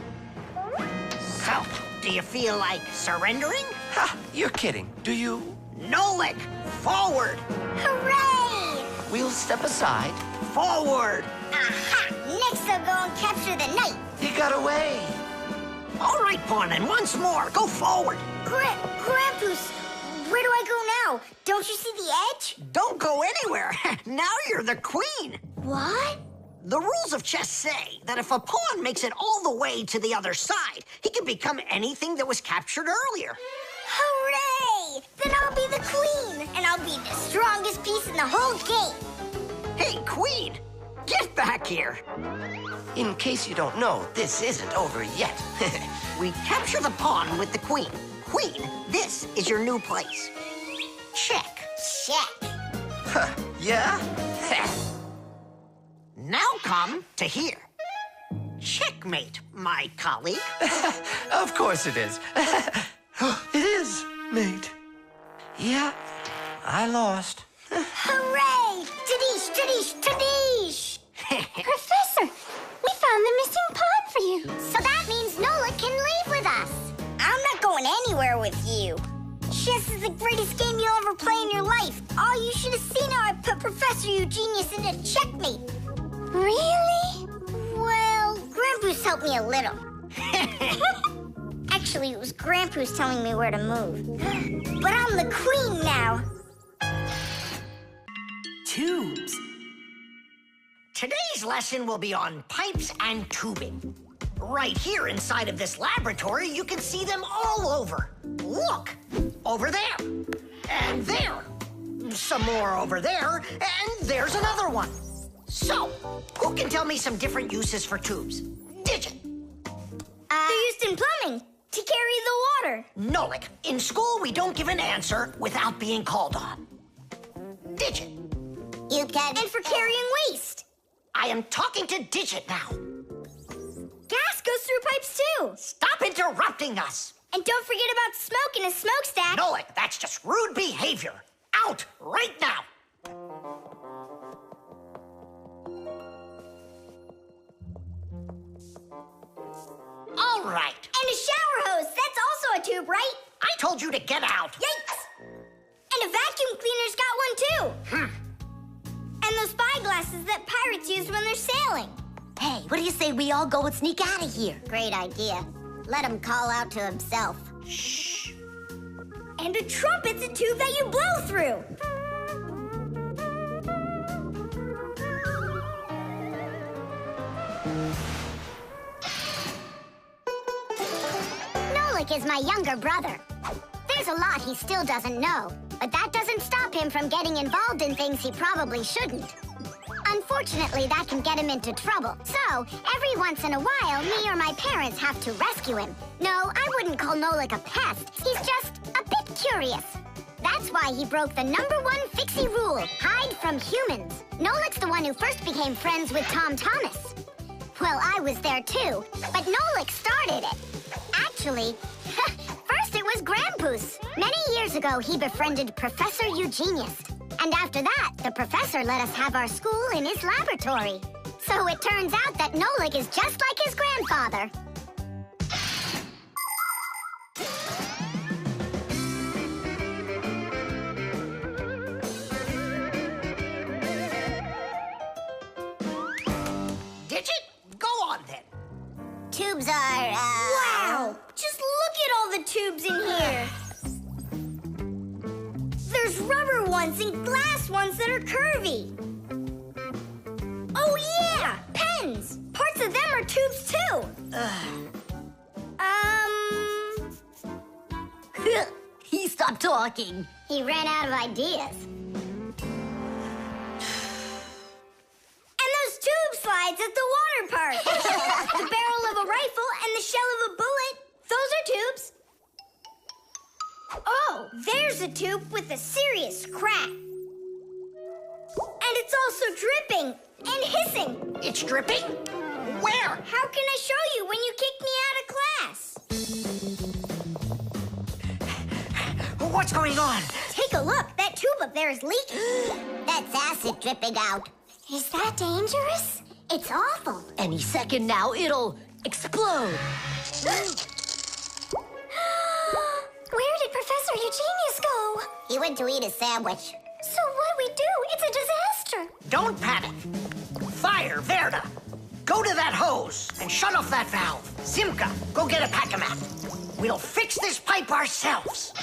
D: So, do you feel like surrendering?
L: Ha! You're kidding. Do you?
D: Nolik, forward.
B: Hooray!
L: We'll step aside.
D: Forward.
B: Aha! Next I'll go and capture the knight.
L: He got away.
D: All right, pawn, and once more, go forward.
B: Grandpoos, where do I go now? Don't you see the edge?
D: Don't go anywhere. Now you're the queen.
B: What?
D: The rules of chess say that if a pawn makes it all the way to the other side, he can become anything that was captured earlier.
B: Hooray! Then I'll be the queen, and I'll be the strongest piece in the whole game.
D: Hey, queen, get back here.
L: In case you don't know, this isn't over yet.
D: We capture the pawn with the queen. Queen, this is your new place. Check.
B: Check.
L: Huh, yeah?
D: Now come to here. Checkmate, my colleague.
L: Of course it is. It is, mate. Yeah, I lost.
B: Hooray! Tadish, tadish, tadish! Professor, we found the missing pawn for you.
I: So that means Nola can leave with us.
B: I'm not going anywhere with you. Chess is the greatest game you'll ever play in your life. Oh, you should have seen how I put Professor Eugenius into checkmate.
I: Really?
B: Well, Grandpoos helped me a little. Actually, it was Grandpoos telling me where to move. But I'm the queen now.
E: Tubes.
D: Today's lesson will be on pipes and tubing. Right here inside of this laboratory, you can see them all over. Look, over there, and there. Some more over there, and there's another one. So, who can tell me some different uses for tubes? Digit.
B: They're used in plumbing to carry the water.
D: Nolik, in school we don't give an answer without being called on. Digit.
B: You can. And for carrying waste.
D: I am talking to Digit now.
B: Gas goes through pipes too.
D: Stop interrupting us.
B: And don't forget about smoke in a smokestack.
D: Nolik, that's just rude behavior. Out right now. All right.
B: And a shower hose. That's also a tube, right?
D: I told you to get out.
B: Yikes! And a vacuum cleaner's got one, too. And those spyglasses that pirates use when they're sailing.
A: Hey, what do you say we all go and sneak out of here?
I: Great idea. Let him call out to himself.
B: Shh. And a trumpet's a tube that you blow through.
I: Nolik is my younger brother. There's a lot he still doesn't know, but that doesn't stop him from getting involved in things he probably shouldn't. Unfortunately, that can get him into trouble. So, every once in a while, me or my parents have to rescue him. No, I wouldn't call Nolik a pest. He's just a bit curious. That's why he broke the #1 Fixie rule, hide from humans. Nolik's the one who first became friends with Tom Thomas. Well, I was there too, but Nolik started it. Actually, first it was Grampus. Many years ago, he befriended Professor Eugenius. And after that, the professor let us have our school in his laboratory. So it turns out that Nolik is just like his grandfather.
D: Digit, go on then.
I: Tubes are,
B: Wow! Just look at all the tubes in here. There's rubber ones and glass ones that are curvy. Oh, yeah! Pens! Parts of them are tubes, too.
A: He stopped talking.
I: He ran out of ideas.
B: And those tube slides at the water park. The barrel of a rifle and the shell of a bullet. Those are tubes. Oh, there's a tube with a serious crack. And it's also dripping and hissing.
D: It's dripping? Where?
B: How can I show you when you kick me out of class?
D: What's going on?
B: Take a look. That tube up there is leaking.
I: That's acid dripping out.
B: Is that dangerous?
I: It's awful.
A: Any second now, it'll explode.
B: Where did Professor Eugenius go?
I: He went to eat a sandwich.
B: So what do we do? It's a disaster.
D: Don't panic. Fire, Verda. Go to that hose and shut off that valve. Simka, go get a pack-a-mat. We'll fix this pipe ourselves.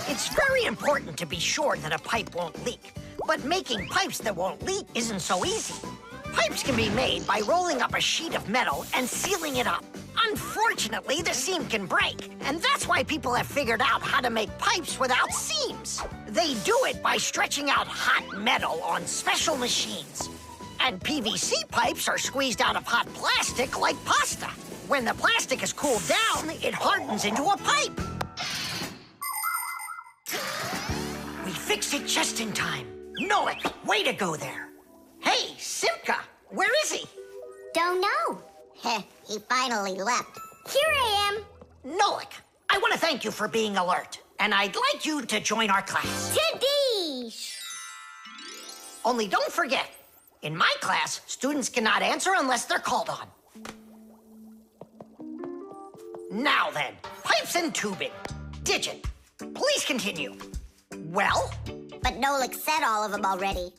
D: It's very important to be sure that a pipe won't leak. But making pipes that won't leak isn't so easy. Pipes can be made by rolling up a sheet of metal and sealing it up. Unfortunately, the seam can break, and that's why people have figured out how to make pipes without seams. They do it by stretching out hot metal on special machines. And PVC pipes are squeezed out of hot plastic like pasta. When the plastic is cooled down, it hardens into a pipe. We fixed it just in time. Nolik, way to go there. Hey, Simka, where is he?
I: Don't know. He finally left.
B: Here I am.
D: Nolik, I want to thank you for being alert, and I'd like you to join our class.
B: Tadish!
D: Only don't forget, in my class, students cannot answer unless they're called on. Now then, pipes and tubing. Digit, please continue. Well?
I: But Nolik said all of them already.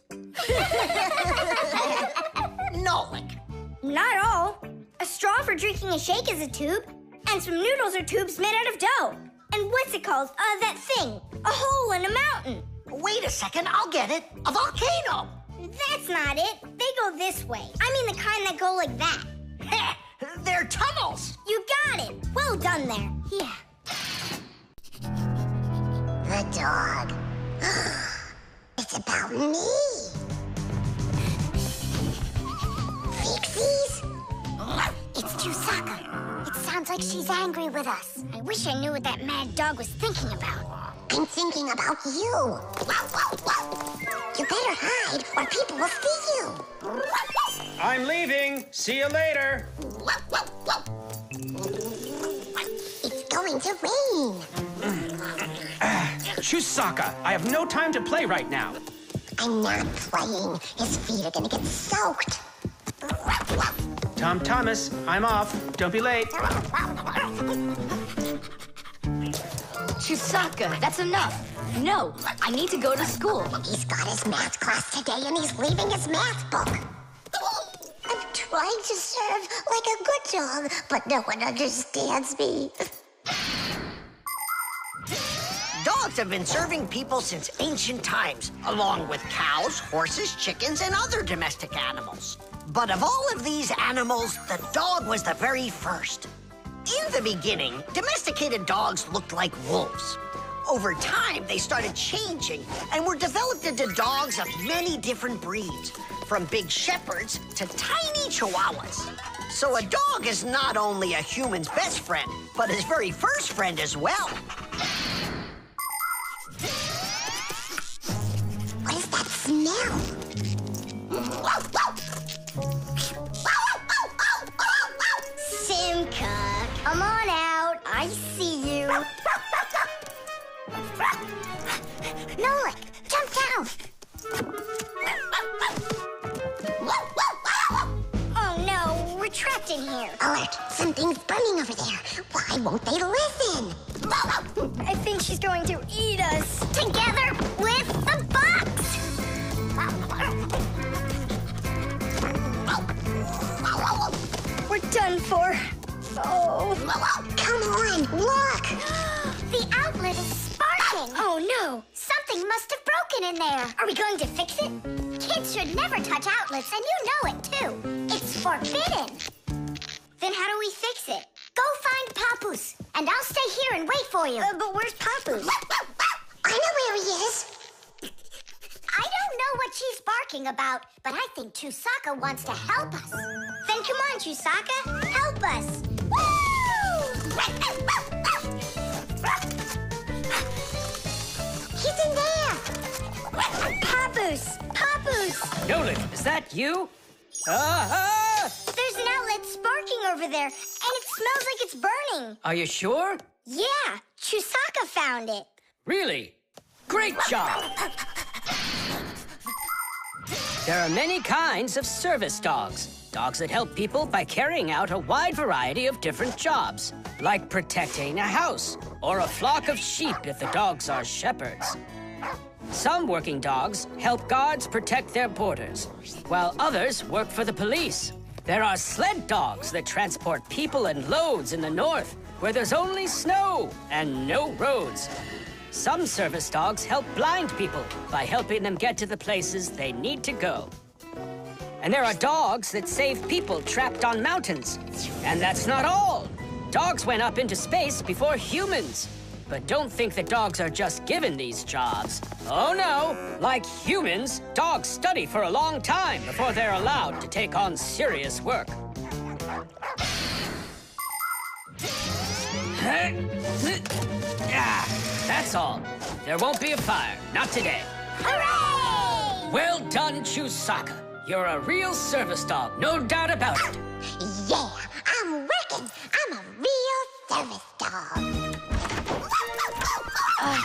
D: Nolik.
B: Not all. A straw for drinking a shake is a tube, and some noodles are tubes made out of dough. And what's it called? That thing. A hole in a mountain.
D: Wait a second, I'll get it. A volcano.
B: That's not it. They go this way. I mean the kind that go like that.
D: Heh, they're tunnels.
B: You got it. Well done there. Yeah.
I: The dog. It's about me. Fixies? It's Chusaka. It sounds like she's angry with us.
B: I wish I knew what that mad dog was thinking about.
I: I'm thinking about you. You better hide or people will see you.
H: I'm leaving. See you later.
B: to rain.
H: Chusaka, I have no time to play right now.
B: I'm not playing. His feet are gonna get soaked.
H: Tom Thomas, I'm off. Don't be late.
C: Chusaka, that's enough. No, I need to go to school.
B: He's got his math class today and he's leaving his math book. I'm trying to serve like a good dog, but no one understands me.
D: Dogs have been serving people since ancient times, along with cows, horses, chickens, and other domestic animals. But of all of these animals, the dog was the very first. In the beginning, domesticated dogs looked like wolves. Over time, they started changing and were developed into dogs of many different breeds, from big shepherds to tiny chihuahuas. So a dog is not only a human's best friend, but his very first friend as well.
B: What is that smell? Simka, come on out. I see you. Nolik, jump down. Oh no, we're trapped in here. Alert, something's burning over there. Why won't they listen?
O: I think she's going to eat us.
B: Together with the box.
O: We're done for. Oh.
B: Come on, look. The outlet is sparking.
O: Oh no.
B: Something must have broken in there. Are we going to fix it? Kids should never touch outlets, and you know it too. It's forbidden. Then how do we fix it? Go find Papoose, and I'll stay here and wait for you.
O: But where's Papoose?
B: I know where he is. I don't know what she's barking about, but I think Chusaka wants to help us. Then come on, Chusaka, help us. Woo! He's in there.
O: Papoose! Papoose!
J: Nolan, is that you? Ah!
O: There's an outlet sparking over there, and it smells like it's burning.
J: Are you sure?
O: Yeah, Chusaka found it.
J: Really? Great job! There are many kinds of service dogs. Dogs that help people by carrying out a wide variety of different jobs, like protecting a house or a flock of sheep if the dogs are shepherds. Some working dogs help guards protect their borders, while others work for the police. There are sled dogs that transport people and loads in the north, where there's only snow and no roads. Some service dogs help blind people by helping them get to the places they need to go. And there are dogs that save people trapped on mountains. And that's not all. Dogs went up into space before humans. But don't think that dogs are just given these jobs. Oh no, like humans, dogs study for a long time before they're allowed to take on serious work. That's all. There won't be a fire, not today.
B: Hooray!
J: Well done, Chusaka. You're a real service dog, no doubt about it.
B: Yeah, I'm working. I'm a real service dog.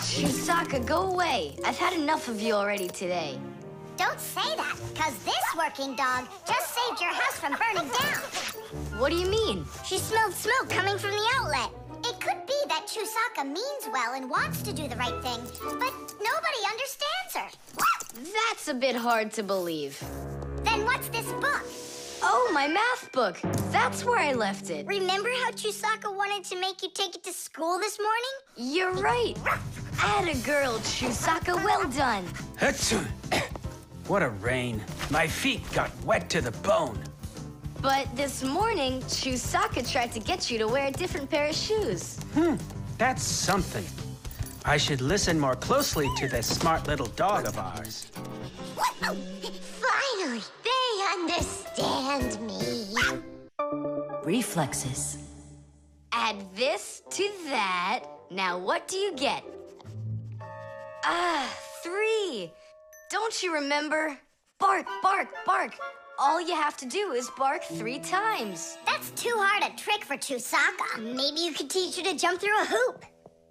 C: Chusaka, go away. I've had enough of you already today.
B: Don't say that, because this working dog just saved your house from burning down.
C: What do you mean?
B: She smelled smoke coming from the outlet. It could be that Chusaka means well and wants to do the right thing, but nobody understands her.
C: That's a bit hard to believe.
B: Then what's this book?
C: Oh, my math book. That's where I left it.
B: Remember how Chusaka wanted to make you take it to school this morning?
C: You're right. Atta girl, Chusaka. Well done.
H: What a rain. My feet got wet to the bone.
C: But this morning, Chusaka tried to get you to wear a different pair of shoes.
H: That's something. I should listen more closely to this smart little dog of ours.
B: Finally, they understand me.
F: Reflexes.
C: Add this to that. Now what do you get? 3. Don't you remember? Bark, bark, bark. All you have to do is bark 3 times.
B: That's too hard a trick for Chusaka. Maybe you could teach her to jump through a hoop.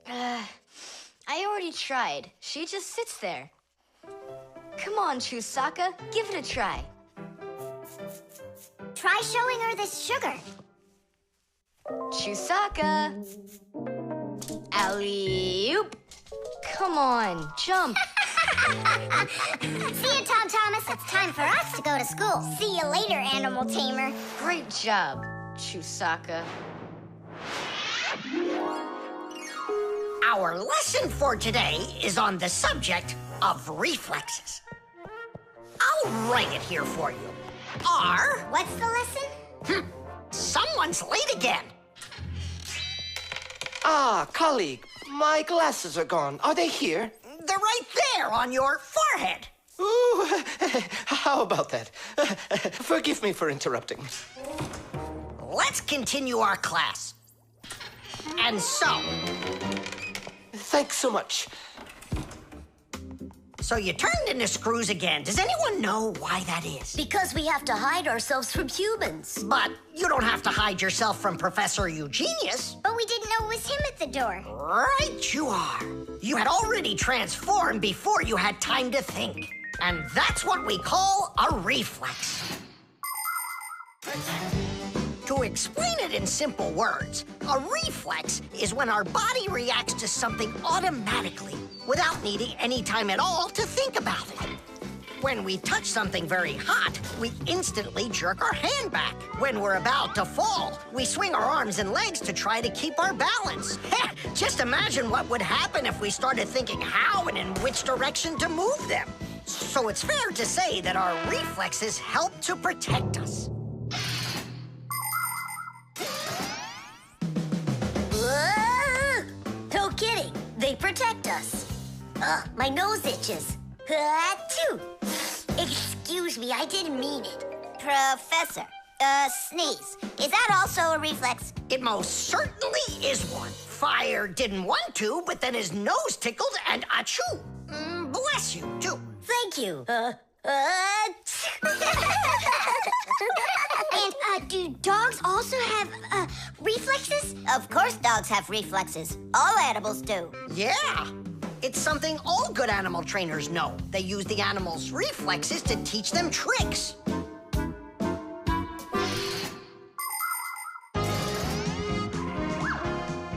C: I already tried. She just sits there. Come on, Chusaka, give it a try.
B: Try showing her this sugar.
C: Chusaka. Alley-oop. Come on, jump.
B: See you, Tom Thomas. It's time for us to go to school. See you later, animal tamer.
C: Great job, Chusaka.
D: Our lesson for today is on the subject of reflexes. I'll write it here for you.
B: What's the lesson?
D: Someone's late again.
L: Ah, colleague, my glasses are gone. Are they here?
D: They're right there on your forehead.
L: Ooh, how about that? Forgive me for interrupting.
D: Let's continue our class. And so...
L: Thanks so much.
D: So you turned into screws again. Does anyone know why that is?
A: Because we have to hide ourselves from humans.
D: But you don't have to hide yourself from Professor Eugenius.
B: But we didn't know it was him at the door.
D: Right you are. You had already transformed before you had time to think. And that's what we call a reflex. To explain it in simple words, a reflex is when our body reacts to something automatically without needing any time at all to think about it. When we touch something very hot, we instantly jerk our hand back. When we're about to fall, we swing our arms and legs to try to keep our balance. Just imagine what would happen if we started thinking how and in which direction to move them. So it's fair to say that our reflexes help to protect us.
A: No kidding. They protect us. My nose itches. Achoo! Excuse me, I didn't mean it.
I: Professor, sneeze. Is that also a reflex?
D: It most certainly is one. Fire didn't want to, but then his nose tickled and achoo. Bless you, too.
A: Thank you.
B: And do dogs also have reflexes?
I: Of course dogs have reflexes. All animals do.
D: Yeah. It's something all good animal trainers know. They use the animals' reflexes to teach them tricks.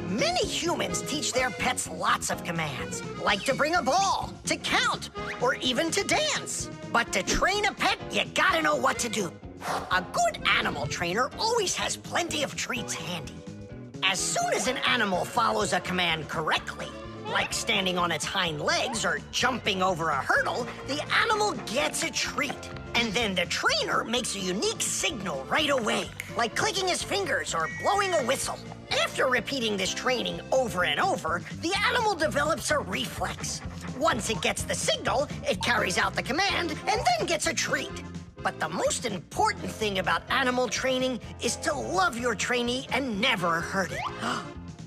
D: Many humans teach their pets lots of commands, like to bring a ball, to count, or even to dance. But to train a pet, you gotta know what to do. A good animal trainer always has plenty of treats handy. As soon as an animal follows a command correctly, like standing on its hind legs or jumping over a hurdle, the animal gets a treat. And then the trainer makes a unique signal right away, like clicking his fingers or blowing a whistle. After repeating this training over and over, the animal develops a reflex. Once it gets the signal, it carries out the command and then gets a treat. But the most important thing about animal training is to love your trainee and never hurt it.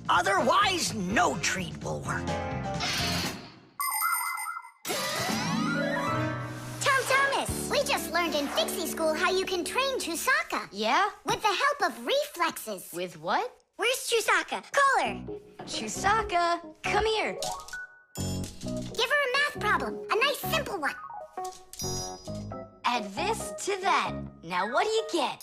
D: Otherwise, no treat will work.
B: Tom Thomas, we just learned in Fixie School how you can train Chusaka.
C: Yeah?
B: With the help of reflexes.
C: With what?
B: Where's Chusaka? Call her.
C: Chusaka, come here.
B: Give her a math problem. A nice simple one.
C: Add this to that. Now what do you get?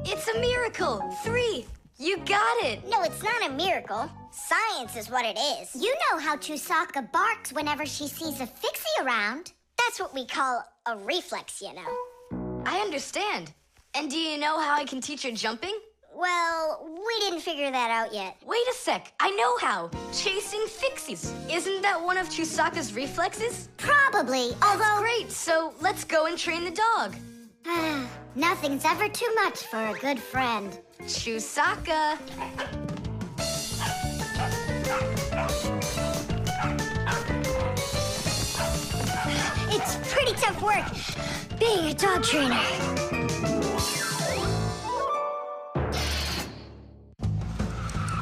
C: It's a miracle! 3! You got it!
B: No, it's not a miracle. Science is what it is. You know how Chusaka barks whenever she sees a Fixie around. That's what we call a reflex, you know.
C: I understand. And do you know how I can teach her jumping?
B: Well, we didn't figure that out yet.
C: Wait a sec. I know how. Chasing Fixies. Isn't that one of Chusaka's reflexes?
B: Probably,
C: That's great. So let's go and train the dog.
B: Nothing's ever too much for a good friend.
C: Chusaka.
B: It's pretty tough work being a dog trainer.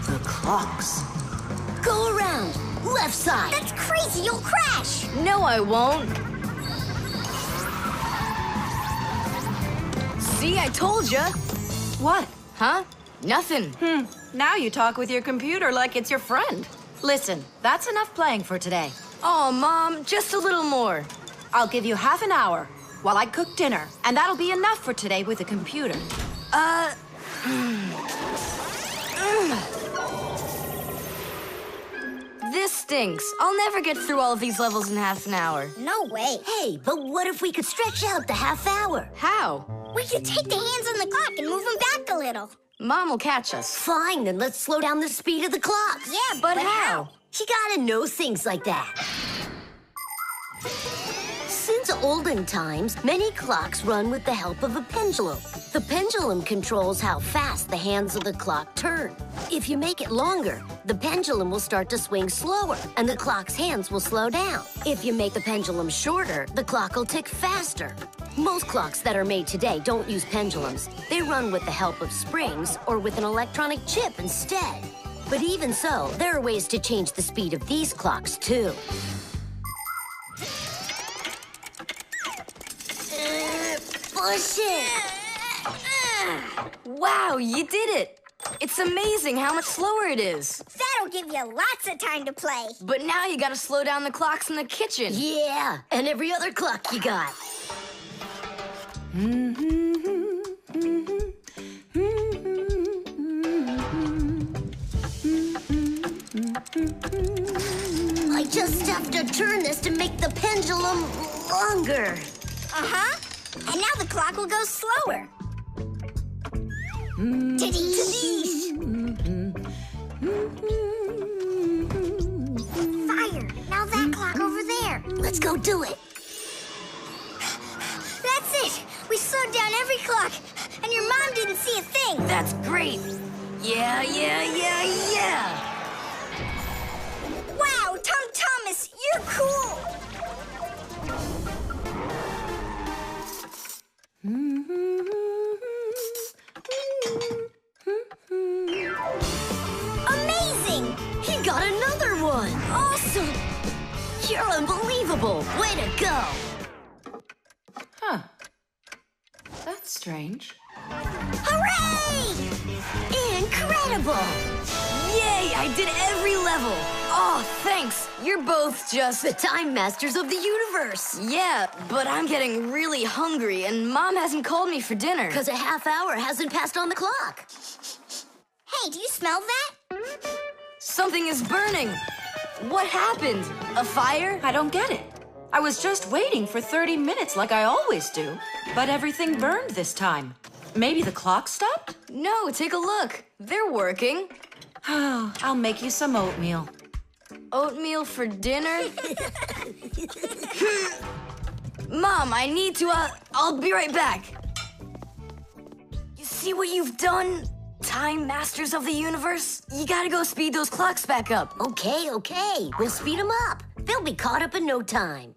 E: The clocks.
A: Go around. left side.
B: That's crazy. You'll crash.
C: No, I won't. See, I told ya.
K: What?
C: Huh? Nothing.
K: Now you talk with your computer like it's your friend. Listen, that's enough playing for today.
C: Oh, Mom, just a little more.
K: I'll give you half an hour while I cook dinner, and that'll be enough for today with the computer.
C: This stinks. I'll never get through all of these levels in half an hour.
B: No way.
A: Hey, but what if we could stretch out the half hour?
C: How?
B: We could take the hands on the clock and move them back a little.
C: Mom will catch us.
A: Fine, then let's slow down the speed of the clocks.
B: Yeah,
C: But how?
A: You gotta know things like that. Since olden times, many clocks run with the help of a pendulum. The pendulum controls how fast the hands of the clock turn. If you make it longer, the pendulum will start to swing slower, and the clock's hands will slow down. If you make the pendulum shorter, the clock will tick faster. Most clocks that are made today don't use pendulums. They run with the help of springs or with an electronic chip instead. But even so, there are ways to change the speed of these clocks, too. Push it!
C: Wow, you did it! It's amazing how much slower it is.
B: That'll give you lots of time to play.
C: But now you gotta slow down the clocks in the kitchen.
A: Yeah, and every other clock you got. I just have to turn this to make the pendulum longer.
B: Uh-huh. And now the clock will go slower. Tadee! Fire! Now that clock over there.
A: Let's go do it.
B: That's it! We slowed down every clock, and your mom didn't see a thing.
C: That's great. Yeah.
B: Wow, Tom Thomas, you're cool! Amazing!
A: He got another one! Awesome! You're unbelievable! Way to go!
K: Huh. That's strange.
B: Hooray!
A: Incredible!
C: Yay, I did every level. Oh, thanks. You're both just...
A: The time masters of the universe!
C: Yeah, but I'm getting really hungry, and Mom hasn't called me for dinner.
A: Because a half hour hasn't passed on the clock.
B: Hey, do you smell that?
C: Something is burning. What happened? A fire?
K: I don't get it. I was just waiting for 30 minutes like I always do, but everything burned this time. Maybe the clock stopped?
C: No, take a look. They're working.
K: I'll make you some oatmeal.
C: Oatmeal for dinner? Mom, I need to, I'll be right back. You see what you've done? Time masters of the universe? You gotta go speed those clocks back up.
A: Okay. We'll speed them up. They'll be caught up in no time.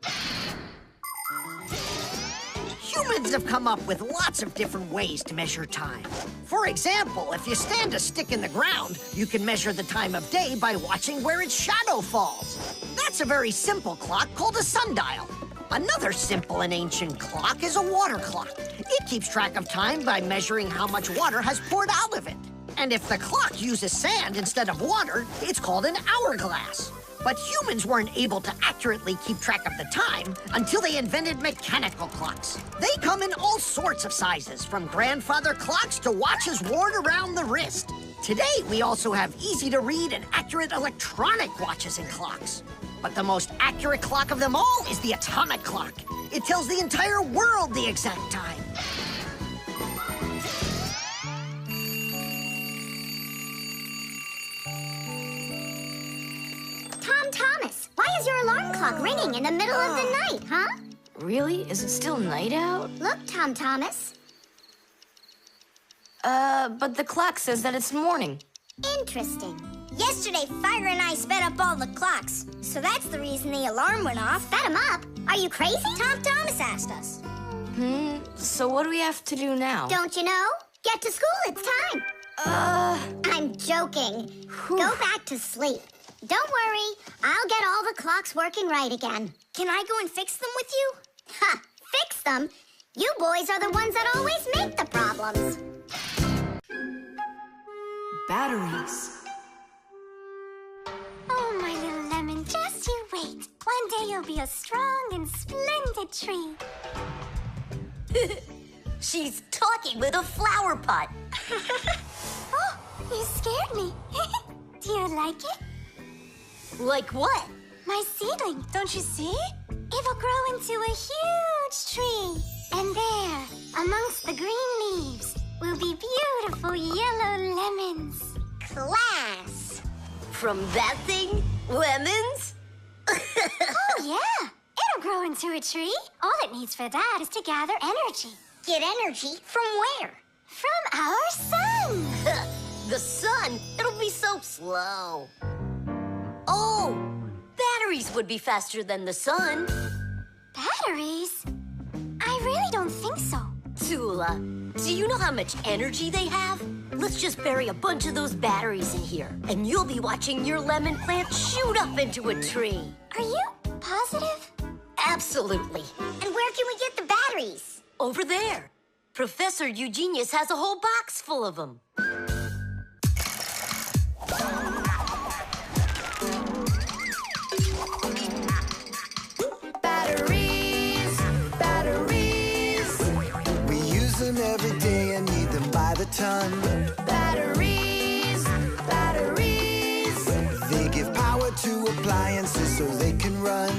D: Humans have come up with lots of different ways to measure time. For example, if you stand a stick in the ground, you can measure the time of day by watching where its shadow falls. That's a very simple clock called a sundial. Another simple and ancient clock is a water clock. It keeps track of time by measuring how much water has poured out of it. And if the clock uses sand instead of water, it's called an hourglass. But humans weren't able to accurately keep track of the time until they invented mechanical clocks. They come in all sorts of sizes, from grandfather clocks to watches worn around the wrist. Today, we also have easy-to-read and accurate electronic watches and clocks. But the most accurate clock of them all is the atomic clock. It tells the entire world the exact time.
B: Tom Thomas, why is your alarm clock ringing in the middle of the night, huh?
C: Really? Is it still night out?
B: Look, Tom Thomas.
C: But the clock says that it's morning.
B: Interesting. Yesterday, Fire and I sped up all the clocks, so that's the reason the alarm went off. Sped them up? Are you crazy? Tom Thomas asked us.
C: So what do we have to do now?
B: Don't you know? Get to school, it's time. I'm joking. Go back to sleep. Don't worry. I'll get all the clocks working right again.
O: Can I go and fix them with you?
B: Ha! Fix them? You boys are the ones that always make the problems.
E: Batteries.
B: Oh, my little lemon, just you wait. One day you'll be a strong and splendid tree.
A: She's talking with a flower pot.
B: Oh, you scared me. Do you like it?
A: Like what?
B: My seedling, don't you see? It will grow into a huge tree. And there, amongst the green leaves, will be beautiful yellow lemons.
A: Class! From that thing? Lemons?
B: Oh, yeah. It'll grow into a tree. All it needs for that is to gather energy.
I: Get energy from where?
B: From our sun.
A: The sun? It'll be so slow. Oh, batteries would be faster than the sun.
B: Batteries? I really don't think so.
A: Tula, do you know how much energy they have? Let's just bury a bunch of those batteries in here, and you'll be watching your lemon plant shoot up into a tree.
B: Are you positive?
A: Absolutely.
I: And where can we get the batteries?
A: Over there. Professor Eugenius has a whole box full of them.
P: Batteries, batteries.
Q: We use them every day and need them by the ton.
P: Batteries, batteries.
Q: They give power to appliances so they can run.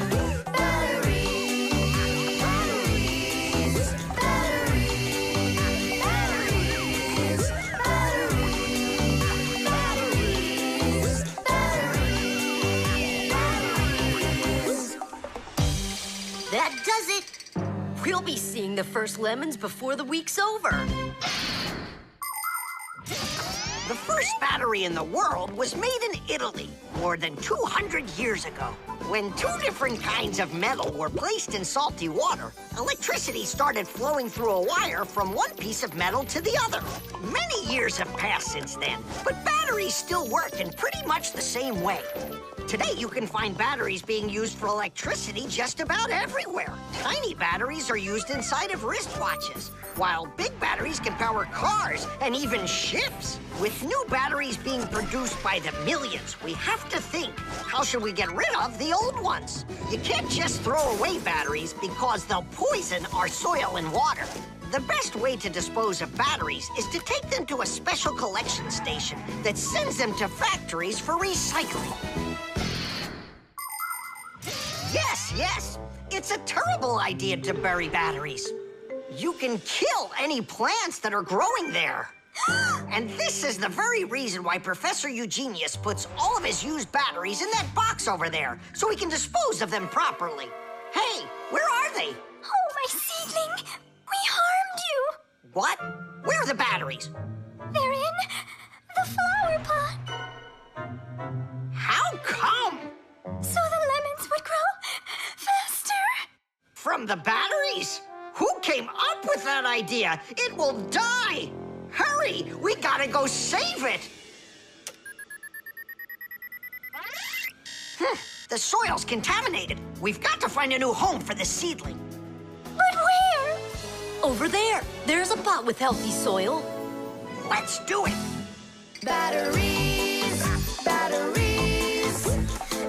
A: That does it. We'll be seeing the first lemons before the week's over.
D: The first battery in the world was made in Italy more than 200 years ago. When two different kinds of metal were placed in salty water, electricity started flowing through a wire from one piece of metal to the other. Many years have passed since then, but batteries still work in pretty much the same way. Today, you can find batteries being used for electricity just about everywhere. Tiny batteries are used inside of wristwatches, while big batteries can power cars and even ships. With new batteries being produced by the millions, we have to think, how should we get rid of the old ones? You can't just throw away batteries because they'll poison our soil and water. The best way to dispose of batteries is to take them to a special collection station that sends them to factories for recycling. Yes, it's a terrible idea to bury batteries. You can kill any plants that are growing there. And this is the very reason why Professor Eugenius puts all of his used batteries in that box over there, so he can dispose of them properly. Hey, where are they?
B: Oh, my seedling! We harmed you!
D: What? Where are the batteries?
B: They're in the flower pot.
D: How come?
B: So the lemons would grow faster.
D: From the batteries? Who came up with that idea? It will die! Hurry! We gotta go save it! The soil's contaminated. We've got to find a new home for the seedling.
B: But where?
A: Over there. There's a pot with healthy soil.
D: Let's do it!
O: Batteries, batteries.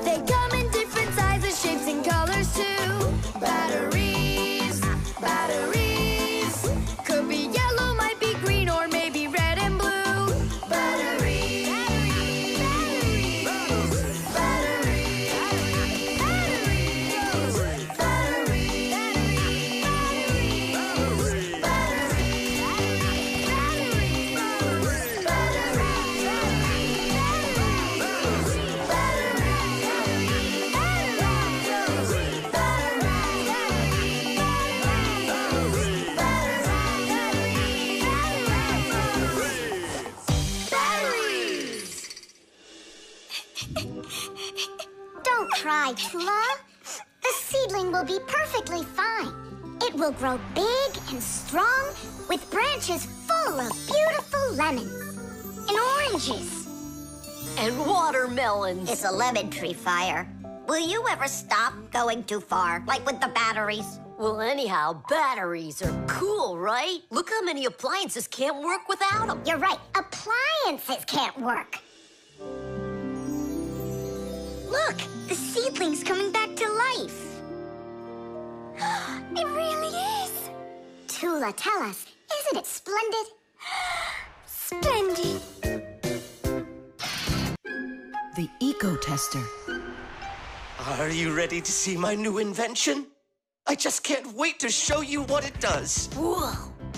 O: They come in different sizes, shapes, and colors too. Batteries, batteries. Could be yellow, might be green, or maybe red and blue. Batteries, batteries, batteries, batteries, batteries,
B: Don't cry, Tula. The seedling will be perfectly fine. It will grow big and strong with branches full of beautiful lemons and oranges.
A: And watermelons.
I: It's a lemon tree fire. Will you ever stop going too far, like with the batteries?
A: Well, anyhow, batteries are cool, right? Look how many appliances can't work without them.
B: You're right. Appliances can't work. Look, the seedling's coming back to life. It really is. Tula, tell us, isn't it splendid? Splendid.
E: The eco-tester.
L: Are you ready to see my new invention? I just can't wait to show you what it does.
A: Whoa,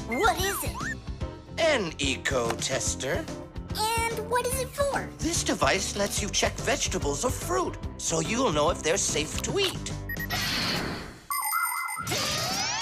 A: what is it?
L: An eco-tester.
B: And what is it for?
L: This device lets you check vegetables or fruit, so you'll know if they're safe to eat.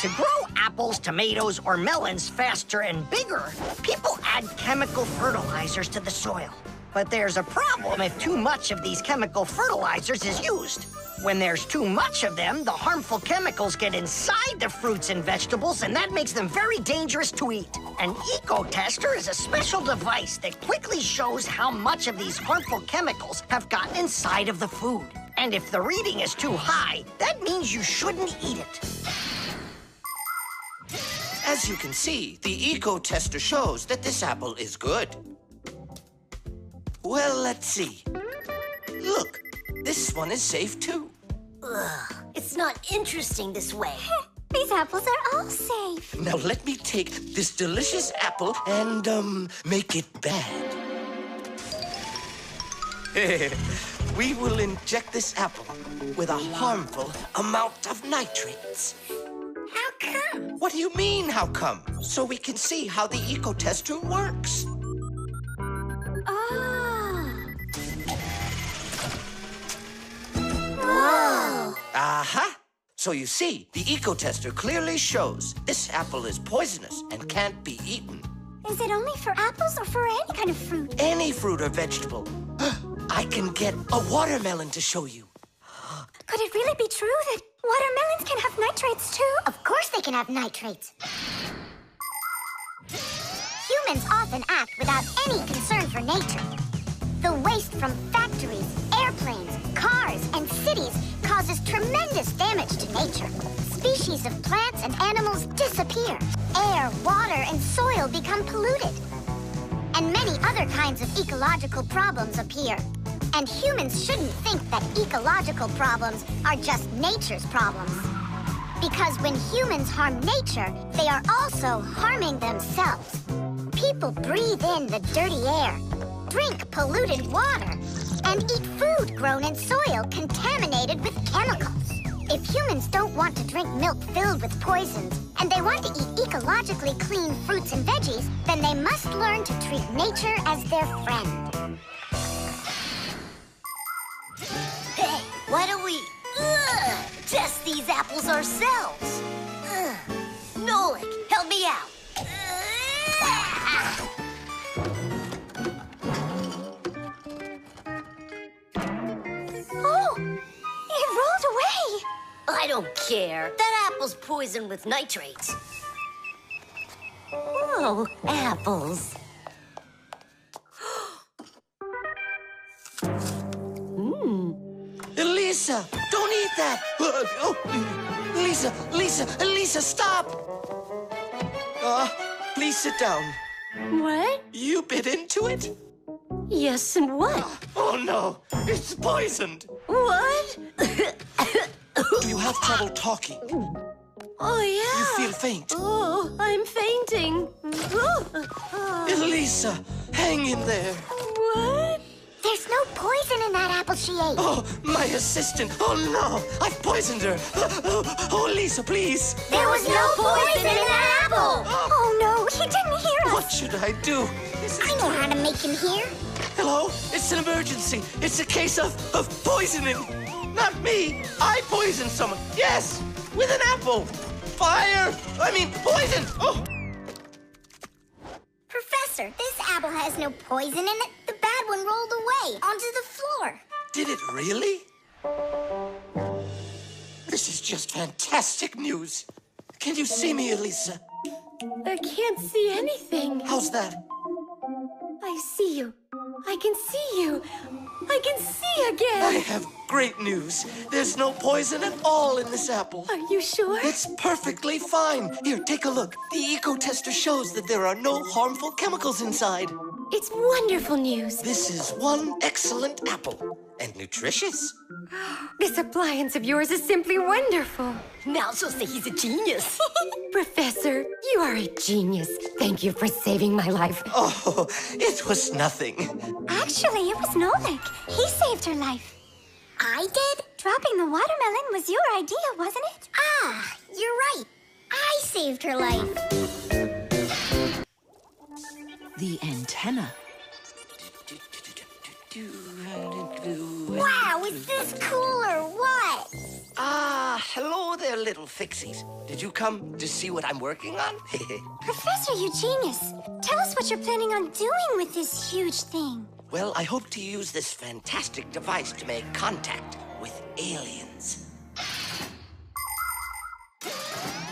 D: To grow apples, tomatoes, or melons faster and bigger, people add chemical fertilizers to the soil. But there's a problem if too much of these chemical fertilizers is used. When there's too much of them, the harmful chemicals get inside the fruits and vegetables, and that makes them very dangerous to eat. An eco-tester is a special device that quickly shows how much of these harmful chemicals have gotten inside of the food. And if the reading is too high, that means you shouldn't eat it.
L: As you can see, the eco-tester shows that this apple is good. Well, let's see. Look, this one is safe too.
A: Ugh, it's not interesting this way.
B: These apples are all safe.
L: Now let me take this delicious apple and, make it bad. We will inject this apple with a harmful amount of nitrates.
B: How come?
L: What do you mean, how come? So we can see how the eco-tester works.
B: Whoa!
L: Aha! So you see, the eco-tester clearly shows this apple is poisonous and can't be eaten.
B: Is it only for apples or for any kind of fruit?
L: Any fruit or vegetable. I can get a watermelon to show you.
B: Could it really be true that watermelons can have nitrates too? Of course they can have nitrates. Humans often act without any concern for nature. The waste from factories, airplanes, cars, and cities causes tremendous damage to nature. Species of plants and animals disappear. Air, water, and soil become polluted. And many other kinds of ecological problems appear. And humans shouldn't think that ecological problems are just nature's problems. Because when humans harm nature, they are also harming themselves. People breathe in the dirty air, drink polluted water, and eat food grown in soil contaminated with chemicals. If humans don't want to drink milk filled with poisons, and they want to eat ecologically clean fruits and veggies, then they must learn to treat nature as their friend.
A: Hey, why don't we test these apples ourselves? Nolik, help me out.
B: Oh, it rolled away.
A: I don't care. That apple's poisoned with nitrates. Oh, apples.
L: Elisa, don't eat that! Lisa, stop! Please sit down.
A: What?
L: You bit into it?
A: Yes, and what?
L: Oh no, it's poisoned!
A: What?
L: Do you have trouble talking?
A: Oh, yeah.
L: You feel faint?
A: Oh, I'm fainting.
L: Elisa, hang in there.
A: What?
B: There's no poison in that apple she ate.
L: Oh, my assistant. Oh no, I've poisoned her. Oh, Lisa, please.
B: There was no poison in that apple. Oh no, he didn't hear us.
L: What should I do?
B: I know how to make him hear.
L: Hello? It's an emergency. It's a case of poisoning. Not me. I poisoned someone. Yes, with an apple. Fire. Poison. Oh.
B: Professor, this apple has no poison in it. The bad one rolled away onto the floor.
L: Did it really? This is just fantastic news. Can you see me, Elisa?
A: I can't see anything.
L: How's that?
A: I see you.
N: I can see you. I can see again.
L: I have great news. There's no poison at all in this apple.
N: Are you sure?
L: It's perfectly fine. Here, take a look. The eco-tester shows that there are no harmful chemicals inside.
N: It's wonderful news.
L: This is one excellent apple. And nutritious.
N: This appliance of yours is simply wonderful.
A: Now she'll say he's a genius.
N: Professor, you are a genius. Thank you for saving my life.
L: Oh, it was nothing.
B: Actually, it was Nolik. He saved her life. I did? Dropping the watermelon was your idea, wasn't it? Ah, you're right. I saved her life.
E: The antenna.
B: Wow, is this cool or what?
L: Ah, hello there, little Fixies. Did you come to see what I'm working on?
B: Professor, you genius. Tell us what you're planning on doing with this huge thing.
L: Well, I hope to use this fantastic device to make contact with aliens.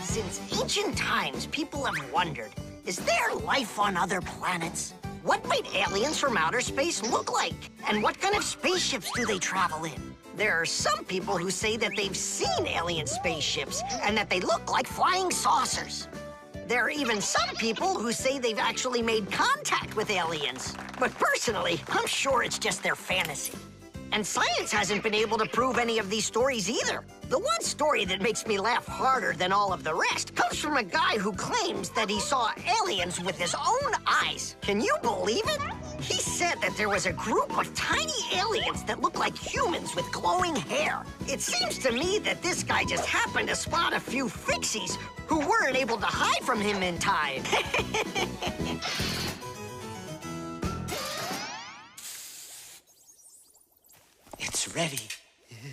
D: Since ancient times, people have wondered, is there life on other planets? What might aliens from outer space look like? And what kind of spaceships do they travel in? There are some people who say that they've seen alien spaceships and that they look like flying saucers. There are even some people who say they've actually made contact with aliens. But personally, I'm sure it's just their fantasy. And science hasn't been able to prove any of these stories either. The one story that makes me laugh harder than all of the rest comes from a guy who claims that he saw aliens with his own eyes. Can you believe it? He said that there was a group of tiny aliens that look like humans with glowing hair. It seems to me that this guy just happened to spot a few Fixies who weren't able to hide from him in time.
L: It's ready.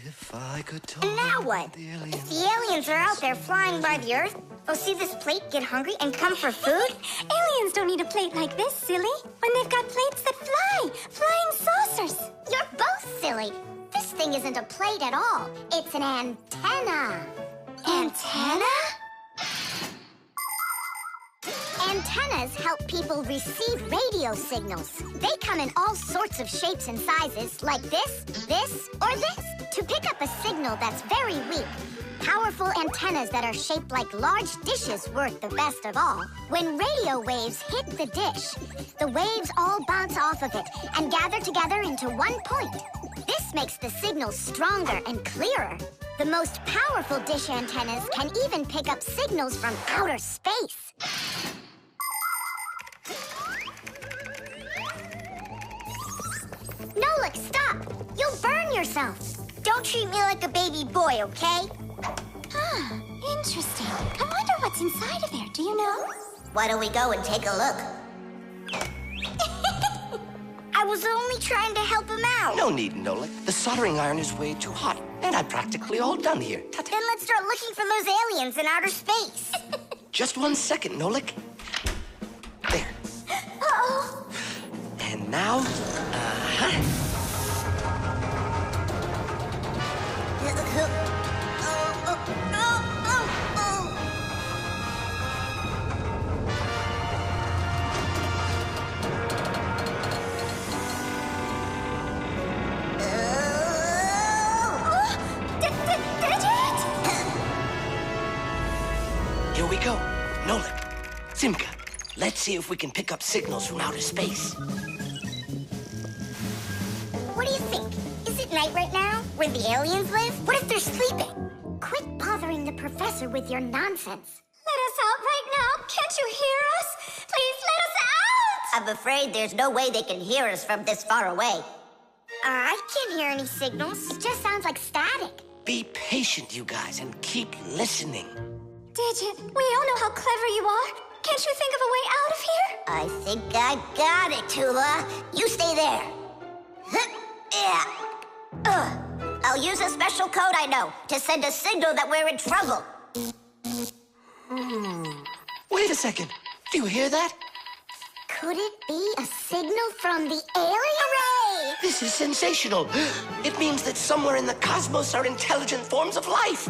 L: If I could talk.
B: And now what? If the aliens are out there flying by the Earth, they'll see this plate, get hungry, and come for food? Aliens don't need a plate like this, silly. When they've got plates that fly, flying saucers.
I: You're both silly. This thing isn't a plate at all. It's an antenna.
B: Antenna?
I: Antennas help people receive radio signals. They come in all sorts of shapes and sizes, like this, or this. To pick up a signal that's very weak, powerful antennas that are shaped like large dishes work the best of all. When radio waves hit the dish, the waves all bounce off of it and gather together into one point. This makes the signal stronger and clearer. The most powerful dish antennas can even pick up signals from outer space. Nolik, stop! You'll burn yourself. Don't treat me like a baby boy, okay?
B: Huh, interesting. I wonder what's inside of there, do you know?
I: Why don't we go and take a look?
B: I was only trying to help him out.
L: No need, Nolik. The soldering iron is way too hot, and I'm practically all done here.
B: Then let's start looking for those aliens in outer space.
L: Just 1 second, Nolik. There.
B: Uh-oh.
L: And now, Here we go. Nolik, Simka, let's see if we can pick up signals from outer space.
B: What do you think? Is it night right now, where the aliens live? What if they're sleeping?
I: Quit bothering the professor with your nonsense.
B: Let us out right now. Can't you hear us? Please let us out!
I: I'm afraid there's no way they can hear us from this far away.
B: I can't hear any signals.
I: It just sounds like static.
L: Be patient, you guys, and keep listening.
B: Digit, we all know how clever you are. Can't you think of a way out of here?
I: I think I got it, Tula. You stay there. I'll use a special code I know to send a signal that we're in trouble.
L: Wait a second. Do you hear that?
I: Could it be a signal from the aliens?
B: Hooray!
L: This is sensational. It means that somewhere in the cosmos are intelligent forms of life.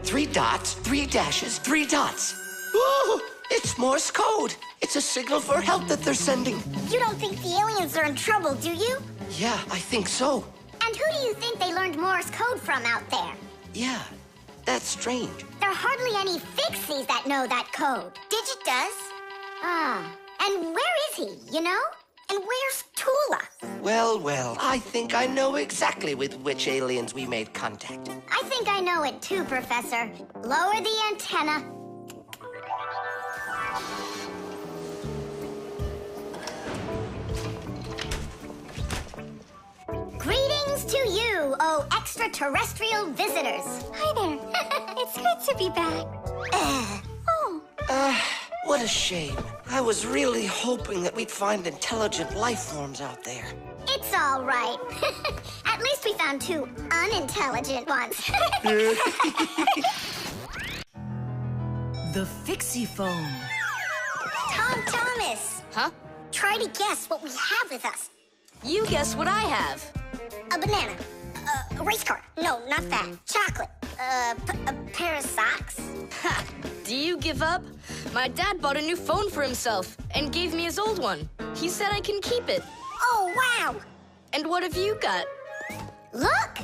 L: 3 dots, 3 dashes, 3 dots. Ooh, It's Morse code. It's a signal for help that they're sending.
B: You don't think the aliens are in trouble, do you?
L: Yeah, I think so.
B: And who do you think they learned Morse code from out there?
L: Yeah, that's strange.
B: There are hardly any Fixies that know that code. Digit does. Ah, and where is he, you know? And where's Tula?
L: Well, I think I know exactly with which aliens we made contact.
B: I think I know it too, Professor. Lower the antenna. Greetings to you, oh extraterrestrial visitors. Hi there. It's good to be back.
L: What a shame. I was really hoping that we'd find intelligent life forms out there.
B: It's all right. At least we found two unintelligent ones.
E: The Fixie phone.
B: Tom Thomas.
C: Huh?
B: Try to guess what we have with us.
C: You guess what I have.
B: A banana. A race car. No, not that. Chocolate. A pair of socks.
C: Ha! Do you give up? My dad bought a new phone for himself and gave me his old one. He said I can keep it.
B: Oh, wow!
C: And what have you got?
B: Look!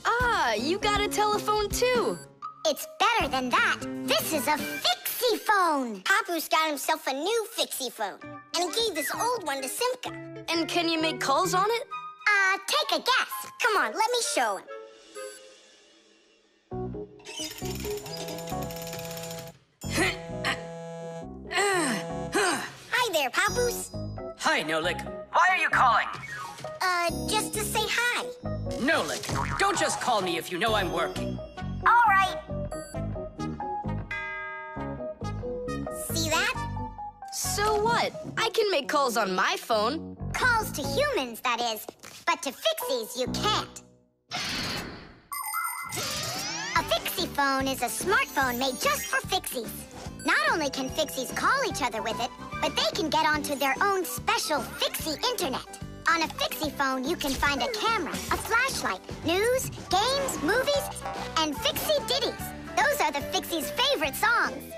C: Ah, you got a telephone too.
B: It's better than that. This is a Fixie phone. Papu's got himself a new Fixie phone. And he gave this old one to Simka.
C: And can you make calls on it?
B: Take a guess. Come on, let me show him. Hi there, Papoose.
J: Hi, Nolik. Why are you calling?
B: Just to say hi.
J: Nolik, don't just call me if you know I'm working.
B: All right. See that?
C: So what? I can make calls on my phone.
B: Calls to humans, that is. But to Fixies, you can't. A Fixie phone is a smartphone made just for Fixies. Not only can Fixies call each other with it, but they can get onto their own special Fixie internet. On a Fixie phone, you can find a camera, a flashlight, news, games, movies, and Fixie ditties. Those are the Fixies' favorite songs.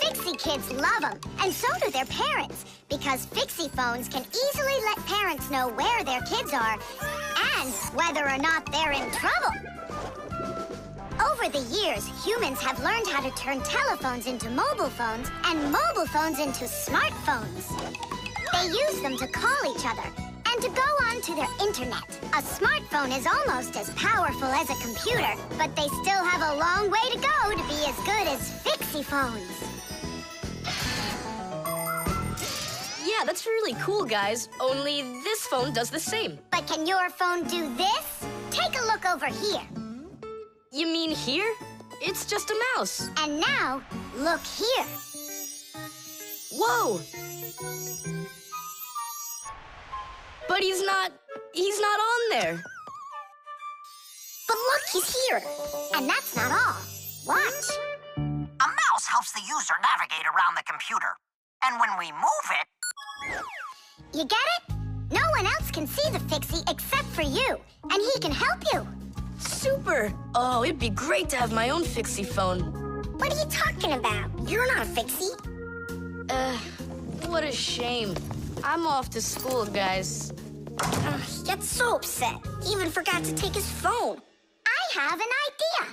B: Fixie kids love them, and so do their parents, because Fixie phones can easily let parents know where their kids are and whether or not they're in trouble. Over the years, humans have learned how to turn telephones into mobile phones and mobile phones into smartphones. They use them to call each other and to go onto their internet. A smartphone is almost as powerful as a computer, but they still have a long way to go to be as good as Fixie phones.
C: Yeah, that's really cool, guys. Only this phone does the same.
B: But can your phone do this? Take a look over here.
C: You mean here? It's just a mouse.
B: And now, look here.
C: Whoa! But he's not on there.
B: But look, he's here. And that's not all. Watch.
D: A mouse helps the user navigate around the computer. And when we move it...
B: You get it? No one else can see the Fixie except for you. And he can help you.
C: Super! Oh, it'd be great to have my own Fixie phone.
B: What are you talking about? You're not a Fixie.
C: What a shame. I'm off to school, guys.
B: He gets so upset. He even forgot to take his phone. I have an idea.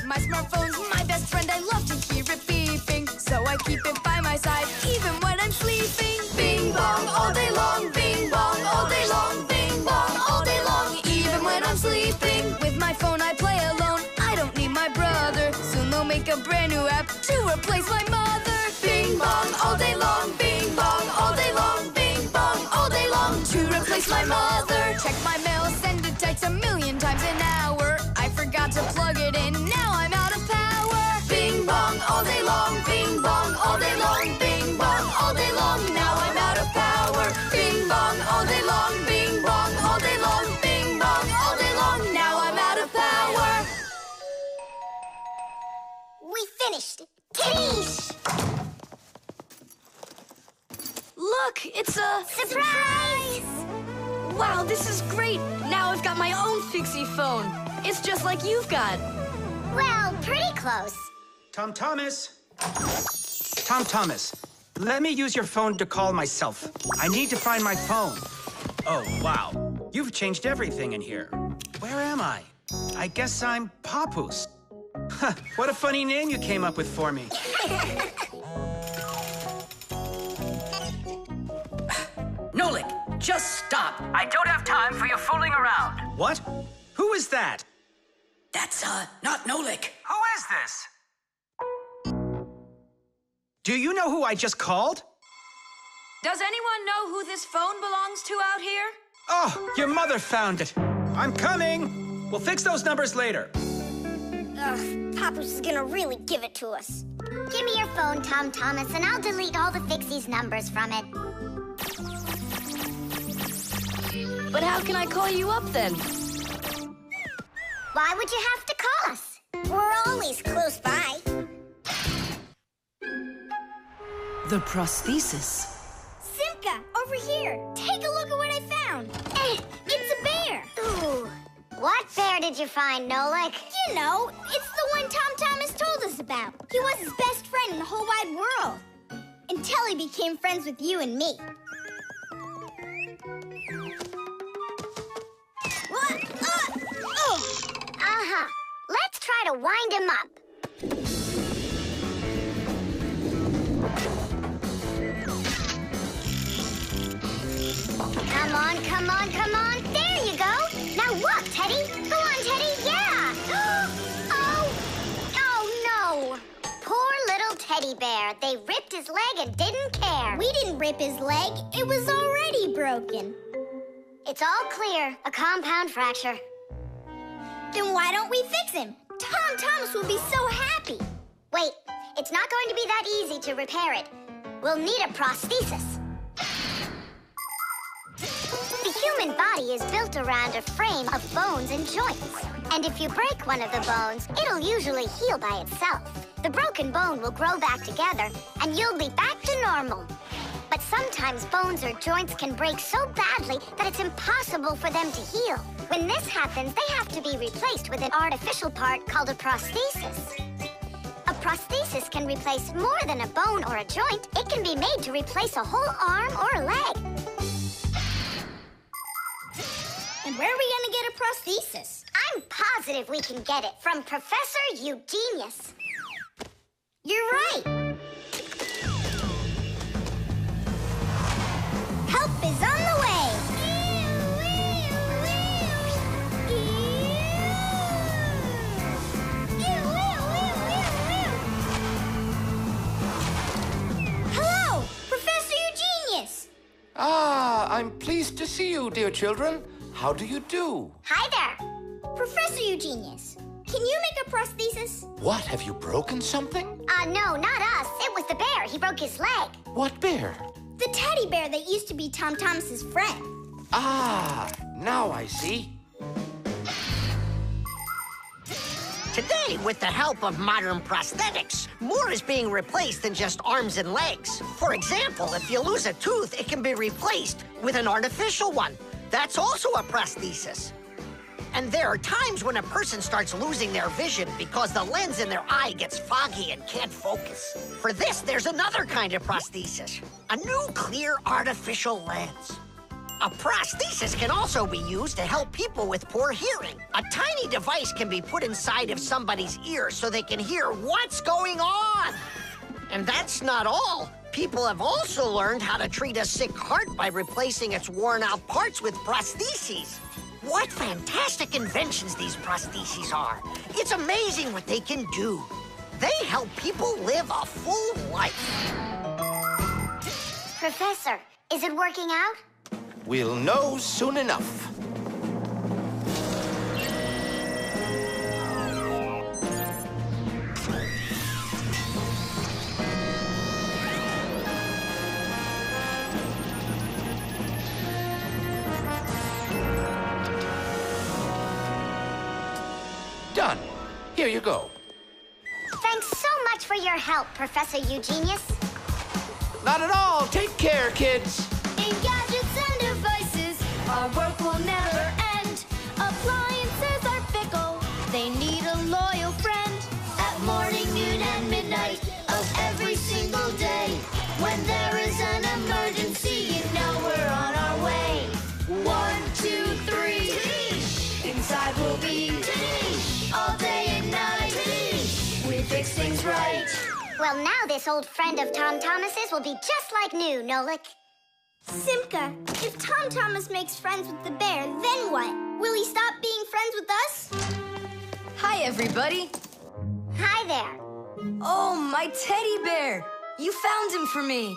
O: My smartphone's my best friend. I love to hear it beeping, so I keep it by my side even when I'm sleeping. Bing bong all day long, bing bong all day long, bing bong all day long, even when I'm sleeping. With my phone I play alone. I don't need my brother. Soon they'll make a brand new app to replace my mother. Bing bong all day long, bing bong all day long, bing bong all day long, to replace my mother. Check my mail, send a text 1,000,000 times an hour. I forgot to plug it in. Now I'm out of power. Bing bong all day long, bing bong all day long, bing bong all day long. Now I'm out of power. Bing bong all day long, bing bong all day long, bing bong all day long. Now I'm out of power.
B: We finished. Tadoosh!
C: Look, it's a...
B: Surprise!
C: Wow, this is great! Now I've got my own Fixie phone. It's just like you've got.
I: Well, pretty close.
H: Tom Thomas! Tom Thomas, let me use your phone to call myself. I need to find my phone. Oh, wow. You've changed everything in here. Where am I? I guess I'm Papoose. What a funny name you came up with for me.
J: Nolik, just stop. I don't have time for your fooling around.
H: What? Who is that?
J: That's, not Nolik.
H: Who is this? Do you know who I just called?
F: Does anyone know who this phone belongs to out here?
H: Oh, your mother found it. I'm coming. We'll fix those numbers later.
B: Ugh, Papoose is gonna really give it to us.
I: Give me your phone, Tom Thomas, and I'll delete all the Fixies numbers from it.
C: But how can I call you up then?
I: Why would you have to call us?
B: We're always close by.
E: The prosthesis.
B: Simka, over here. Take a look at what I found. It's a bear.
I: Ooh. What bear did you find, Nolik?
B: You know, it's the one Tom Thomas told us about. He was his best friend in the whole wide world. Until he became friends with you and me. What?
I: Uh-huh. Let's try to wind him up. Come on, come on, come on. There you go. Now walk, Teddy. Go on, Teddy. Yeah. Oh no. Poor little teddy bear. They ripped his leg and didn't care.
B: We didn't rip his leg. It was already broken.
I: It's all clear. A compound fracture.
B: Then why don't we fix him? Tom Thomas will be so happy.
I: Wait, it's not going to be that easy to repair it. We'll need a prosthesis. The human body is built around a frame of bones and joints. And if you break one of the bones, it'll usually heal by itself. The broken bone will grow back together, and you'll be back to normal. But sometimes bones or joints can break so badly that it's impossible for them to heal. When this happens, they have to be replaced with an artificial part called a prosthesis. A prosthesis can replace more than a bone or a joint. It can be made to replace a whole arm or a leg.
B: And where are we gonna get a prosthesis?
I: I'm positive we can get it from Professor Eugenius.
B: You're right. Help is on the way. Hello, Professor Eugenius.
M: Ah, I'm pleased to see you, dear children. How do you do?
I: Hi there.
B: Professor Eugenius, can you make a prosthesis?
M: What, have you broken something?
I: No, not us. It was the bear. He broke his leg.
M: What bear?
B: The teddy bear that used to be Tom Thomas's friend.
M: Ah, now I see.
D: Today, with the help of modern prosthetics, more is being replaced than just arms and legs. For example, if you lose a tooth, it can be replaced with an artificial one. That's also a prosthesis. And there are times when a person starts losing their vision because the lens in their eye gets foggy and can't focus. For this, there's another kind of prosthesis, a new clear artificial lens. A prosthesis can also be used to help people with poor hearing. A tiny device can be put inside of somebody's ear so they can hear what's going on. And that's not all. People have also learned how to treat a sick heart by replacing its worn-out parts with prostheses. What fantastic inventions these prostheses are. It's amazing what they can do. They help people live a full life.
I: Professor, is it working out?
M: We'll know soon enough. Done. Here you go.
I: Thanks so much for your help, Professor Eugenius.
M: Not at all. Take care, kids.
O: In gadgets and devices, our work
P: When there is an emergency, you know we're on our way. 1, 2, 3. Inside we'll be all day and night. We fix things right.
B: Well, now this old friend of Tom Thomas's will be just like new, Nolik.
R: Simka, if Tom Thomas makes friends with the bear, then what? Will he stop being friends with us?
C: Hi, everybody.
B: Hi there.
C: Oh, my teddy bear. You found him for me.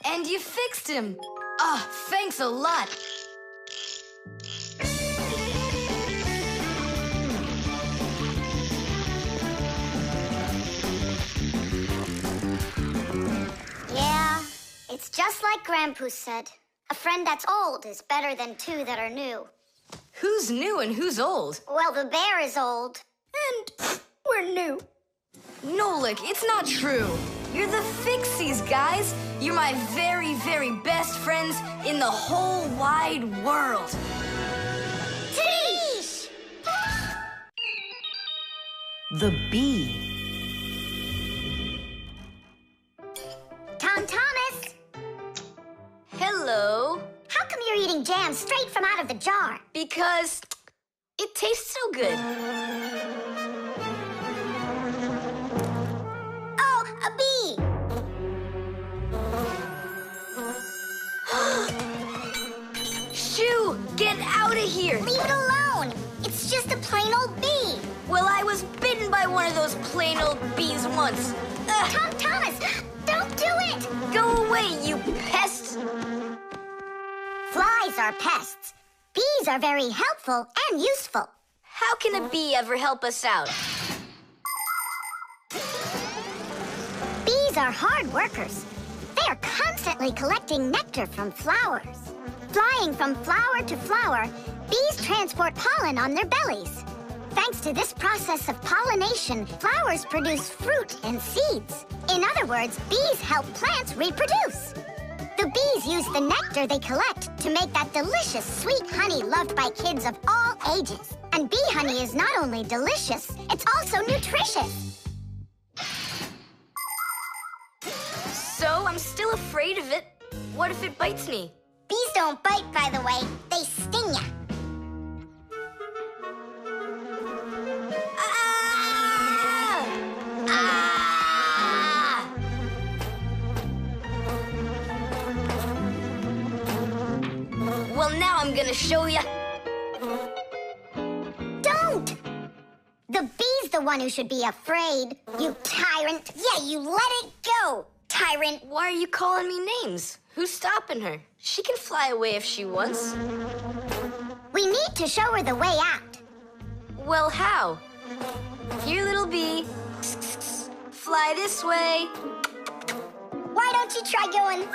C: And you fixed him. Ah, thanks a lot.
B: Yeah, it's just like Grandpoo said. A friend that's old is better than 2 that are new.
C: Who's new and who's old?
B: Well, the bear is old.
R: And we're new.
C: Nolik, it's not true. You're the Fixies, guys. You're my very, very best friends in the whole wide world.
B: Tish!
E: The bee.
B: Tom Thomas!
C: Hello.
B: How come you're eating jam straight from out of the jar?
C: Because it tastes so good.
B: Oh, a bee!
C: Shoo, get out of here.
B: Leave it alone. It's just a plain old bee.
C: Well, I was bitten by one of those plain old bees once.
B: Tom Thomas, don't do it!
C: Go away, you pest!
B: Flies are pests. Bees are very helpful and useful.
C: How can a bee ever help us out?
B: Bees are hard workers. They are constantly collecting nectar from flowers. Flying from flower to flower, bees transport pollen on their bellies. Thanks to this process of pollination, flowers produce fruit and seeds. In other words, bees help plants reproduce. The bees use the nectar they collect to make that delicious sweet honey loved by kids of all ages. And bee honey is not only delicious, it's also nutritious.
C: So I'm still afraid of it. What if it bites me?
B: Bees don't bite, by the way. They sting ya.
C: Well, now I'm gonna show ya.
B: Don't! The bee's the one who should be afraid, you tyrant. Yeah, you let it go, tyrant.
C: Why are you calling me names? Who's stopping her? She can fly away if she wants.
B: We need to show her the way out.
C: Well, how? Here, little bee. Fly this way.
B: Why don't you try going?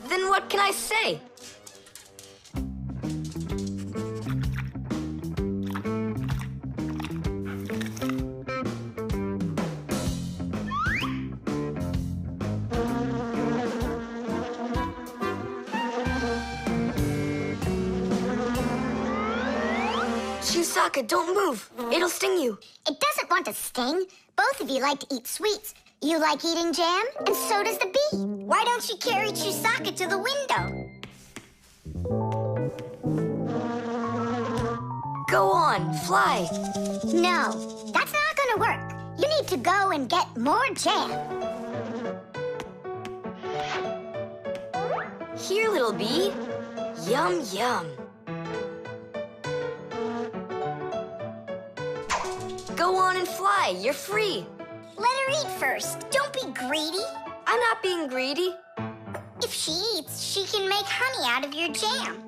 C: Then what can I say? Chusaka, don't move. It'll sting you.
B: It doesn't want to sting. Both of you like to eat sweets. You like eating jam, and so does the bee. Why don't you carry Chusaka to the window?
C: Go on, fly.
B: No, that's not gonna work. You need to go and get more jam.
C: Here, little bee. Yum, yum. Go on and fly. You're free.
B: Let her eat first. Don't be greedy.
C: I'm not being greedy.
B: If she eats, she can make honey out of your jam.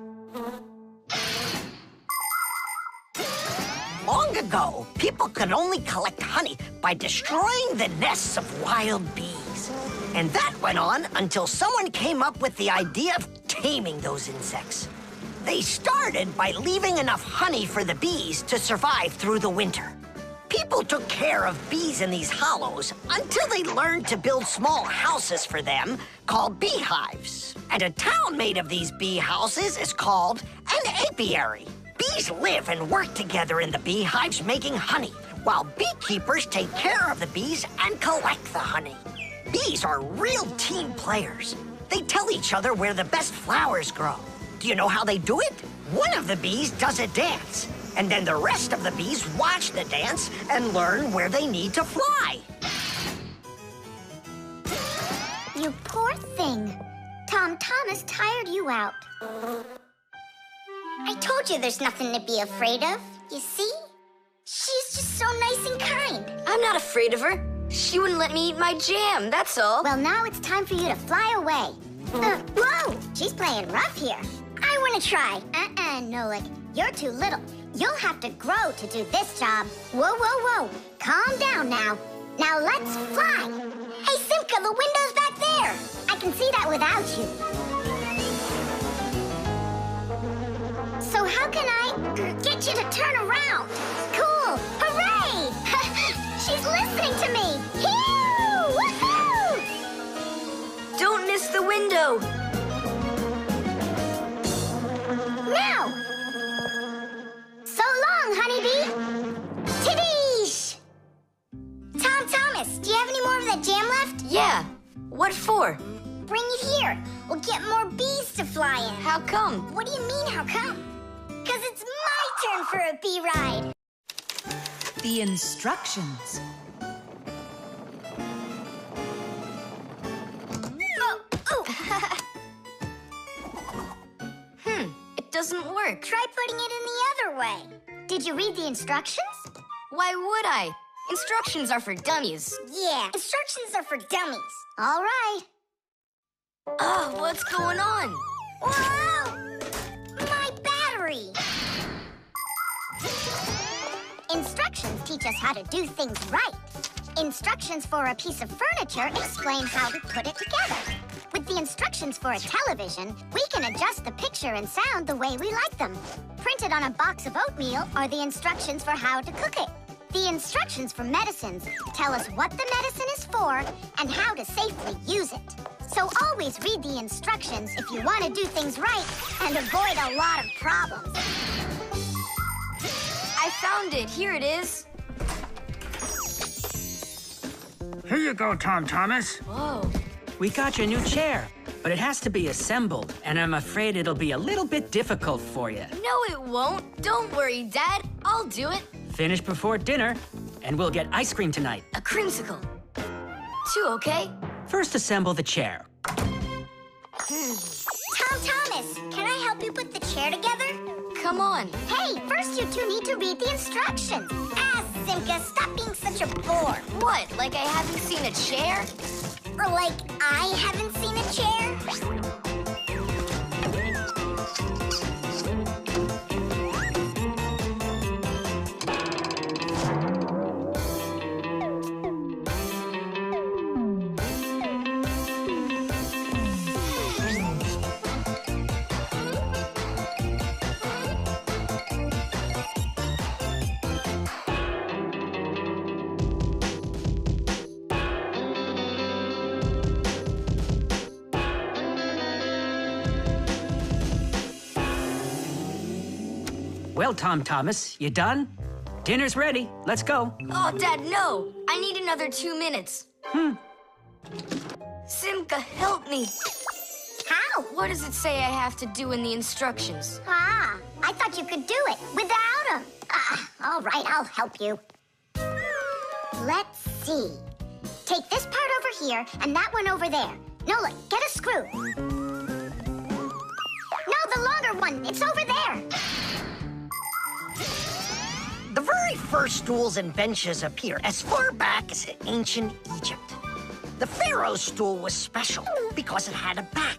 D: Long ago, people could only collect honey by destroying the nests of wild bees. And that went on until someone came up with the idea of taming those insects. They started by leaving enough honey for the bees to survive through the winter. People took care of bees in these hollows until they learned to build small houses for them called beehives. And a town made of these bee houses is called an apiary. Bees live and work together in the beehives making honey, while beekeepers take care of the bees and collect the honey. Bees are real team players. They tell each other where the best flowers grow. Do you know how they do it? One of the bees does a dance, and then the rest of the bees watch the dance and learn where they need to fly.
B: You poor thing. Tom Thomas tired you out. I told you there's nothing to be afraid of. You see? She's just so nice and kind.
C: I'm not afraid of her. She wouldn't let me eat my jam, that's all.
B: Well, now it's time for you to fly away. Whoa! She's playing rough here. I want to try. Nolik. You're too little. You'll have to grow to do this job. Whoa, whoa, whoa. Calm down now. Now let's fly. Hey, Simka, the window's back there. I can see that without you. So how can I get you to turn around? Cool! Hooray! She's listening to me. Phew! Woohoo!
C: Don't miss the window.
B: Now! So long, honeybee! Tiddish! Tom Thomas, do you have any more of that jam left?
C: Yeah. What for?
B: Bring it here. We'll get more bees to fly in.
C: How come?
B: What do you mean, how come? Because it's my turn for a bee ride.
E: The instructions.
C: It doesn't work.
B: Try putting it in the other way. Did you read the instructions?
C: Why would I? Instructions are for dummies.
B: Yeah, instructions are for dummies. All right.
C: Oh, what's going on?
B: Whoa! My battery! Instructions teach us how to do things right. Instructions for a piece of furniture explain how to put it together. With the instructions for a television, we can adjust the picture and sound the way we like them. Printed on a box of oatmeal are the instructions for how to cook it. The instructions for medicines tell us what the medicine is for and how to safely use it. So always read the instructions if you want to do things right and avoid a lot of problems.
C: I found it. Here it is.
H: Here you go, Tom Thomas.
C: Whoa.
H: We got you a new chair, but it has to be assembled, and I'm afraid it'll be a little bit difficult for you.
C: No, it won't. Don't worry, Dad. I'll do it.
H: Finish before dinner, and we'll get ice cream tonight.
C: A creamsicle. 2, okay?
H: First, assemble the chair.
B: Tom Thomas, can I help you put the chair together?
C: Come on.
B: Hey, first you two need to read the instructions. Simka, stop being such a bore.
C: What, like I haven't seen a chair?
B: Or like I haven't seen a chair?
H: Well, Tom Thomas, you done? Dinner's ready. Let's go.
C: Oh, Dad, no. I need another 2 minutes. Simka, help me.
B: How?
C: What does it say I have to do in the instructions?
B: Ah, I thought you could do it without them. All right, I'll help you. Let's see. Take this part over here and that one over there. Nola, get a screw. No, the longer one. It's over there.
D: The very first stools and benches appear as far back as ancient Egypt. The pharaoh's stool was special because it had a back.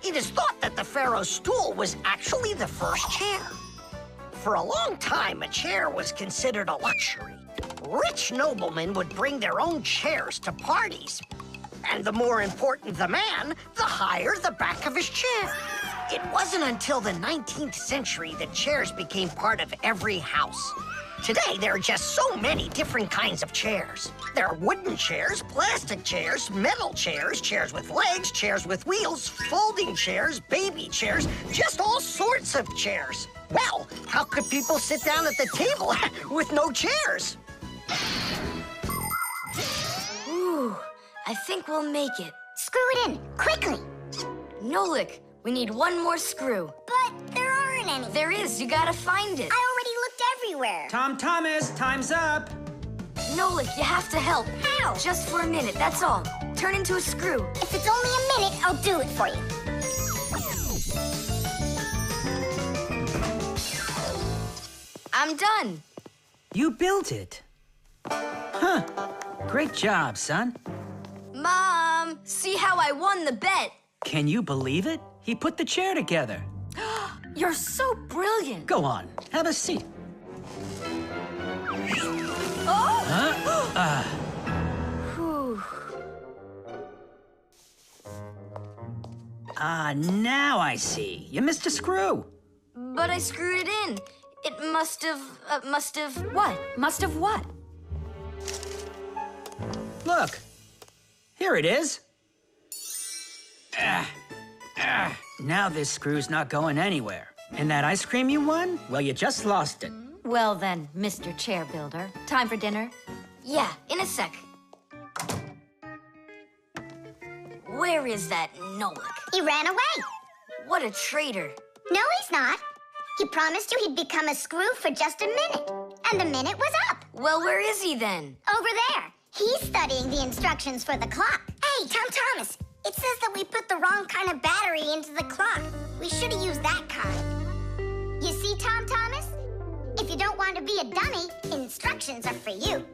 D: It is thought that the pharaoh's stool was actually the first chair. For a long time, a chair was considered a luxury. Rich noblemen would bring their own chairs to parties. And the more important the man, the higher the back of his chair. It wasn't until the 19th century that chairs became part of every house. Today, there are just so many different kinds of chairs. There are wooden chairs, plastic chairs, metal chairs, chairs with legs, chairs with wheels, folding chairs, baby chairs, just all sorts of chairs. Well, how could people sit down at the table with no chairs?
C: Ooh, I think we'll make it.
I: Screw it in, quickly.
C: Nolik, we need one more screw.
B: But there aren't any.
C: There is, you gotta find it.
B: I already looked everywhere.
H: Tom Thomas, time's up.
C: Nolik, you have to help.
B: How?
C: Just for a minute, that's all. Turn into a screw.
B: If it's only a minute, I'll do it for you.
C: I'm done.
H: You built it. Huh. Great job, son.
C: Mom, see how I won the bet.
H: Can you believe it? He put the chair together.
C: You're so brilliant.
H: Go on, have a seat.
C: Oh! Whew.
H: Now I see. You missed a screw.
C: But I screwed it in. It must have what? Must have what?
H: Look, here it is. Now this screw's not going anywhere. And that ice cream you won? Well, you just lost it.
F: Well then, Mr. Chair Builder, time for dinner?
C: Yeah, in a sec. Where is that Nolik?
I: He ran away.
C: What a traitor.
I: No, he's not. He promised you he'd become a screw for just a minute. And the minute was up.
C: Well, where is he then?
I: Over there. He's studying the instructions for the clock.
B: Hey, Tom Thomas, it says that we put the wrong kind of battery into the clock. We should have used that kind.
I: You see, Tom Thomas? If you don't want to be a dummy, instructions are for you.